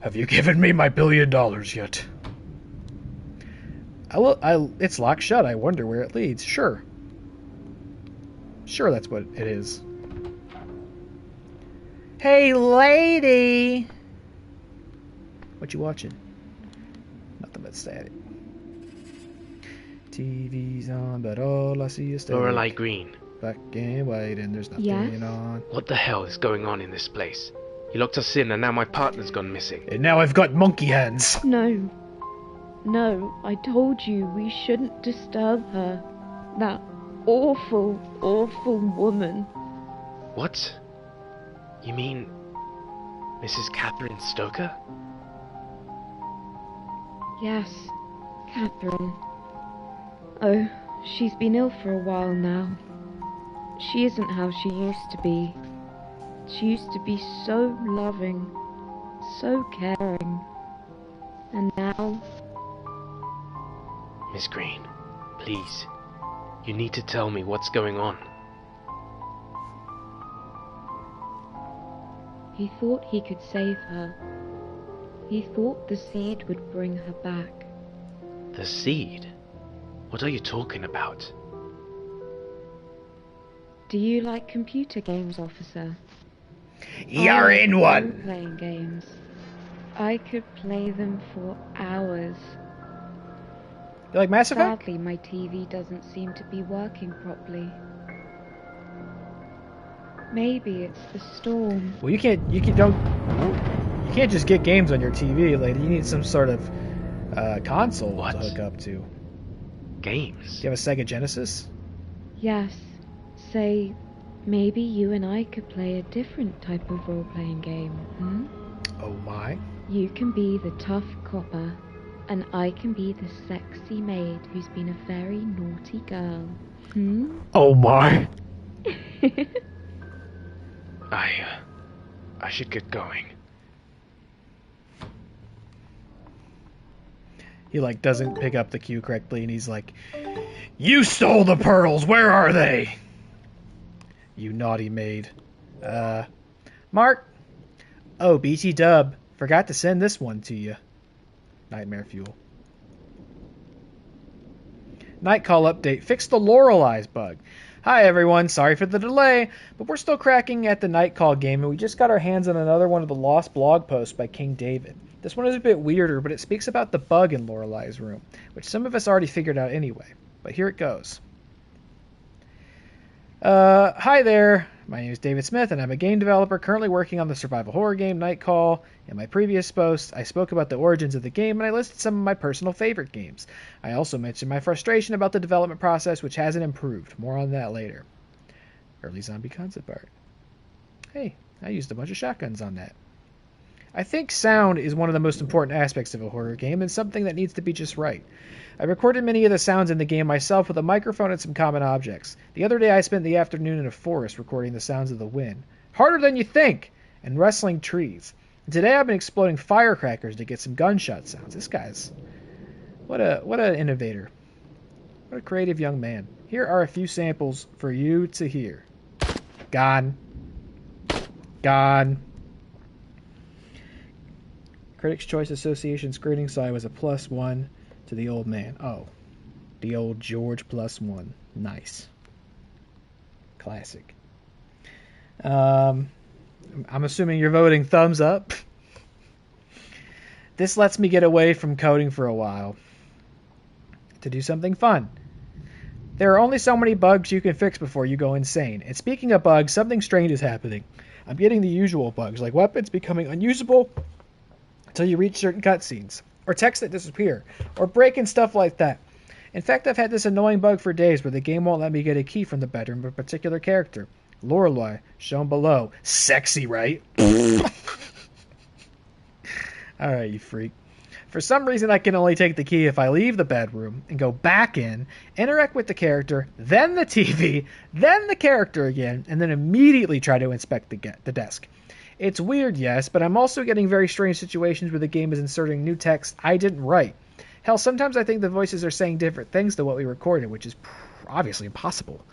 A: Have you given me my $1 billion yet? It's locked shut. I wonder where it leads. Sure. Sure, that's what it is. Hey, lady! What you watching? Nothing but static. TV's on, but all I see is static.
C: Lorelei Green.
A: Black and white, and there's nothing on.
C: What the hell is going on in this place? You locked us in and now my partner's gone missing.
A: And now I've got monkey hands.
D: No. No, I told you we shouldn't disturb her. That awful, awful woman.
C: What? You mean Mrs. Catherine Stoker?
D: Yes, Catherine. Oh, she's been ill for a while now. She isn't how she used to be. She used to be so loving, so caring. And now...
C: Miss Green, please. You need to tell me what's going on.
D: He thought he could save her. He thought the seed would bring her back.
C: The seed? What are you talking about?
D: Do you like computer games, officer?
A: You're in one!
D: Playing games. I could play them for hours.
A: You like Mass Effect?
D: Sadly, my TV doesn't seem to be working properly. Maybe it's the storm.
A: Well, you can't just get games on your TV, lady. You need some sort of console to hook up to.
C: Games?
A: Do you have a Sega Genesis?
D: Yes. Say, maybe you and I could play a different type of role-playing game, hmm?
A: Oh my.
D: You can be the tough copper, and I can be the sexy maid who's been a very naughty girl. Hmm?
A: Oh my.
C: I should get going.
A: He like doesn't pick up the cue correctly and he's like, you stole the pearls, where are they? You naughty maid. Mark? Oh, BT Dub. Forgot to send this one to you. Nightmare Fuel. Night call update. Fix the Lorelei's bug. Hi everyone, sorry for the delay, but we're still cracking at the night call game and we just got our hands on another one of the lost blog posts by King David. This one is a bit weirder, but it speaks about the bug in Lorelei's room, which some of us already figured out anyway. But here it goes. Hi there. My name is David Smith, and I'm a game developer currently working on the survival horror game Nightcall. In my previous post, I spoke about the origins of the game, and I listed some of my personal favorite games. I also mentioned my frustration about the development process, which hasn't improved. More on that later. Early zombie concept art. Hey, I used a bunch of shotguns on that. I think sound is one of the most important aspects of a horror game and something that needs to be just right. I recorded many of the sounds in the game myself with a microphone and some common objects. The other day I spent the afternoon in a forest recording the sounds of the wind. Harder than you think! And rustling trees. And today I've been exploding firecrackers to get some gunshot sounds. This guy's... What an innovator. What a creative young man. Here are a few samples for you to hear. Gone. Gone. Critics' Choice Association's grading side was a +1 to the old man. Oh. The old George +1. Nice. Classic. I'm assuming you're voting thumbs up. This lets me get away from coding for a while to do something fun. There are only so many bugs you can fix before you go insane. And speaking of bugs, something strange is happening. I'm getting the usual bugs, like weapons becoming unusable until you reach certain cutscenes, or texts that disappear, or breaking stuff like that. In fact, I've had this annoying bug for days where the game won't let me get a key from the bedroom of a particular character. Lorelei, shown below. Sexy, right? Alright, you freak. For some reason, I can only take the key if I leave the bedroom and go back in, interact with the character, then the TV, then the character again, and then immediately try to inspect the desk. It's weird, yes, but I'm also getting very strange situations where the game is inserting new text I didn't write. Hell, sometimes I think the voices are saying different things than what we recorded, which is obviously impossible.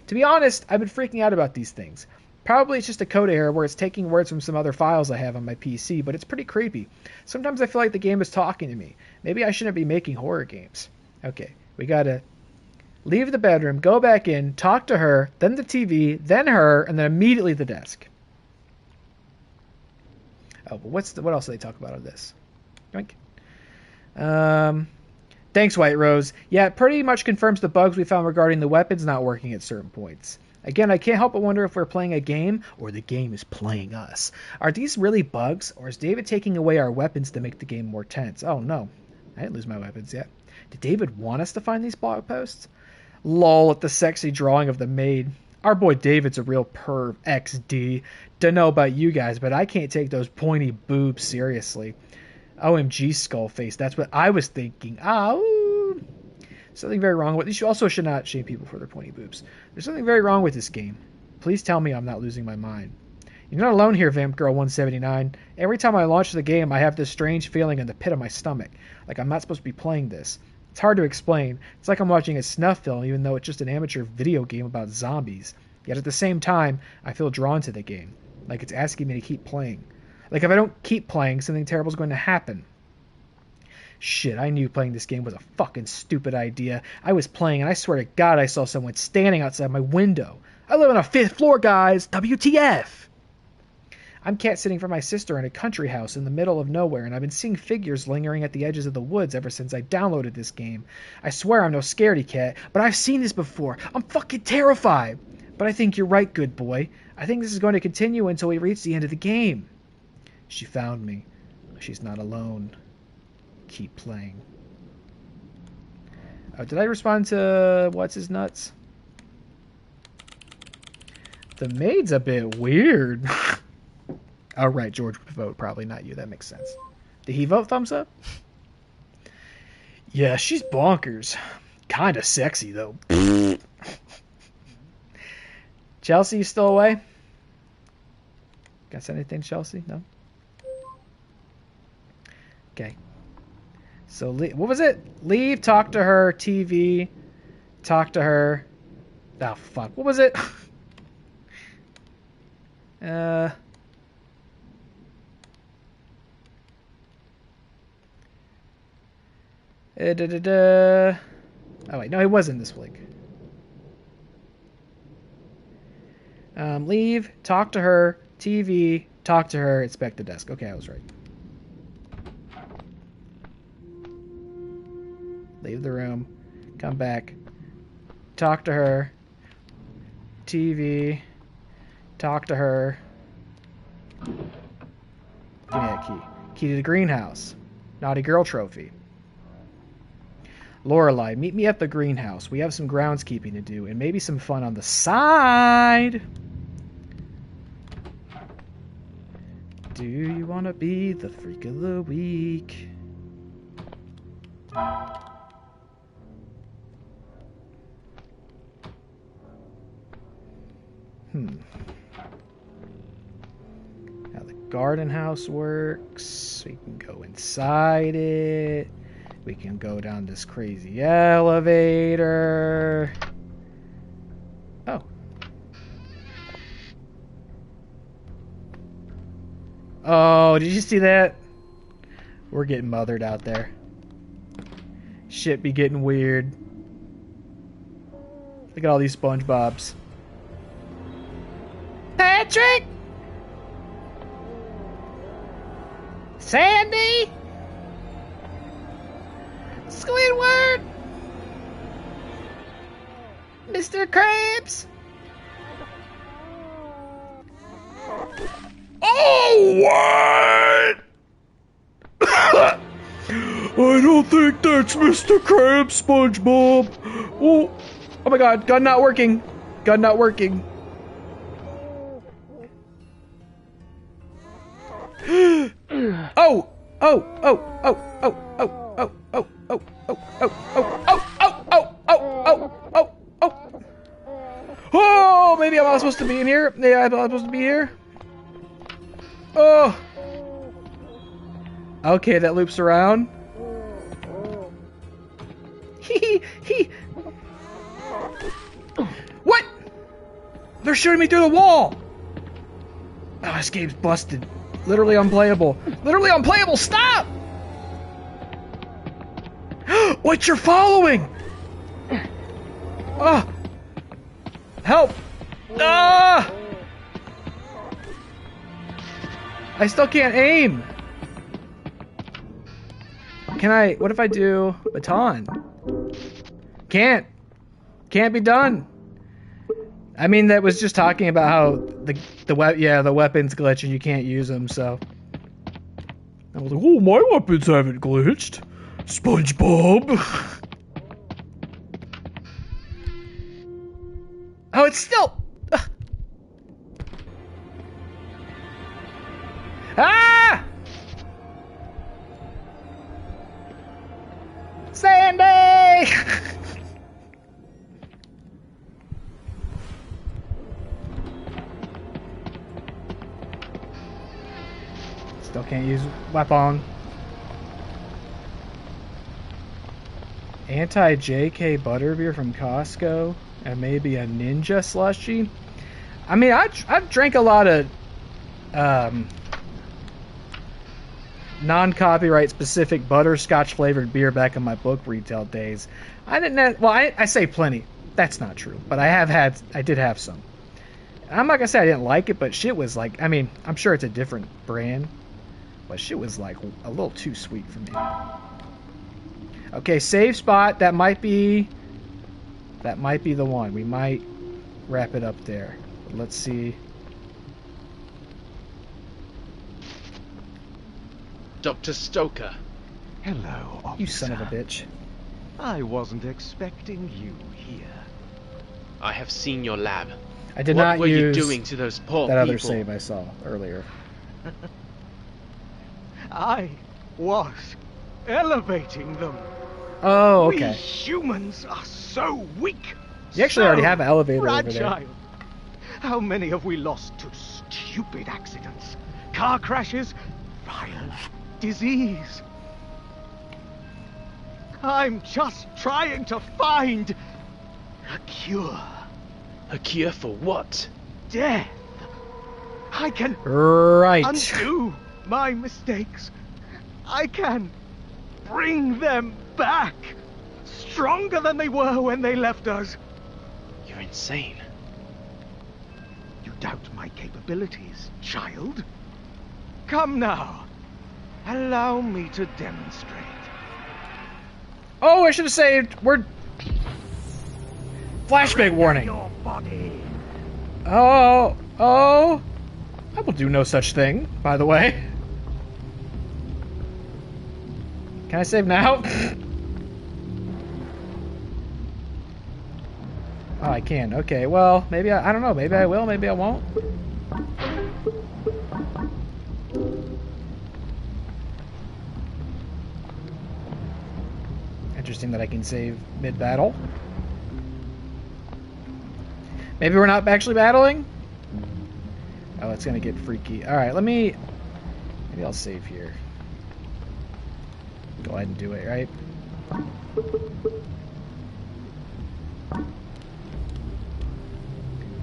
A: To be honest, I've been freaking out about these things. Probably it's just a code error where it's taking words from some other files I have on my PC, but it's pretty creepy. Sometimes I feel like the game is talking to me. Maybe I shouldn't be making horror games. Okay, we gotta leave the bedroom, go back in, talk to her, then the TV, then her, and then immediately the desk. Oh, but what else do they talk about on this? Yoink. Thanks, White Rose. Yeah, it pretty much confirms the bugs we found regarding the weapons not working at certain points. Again, I can't help but wonder if we're playing a game, or the game is playing us. Are these really bugs, or is David taking away our weapons to make the game more tense? Oh, no. I didn't lose my weapons yet. Did David want us to find these blog posts? Lol at the sexy drawing of the maid. Our boy David's a real perv, XD. Dunno about you guys, but I can't take those pointy boobs seriously. OMG skull face, that's what I was thinking. Oh, something very wrong with this. You also should not shame people for their pointy boobs. There's something very wrong with this game. Please tell me I'm not losing my mind. You're not alone here, Vamp Girl 179. Every time I launch the game, I have this strange feeling in the pit of my stomach, like I'm not supposed to be playing this. It's hard to explain. It's like I'm watching a snuff film, even though it's just an amateur video game about zombies. Yet at the same time, I feel drawn to the game, like it's asking me to keep playing. Like if I don't keep playing, something terrible is going to happen. Shit, I knew playing this game was a fucking stupid idea. I was playing, and I swear to God I saw someone standing outside my window. I live on a 5th floor, guys! WTF! I'm cat-sitting for my sister in a country house in the middle of nowhere, and I've been seeing figures lingering at the edges of the woods ever since I downloaded this game. I swear I'm no scaredy cat, but I've seen this before. I'm fucking terrified! But I think you're right, good boy. I think this is going to continue until we reach the end of the game. She found me. She's not alone. Keep playing. Oh, did I respond to what's his nuts? The maid's a bit weird. Oh, right, George would vote. Probably not you. That makes sense. Did he vote thumbs up? Yeah, she's bonkers. Kinda sexy, though. Chelsea, you still away? Got anything, Chelsea? No? Okay. So, what was it? Leave, talk to her, TV, talk to her. Oh, fuck. What was it? Oh, wait. No, it wasn't this week. Leave, talk to her, TV, talk to her, inspect the desk. Okay, I was right. Leave the room, come back, talk to her, TV, talk to her. Give me that key. Key to the greenhouse. Naughty girl trophy. Lorelei, meet me at the greenhouse. We have some groundskeeping to do, and maybe some fun on the side. Do you want to be the freak of the week? How the garden house works. We can go inside it. We can go down this crazy elevator. Oh. Oh, did you see that? We're getting mothered out there. Shit be getting weird. Look at all these SpongeBobs. Patrick! Sandy! Squidward! Mr. Krabs! Oh, what? I don't think that's Mr. Krabs, SpongeBob. Oh my god, gun not working. Gun not working. Oh! Oh! Oh! Oh! Oh! Oh! Oh! Oh! Oh! Oh! Oh! Oh! Oh! Oh! Oh! Oh! Oh! Oh! Maybe I'm not supposed to be in here. Yeah, I'm not supposed to be here. Oh! Okay, that loops around. What? They're shooting me through the wall! Oh, this game's busted. Literally unplayable. Literally unplayable! Stop! What you're following? Ah! Help! Ah! I still can't aim. Can I? What if I do baton? Can't be done. I mean, that was just talking about how the weapons glitch and you can't use them. So I was like, oh, my weapons haven't glitched. SpongeBob. Oh, it's still. Ah! Sandy! Still can't use weapon. Anti-JK butterbeer from Costco and maybe a ninja slushie. I mean, I've drank a lot of non-copyright specific butterscotch flavored beer back in my book retail days. I didn't have, well, I say plenty. That's not true, but I did have some. I'm not gonna say I didn't like it, but shit was like, I mean, I'm sure it's a different brand, but shit was like a little too sweet for me. Okay, save spot. That might be the one. We might wrap it up there. But let's see.
C: Dr. Stoker.
E: Hello, officer.
A: You son of a bitch.
E: I wasn't expecting you here.
C: I have seen your lab.
A: I did
C: what
A: not
C: were
A: use
C: you doing to those poor
A: that other
C: people?
A: save I saw earlier.
E: I was elevating them.
A: Oh,
E: We
A: okay.
E: humans are so weak.
A: You actually already have an elevator over there.
E: fragile. How many have we lost to stupid accidents, car crashes, fire, disease? I'm just trying to find a cure.
C: A cure for what?
E: Death. I can
A: Right.
E: undo my mistakes. I can bring them back, stronger than they were when they left us.
C: You're insane.
E: You doubt my capabilities, child? Come now. Allow me to demonstrate.
A: Oh, I should have saved. We're flashback warning.
E: Your body.
A: Oh. I will do no such thing, by the way. Can I save now? Oh, I can. Okay, well, maybe I don't know. Maybe I will, maybe I won't. Interesting that I can save mid-battle. Maybe we're not actually battling? Oh, it's gonna get freaky. Alright, maybe I'll save here. Go ahead and do it, right?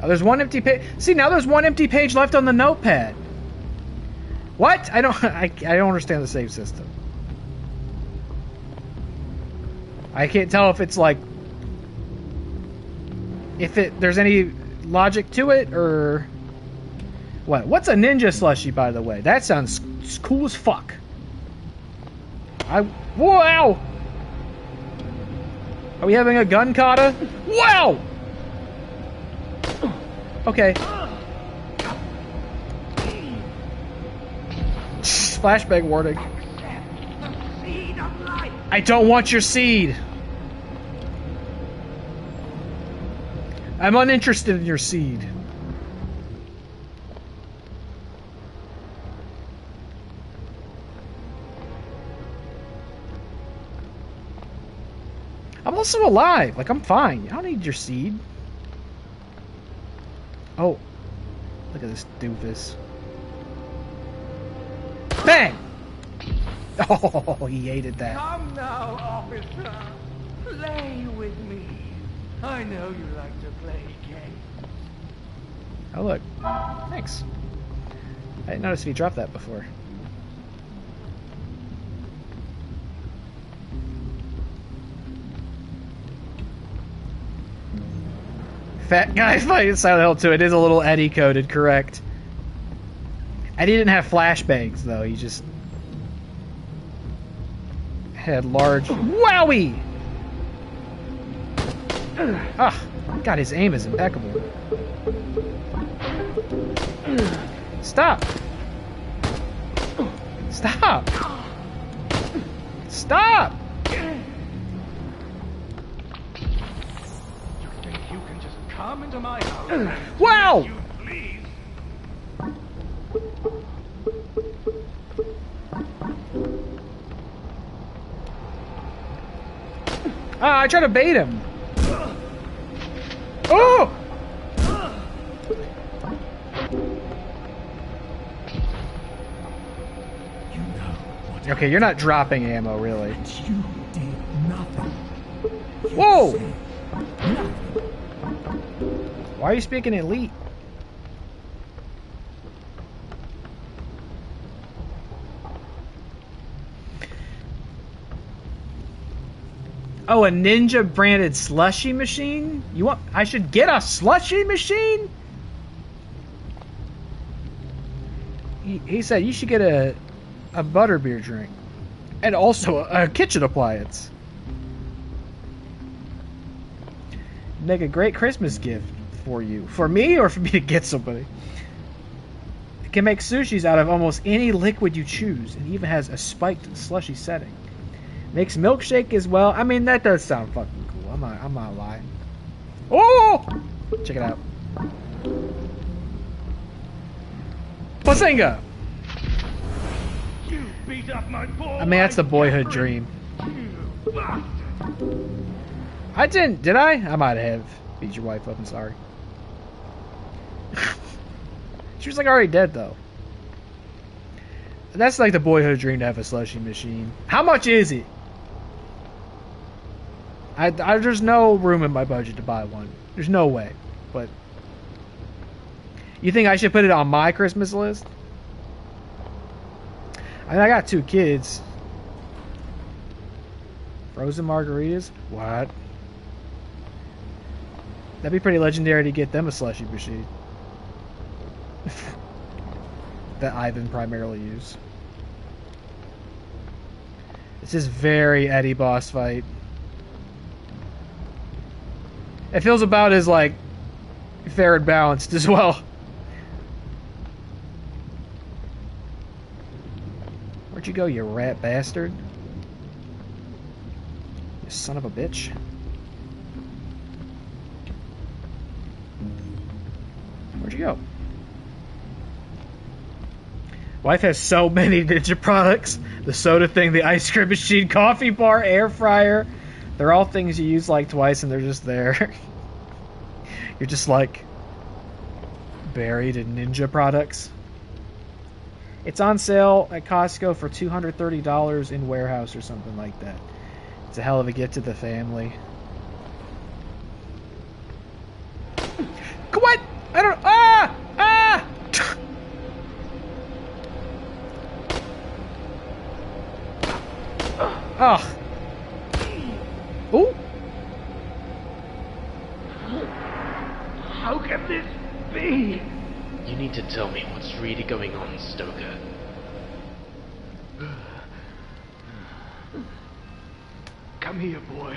A: Oh, there's one empty page. See, now there's one empty page left on the notepad. What? I don't understand the save system. I can't tell if it's like there's any logic to it or what. What's a ninja slushy, by the way? That sounds cool as fuck. Wow! Are we having a gun kata? Wow! Okay. Flashbang warning. I don't want your seed. I'm uninterested in your seed. I'm also alive. Like, I'm fine. I don't need your seed. Oh. Look at this doofus. Bang! Oh, he hated that.
E: Come now, officer. Play with me. I know you like to play games.
A: Oh, look. Thanks. I didn't notice if he dropped that before. Fat guy fighting Silent Hill 2. It is a little Eddie coded, correct. And he didn't have flashbangs, though. He just had large... Wowie! Ah, God, his aim is impeccable. Stop! Stop! Stop!
E: You think you can just come into my house?
A: Wow!
E: You please?
A: Ah, I tried to bait him. Oh! Okay, you're not dropping ammo, really.
F: You did nothing.
A: Whoa!
F: Nothing.
A: Why are you speaking elite? Oh, a Ninja branded slushy machine? You want? I should get a slushy machine? He said you should get a butterbeer drink. And also a kitchen appliance. Make a great Christmas gift for you. For me or for me to get somebody? It can make sushis out of almost any liquid you choose. And even has a spiked slushy setting. Makes milkshake as well. I mean, that does sound fucking cool. I'm not lying. Oh! Check it out. Bazinga!
E: You beat up my poor
A: I mean, that's the boyhood dream.
E: You bastard.
A: I didn't, did I? I might have beat your wife up, I'm sorry. She was like already dead though. That's like the boyhood dream to have a slushy machine. How much is it? There's no room in my budget to buy one. There's no way. But you think I should put it on my Christmas list? I mean, I got 2 kids. Frozen margaritas? What? That'd be pretty legendary to get them a slushy machine. That Ivan primarily used. This is very Eddie boss fight. It feels about as like fair and balanced as well. Where'd you go, you rat bastard? You son of a bitch. Where'd you go? Wife has so many Ninja products. The soda thing, the ice cream machine, coffee bar, air fryer, They're all things you use like twice and they're just there. You're just like buried in ninja products. It's on sale at Costco for $230 in warehouse or something like that. It's a hell of a gift to the family. What? I don't. Ah! Ah! Oh. Ooh.
E: How can this be?
C: You need to tell me what's really going on, Stoker.
E: Come here, boy.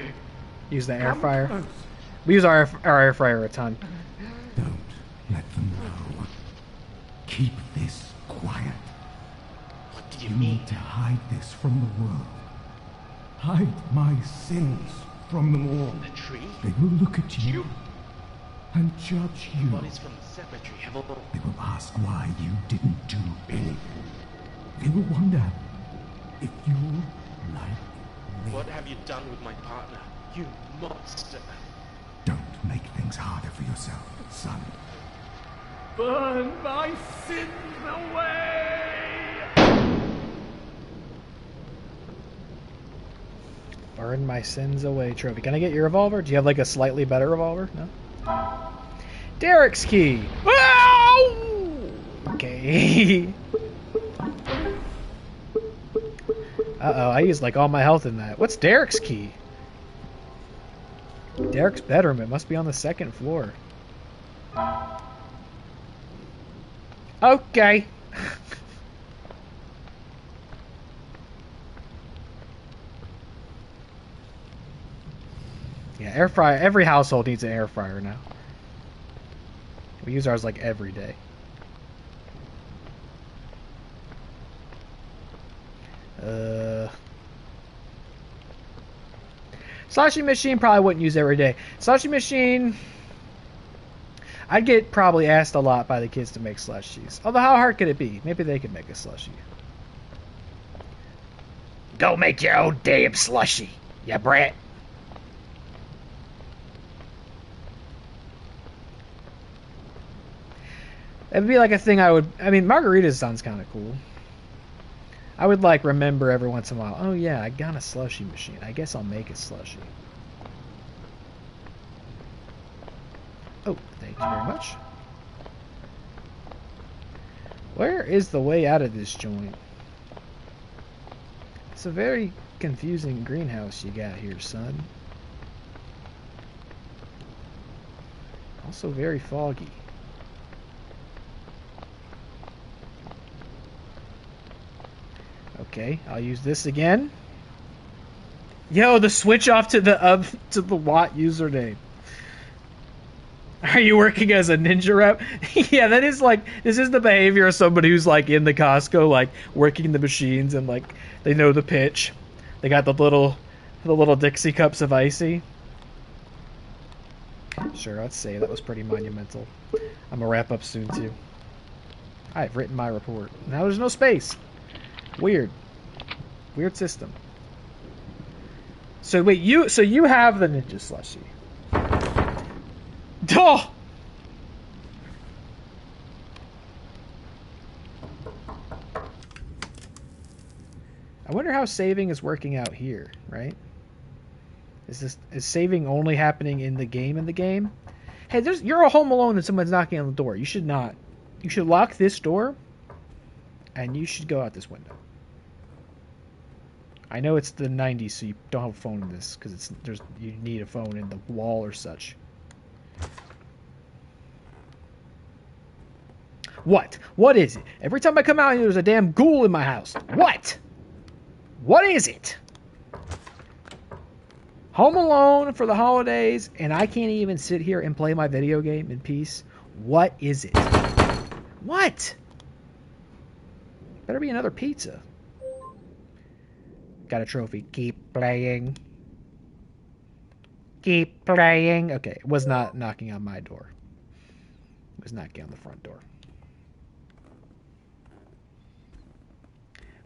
A: Use the air fryer. We use our air fryer a ton.
F: Don't let them know. Keep this quiet.
C: What do you
F: You
C: mean?
F: need to hide this from the world. Hide my sins from them all.
C: The tree?
F: They will look at you and judge you.
C: Bodies from the cemetery have all...
F: They will ask why you didn't do anything. They will wonder if you like me.
C: What have you done with my partner? You monster!
F: Don't make things harder for yourself, son.
E: Burn my sins away!
A: Burn my sins away trophy. Can I get your revolver? Do you have like a slightly better revolver? No? Derek's key! Ow! Okay. Uh-oh, I used like all my health in that. What's Derek's key? Derek's bedroom. It must be on the second floor. Okay. Yeah, air fryer. Every household needs an air fryer now. We use ours like every day. Slushie machine probably wouldn't use every day. Slushie machine, I'd get probably asked a lot by the kids to make slushies. Although how hard could it be? Maybe they could make a slushie. Go make your own damn slushie, ya brat. It'd be like a thing I mean, margaritas sounds kind of cool. I would like remember every once in a while, oh yeah, I got a slushie machine. I guess I'll make a slushie. Oh, thank you very much. Where is the way out of this joint? It's a very confusing greenhouse you got here, son. Also very foggy. Okay, I'll use this again. Yo, the switch off to the Watt username. Are you working as a ninja rep? Yeah, that is like, this is the behavior of somebody who's like in the Costco, like working the machines and like they know the pitch. They got the little Dixie cups of icy. Sure, I'd say that was pretty monumental. I'm gonna wrap up soon too. I've written my report. Now there's no space. Weird. Weird system. So wait, you have the ninja slushie. Oh! I wonder how saving is working out here, right? Is saving only happening in the game? Hey, you're a home alone and someone's knocking on the door. You should not. You should lock this door and you should go out this window. I know it's the 90s, so you don't have a phone in this because you need a phone in the wall or such. What? What is it? Every time I come out here, there's a damn ghoul in my house. What? What is it? Home alone for the holidays, and I can't even sit here and play my video game in peace. What is it? What? Better be another pizza. Got a trophy. Keep playing. Keep playing. Okay, it was not knocking on my door. It was knocking on the front door.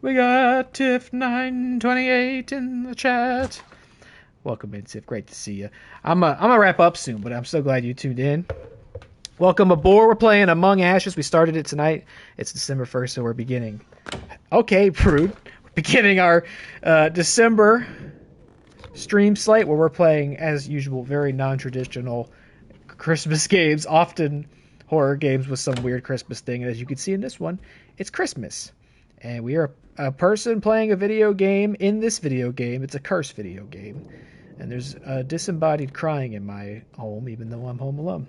A: We got Tiff928 in the chat. Welcome in, Tiff. Great to see you. I'm gonna wrap up soon, but I'm so glad you tuned in. Welcome aboard. We're playing Among Ashes. We started it tonight. It's December 1st, so we're beginning. Okay, Prude. We're beginning our December stream slate where we're playing, as usual, very non-traditional Christmas games, often horror games with some weird Christmas thing. And as you can see in this one, it's Christmas. And we are a person playing a video game. In this video game, it's a cursed video game. And there's disembodied crying in my home, even though I'm home alone.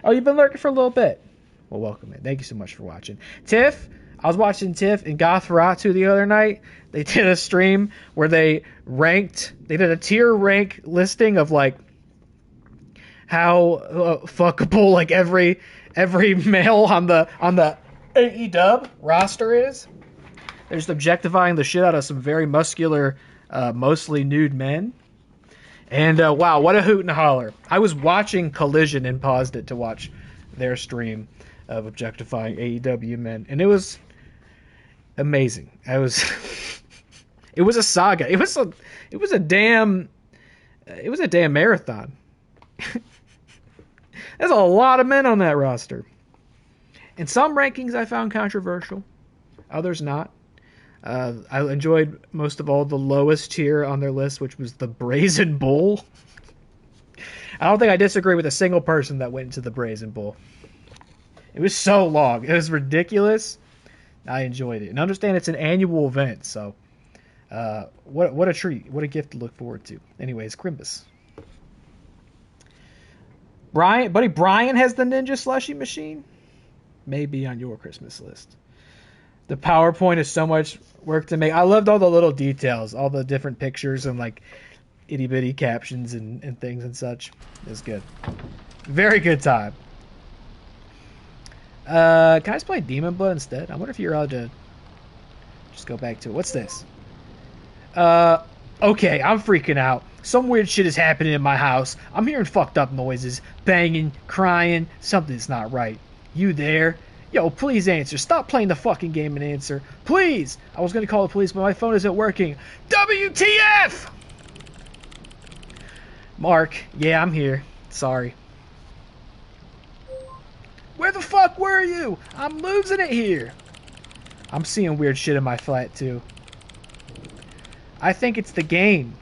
A: Oh, you've been lurking for a little bit. Well, welcome in. Thank you so much for watching. Tiff, I was watching Tiff and Gothferatu the other night. They did a stream where they did a tier rank listing of like how fuckable like every male on the AEW roster is. They're just objectifying the shit out of some very muscular, mostly nude men. And wow, what a hoot and a holler. I was watching Collision and paused it to watch their stream of objectifying AEW men. And it was amazing. It was a saga. It was a damn marathon. There's a lot of men on that roster. And some rankings I found controversial, others not. I enjoyed most of all the lowest tier on their list, which was the Brazen Bull. I don't think I disagree with a single person that went into the Brazen Bull. It was so long. It was ridiculous. I enjoyed it. And understand it's an annual event, so what a treat. What a gift to look forward to. Anyways, Crimbus. Buddy Brian has the Ninja Slushy Machine. Maybe on your Christmas list. The PowerPoint is so much work to make. I loved all the little details, all the different pictures and like itty bitty captions and things and such. It was good. Very good time. Can I just play Demon Blood instead? I wonder if you're allowed to just go back to it. What's this? Okay, I'm freaking out. Some weird shit is happening in my house. I'm hearing fucked up noises, banging, crying. Something's not right. You there? Yo, please answer. Stop playing the fucking game and answer. Please! I was gonna call the police, but my phone isn't working. WTF! Mark, yeah, I'm here. Sorry. Where the fuck were you? I'm losing it here. I'm seeing weird shit in my flat, too. I think it's the game.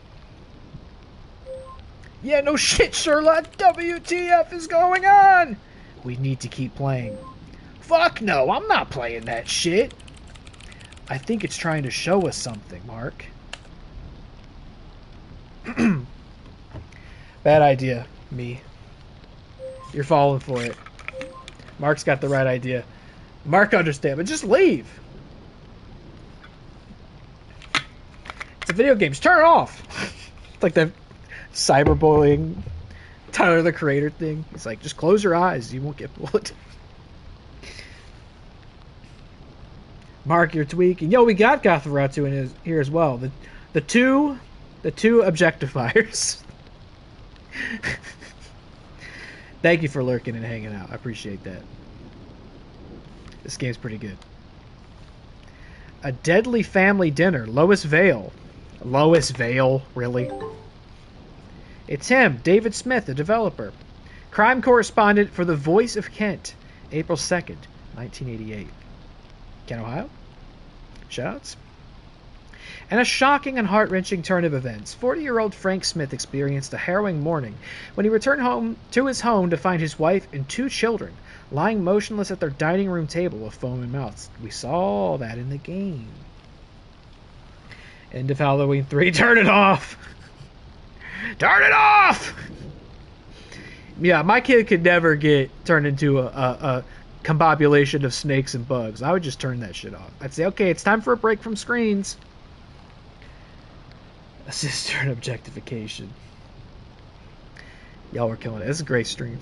A: Yeah, no shit, Sherlock. WTF is going on? We need to keep playing. Fuck no, I'm not playing that shit. I think it's trying to show us something, Mark. Bad idea, me. You're falling for it. Mark's got the right idea. Mark understands, but just leave. It's a video game. Just turn it off. It's like the cyberbullying Tyler the Creator thing. It's like, just close your eyes. You won't get bullied. Mark, you're tweaking. Yo, we got Gothferatu in here as well. The two objectifiers. Thank you for lurking and hanging out. I appreciate that. This game's pretty good. A Deadly Family Dinner. Lois Vale. Lois Vale, really? It's him, David Smith, the developer. Crime correspondent for The Voice of Kent. April 2nd, 1988. Kent, Ohio? Shoutouts. And a shocking and heart-wrenching turn of events. 40-year-old Frank Smith experienced a harrowing morning when he returned home to his home to find his wife and 2 children lying motionless at their dining room table with foam in mouths. We saw that in the game. End of Halloween 3. Turn it off! Turn it off! Yeah, my kid could never get turned into a combobulation of snakes and bugs. I would just turn that shit off. I'd say, okay, it's time for a break from screens. A sister and objectification. Y'all were killing it. This is a great stream.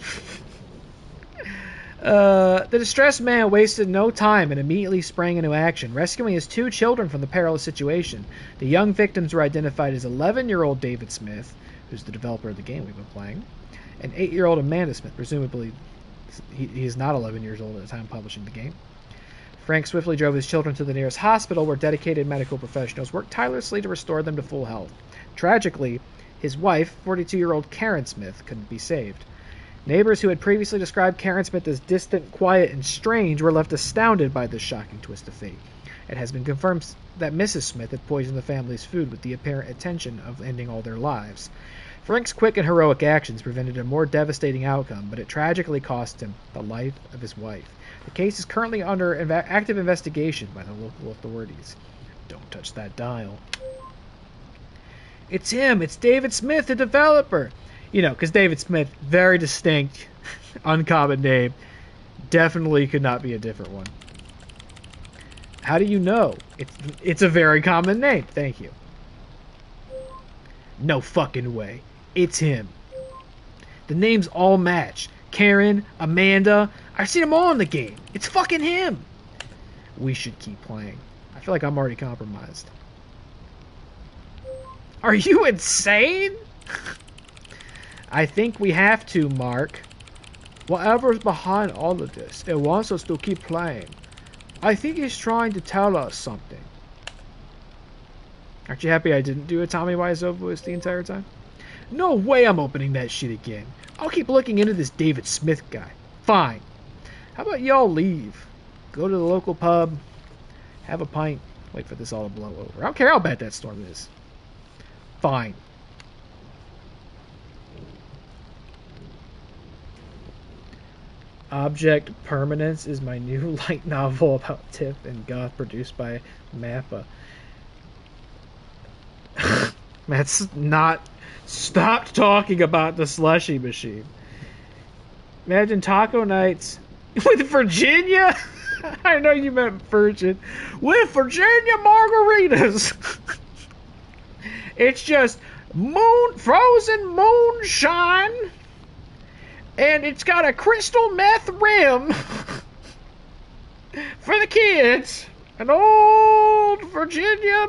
A: The distressed man wasted no time and immediately sprang into action, rescuing his 2 children from the perilous situation. The young victims were identified as 11-year-old David Smith, who's the developer of the game we've been playing, and 8-year-old Amanda Smith. Presumably, he is not 11 years old at the time of publishing the game. Frank swiftly drove his children to the nearest hospital where dedicated medical professionals worked tirelessly to restore them to full health. Tragically, His wife, 42-year-old Karen Smith, couldn't be saved. Neighbors who had previously described Karen Smith as distant, quiet, and strange were left astounded by this shocking twist of fate. It has been confirmed that Mrs. Smith had poisoned the family's food with the apparent intention of ending all their lives. Frank's quick and heroic actions prevented a more devastating outcome, but it tragically cost him the life of his wife. The case is currently under active investigation by the local authorities. Don't touch that dial. It's him! It's David Smith, the developer! Because David Smith, very distinct, uncommon name. Definitely could not be a different one. How do you know? It's a very common name. Thank you. No fucking way. It's him. The names all match. Karen, Amanda. I've seen them all in the game. It's fucking him. We should keep playing. I feel like I'm already compromised. Are you insane? I think we have to, Mark. Whatever's behind all of this, it wants us to keep playing. I think he's trying to tell us something. Aren't you happy I didn't do a Tommy Wiseau voice the entire time? No way I'm opening that shit again. I'll keep looking into this David Smith guy. Fine. How about y'all leave? Go to the local pub, have a pint, wait for this all to blow over. I don't care how bad that storm is. Fine. Object Permanence is my new light novel about Tiff and Goth produced by Mappa. That's not... Stop talking about the slushy machine. Imagine taco nights with Virginia? I know you meant virgin. With Virginia margaritas. It's just frozen moonshine. And it's got a crystal meth rim for the kids. An old Virginia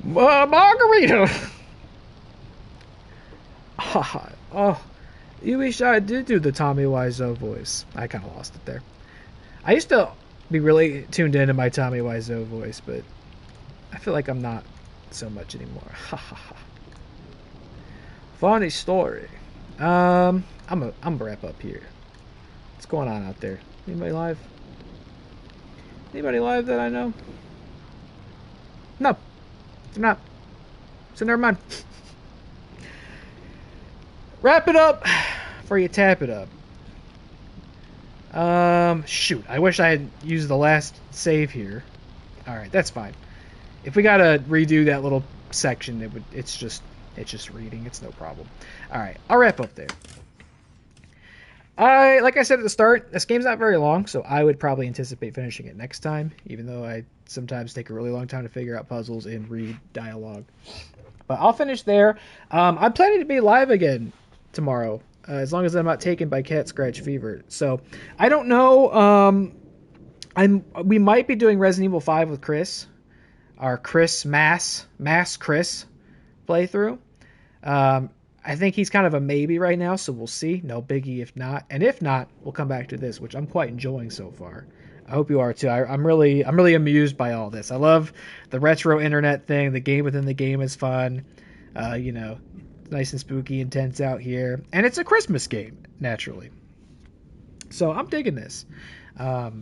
A: margarita. Oh, you wish I did do the Tommy Wiseau voice. I kind of lost it there. I used to be really tuned into my Tommy Wiseau voice, but I feel like I'm not so much anymore. Funny story. I'm gonna wrap up here. What's going on out there? Anybody live? Anybody live that I know? No, they're not. So never mind. Wrap it up before you tap it up. Shoot. I wish I had used the last save here. Alright, that's fine. If we gotta redo that little section, it's just reading. It's no problem. Alright, I'll wrap up there. Like I said at the start, this game's not very long, so I would probably anticipate finishing it next time, even though I sometimes take a really long time to figure out puzzles and read dialogue. But I'll finish there. I'm planning to be live again tomorrow, as long as I'm not taken by cat scratch fever. So I don't know. We might be doing Resident Evil 5 with Chris, our Chris Mass Chris playthrough. I think he's kind of a maybe right now, so we'll see. No biggie if not. And if not, we'll come back to this, which I'm quite enjoying so far. I hope you are too. I'm really amused by all this. I love the retro internet thing. The game within the game is fun. Nice and spooky, intense out here. And it's a Christmas game, naturally. So I'm digging this. I'll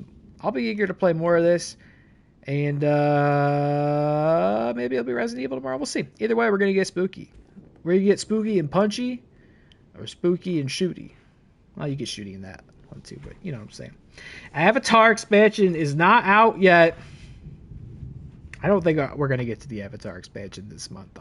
A: be eager to play more of this. And maybe it'll be Resident Evil tomorrow. We'll see. Either way, we're going to get spooky. We're going to get spooky and punchy, or spooky and shooty. Well, you get shooty in that one too, but you know what I'm saying. Avatar expansion is not out yet. I don't think we're going to get to the Avatar expansion this month.